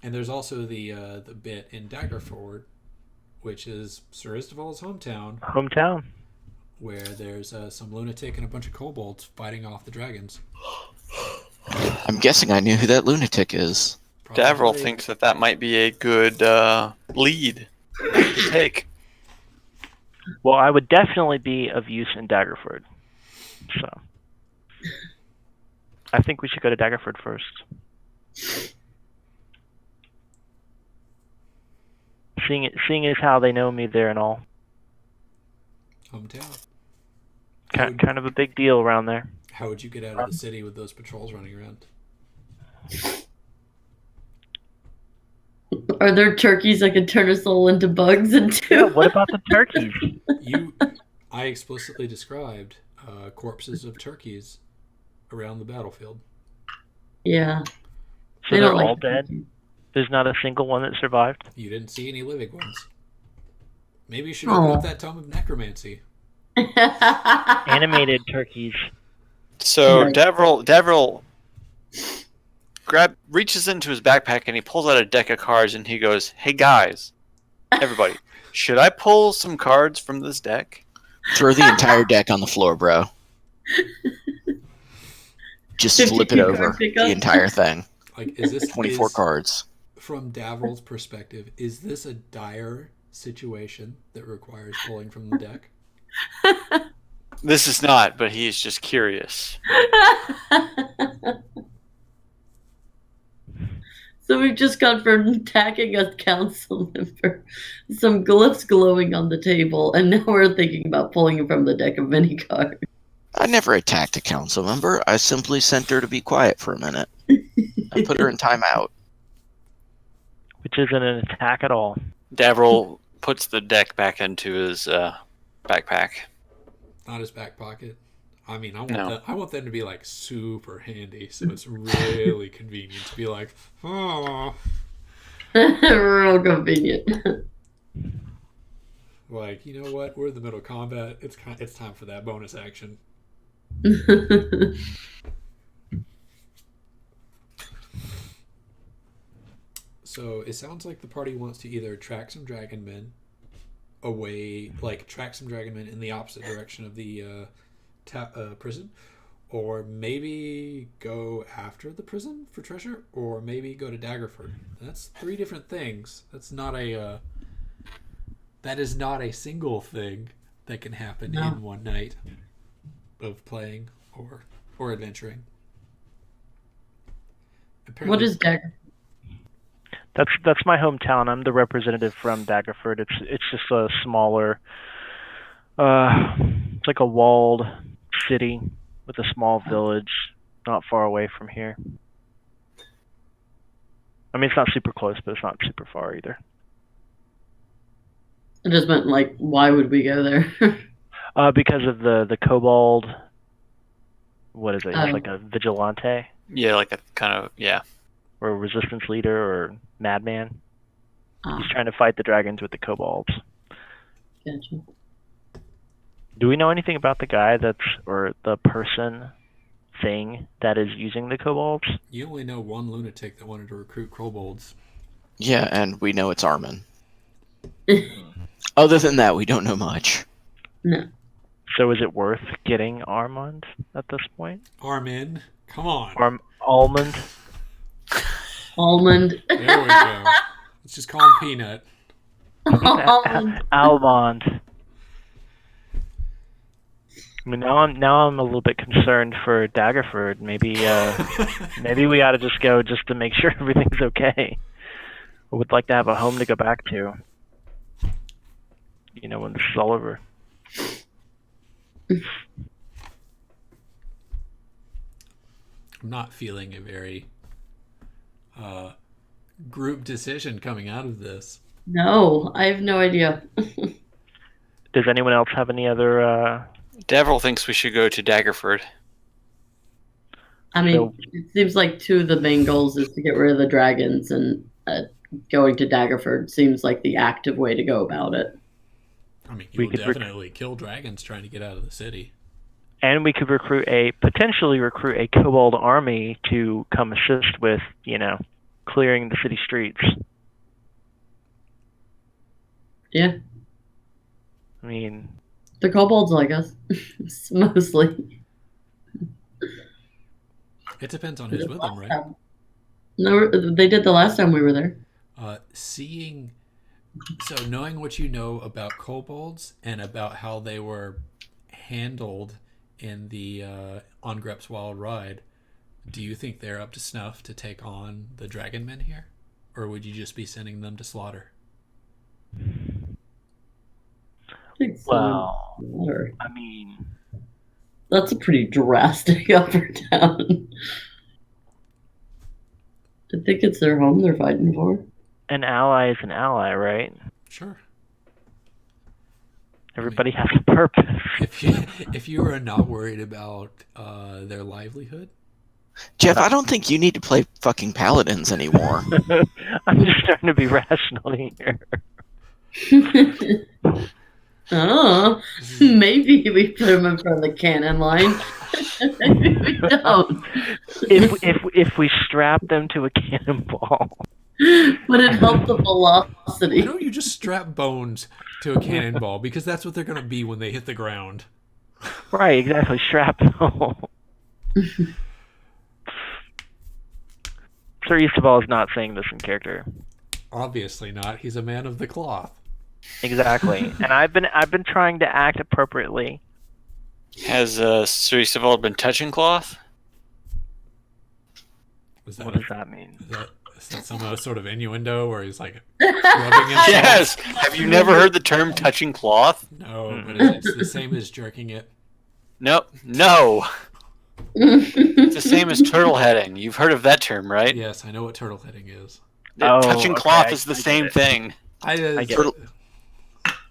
And there's also the bit in Daggerford, which is Sir Istaval's hometown. where there's some lunatic and a bunch of kobolds fighting off the dragons. I'm guessing I knew who that lunatic is. Davril thinks that might be a good lead to take. Well, I would definitely be of use in Daggerford. So I think we should go to Daggerford first. Seeing as how they know me there and all. Hometown. Kind of a big deal around there. How would you get out of the city with those patrols running around? Are there turkeys that can turn a soul into bugs into? Yeah, what about the turkeys? I explicitly described corpses of turkeys around the battlefield. Yeah. So they're all dead? There's not a single one that survived? You didn't see any living ones. Maybe you should open up that tome of necromancy. Animated turkeys. So Right. Davril reaches into his backpack and he pulls out a deck of cards and he goes, "Hey guys, everybody, should I pull some cards from this deck?" Throw the entire deck on the floor, bro. Just flip it 52 over, card pickup. the entire thing. Like, is this 24 cards. From Davril's perspective, is this a dire situation that requires pulling from the deck? This is not, but he's just curious. So we've just gone from attacking a council member, some glyphs glowing on the table, and now we're thinking about pulling it from the deck of mini cards. I never attacked a council member. I simply sent her to be quiet for a minute. I put her in timeout. Which isn't an attack at all. Davril puts the deck back into his backpack. Not his back pocket. I mean, I want them to be like super handy, so it's really convenient to be like, oh, Real convenient. like, you know what? We're in the middle of combat. It's time for that bonus action. So it sounds like the party wants to either track some dragon men away, like track some dragon men in the opposite direction of the prison, or maybe go after the prison for treasure, or maybe go to Daggerford. That's three different things. That is not a single thing that can happen in one night of playing or adventuring. Apparently, What is Dagger? That's my hometown. I'm the representative from Daggerford. It's just a smaller, it's like a walled city with a small village, not far away from here. I mean, it's not super close, but it's not super far either. I just meant, like, why would we go there? Because of the kobold. What is it? Oh. It's like a vigilante Yeah, like a kind of, yeah. or a resistance leader or madman. Ah, He's trying to fight the dragons with the kobolds. gotcha. Do we know anything about the guy or the person thing that is using the kobolds? You only know one lunatic that wanted to recruit kobolds. Yeah, and we know it's Armin. Other than that, we don't know much. No. So is it worth getting Armand at this point? Armin, come on. Almond? Almond. There we go. Let's just call him Peanut. Almond. Almond. I mean, now I'm a little bit concerned for Daggerford. Maybe we ought to just go just to make sure everything's okay. I would like to have a home to go back to. You know, when this is all over. I'm not feeling a very group decision coming out of this. No, I have no idea. Does anyone else have any other? Davriel thinks we should go to Daggerford. I mean, it seems like two of the main goals is to get rid of the dragons, and going to Daggerford seems like the active way to go about it. I mean, you'll definitely kill dragons trying to get out of the city. And we could potentially recruit a kobold army to come assist with, clearing the city streets. Yeah. I mean, the kobolds like us, mostly. It depends on who's with them, right? No, they did the last time we were there. Knowing what you know about kobolds and about how they were handled in the On Grep's Wild Ride, do you think they're up to snuff to take on the dragon men here? Or would you just be sending them to slaughter? Well, I mean... That's a pretty drastic up or down. I think it's their home they're fighting for. An ally is an ally, right? Sure. Everybody has a purpose. If you are not worried about their livelihood, Jeff, I don't think you need to play fucking paladins anymore. I'm just starting to be rational here. Oh, maybe we put him in front of the cannon line. Maybe we don't. If we strap them to a cannonball. Would it help the velocity? Why don't you just strap bones to a cannonball? Because that's what they're going to be when they hit the ground. Right, exactly. Shrapnel. Sir Easterball is not saying this in character. Obviously not. He's a man of the cloth. Exactly. And I've been trying to act appropriately. Has Sir Easterball been touching cloth? What does that mean? Is that some sort of innuendo where he's like rubbing himself? Yes! Have you never heard the term touching cloth? No, but it's the same as jerking it. No. It's the same as turtle heading. You've heard of that term, right? Yes, I know what turtle heading is. Touching cloth is the same thing. I get it.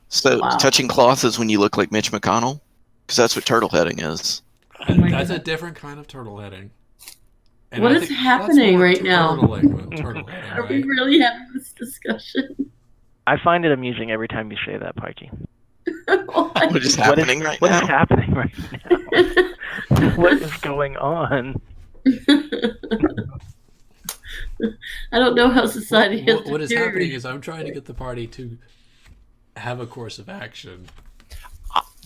So touching cloth is when you look like Mitch McConnell? Because that's what turtle heading is. That's a different kind of turtle heading. And what is happening right now? Turtle heading, Are we really having this discussion? I find it amusing every time you say that, Pikey. What is happening right now? What is happening right now? What is going on? I don't know how society has What is happening is I'm trying to get the party to have a course of action.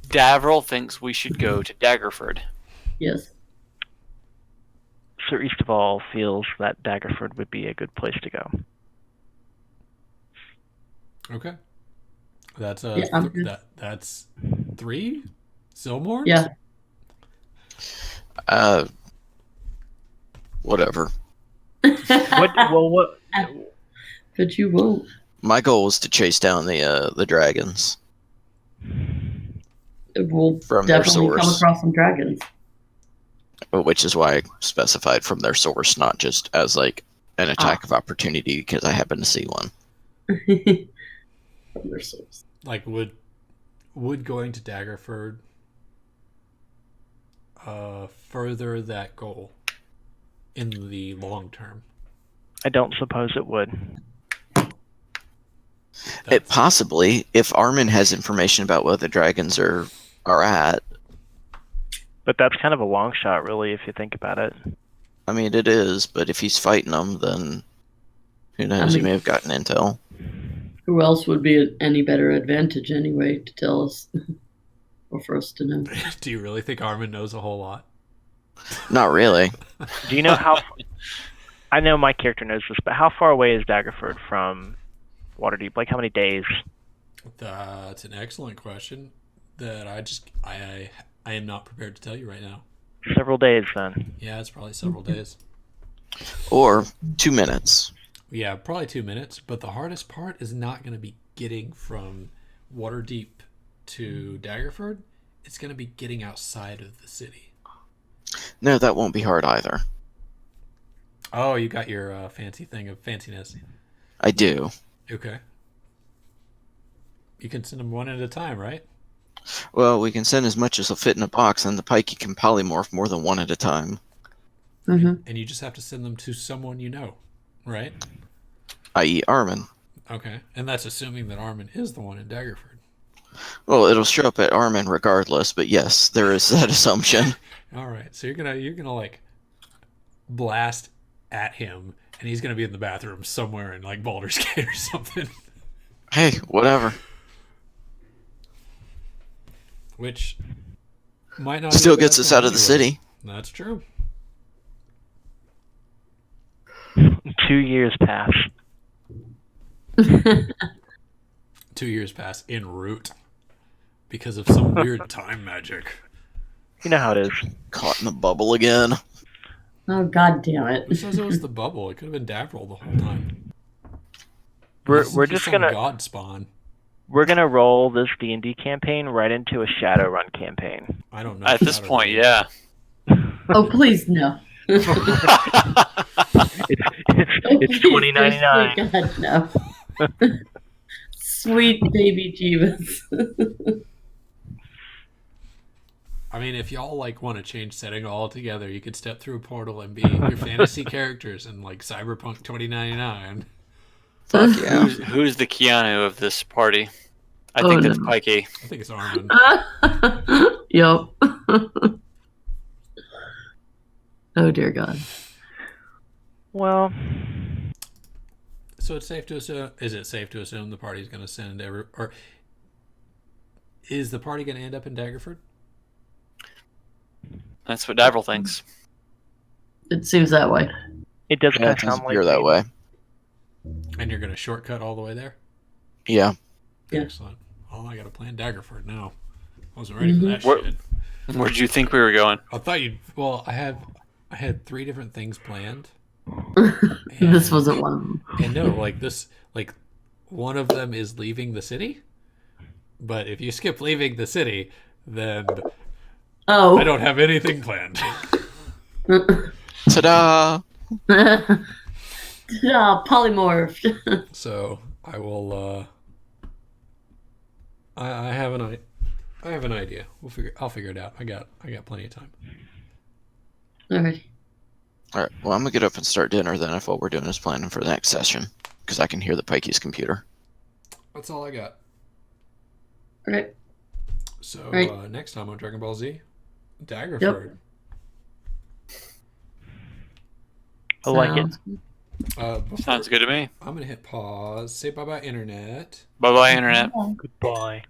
Davriel thinks we should go to Daggerford. Yes. Sir Easterball feels that Daggerford would be a good place to go. Okay. That's that's 3 Silmorns? Yeah. Whatever. What? But you won't. My goal was to chase down the dragons. We'll from their definitely come source. across some dragons. Which is why I specified from their source, not just as like an attack of opportunity because I happen to see one. From their source. Like would going to Daggerford further that goal in the long term? I don't suppose it would. It possibly, if Armin has information about where the dragons are at. But that's kind of a long shot, really, if you think about it. I mean, it is, but if he's fighting them, then who knows? He mean- may have gotten intel. Who else would be at any better advantage anyway to tell us or for us to know? Do you really think Armin knows a whole lot? Not really. Do you know how? I know my character knows this, but how far away is Daggerford from Waterdeep? Like how many days? That's an excellent question that I am not prepared to tell you right now. Several days, then. Yeah, it's probably several days. Or 2 minutes. Yeah, probably 2 minutes. But the hardest part is not going to be getting from Waterdeep to Daggerford. It's going to be getting outside of the city. No, that won't be hard either. Oh, you got your fancy thing of fanciness. I do. Okay. You can send them one at a time, right? Well, we can send as much as will fit in a box, and the pikey can polymorph more than one at a time. Mm-hmm. And you just have to send them to someone you know, right? I.e. Armin. Okay. And that's assuming that Armin is the one in Daggerford. Well, it'll show up at Armin regardless, but yes, there is that assumption. All right. So you're gonna like blast at him, and he's gonna be in the bathroom somewhere in like Baldur's Gate or something. Hey, whatever. Which might not be Still a bad gets us thing out of the anyway. city. That's true. 2 years pass. 2 years pass en route because of some weird time magic. You know how it is. Caught in the bubble again. Oh, God damn it. Who says it was the bubble? It could have been Davriel the whole time. We're He's just some gonna God spawn. we're gonna roll this D&D campaign right into a Shadowrun campaign. I don't know. At this Shadowrun. point, yeah. Oh, please, no. It's Please, 2099. God, no. Sweet baby Jeebus. I mean, if y'all like want to change setting altogether, you could step through a portal and be your fantasy characters in like Cyberpunk 2099. Fuck yeah. Who's the Keanu of this party? I Oh, think that's no. Pikey. I think it's Armin. Yup. Oh, dear God. Well, So it's safe to assume. Is it safe to assume the party's going to send or is the party going to end up in Daggerford? That's what Davriel thinks. It seems that way. it does Yeah, kind it of does sound like appear that way. And you're going to shortcut all the way there? Yeah. Yeah. Excellent. Oh, I got to plan Daggerford now. I wasn't ready for that Where- shit. Where did you think we were going? I thought you'd. Well, I had 3 different things planned. This wasn't one of them. And no, like this, like one of them is leaving the city. But if you skip leaving the city, then Oh. I don't have anything planned. Ta-da! Polymorphed. So I will. I have an idea. I'll figure it out. I got plenty of time. Alright. Alright, well, I'm gonna get up and start dinner then if all we're doing is planning for the next session. Because I can hear the pikey's computer. That's all I got. Okay. So Right. next time on Dragon Ball Z, Daggerford. I like it. Before- Sounds good to me. I'm gonna hit pause. Say bye bye, internet. Bye bye, internet. Goodbye.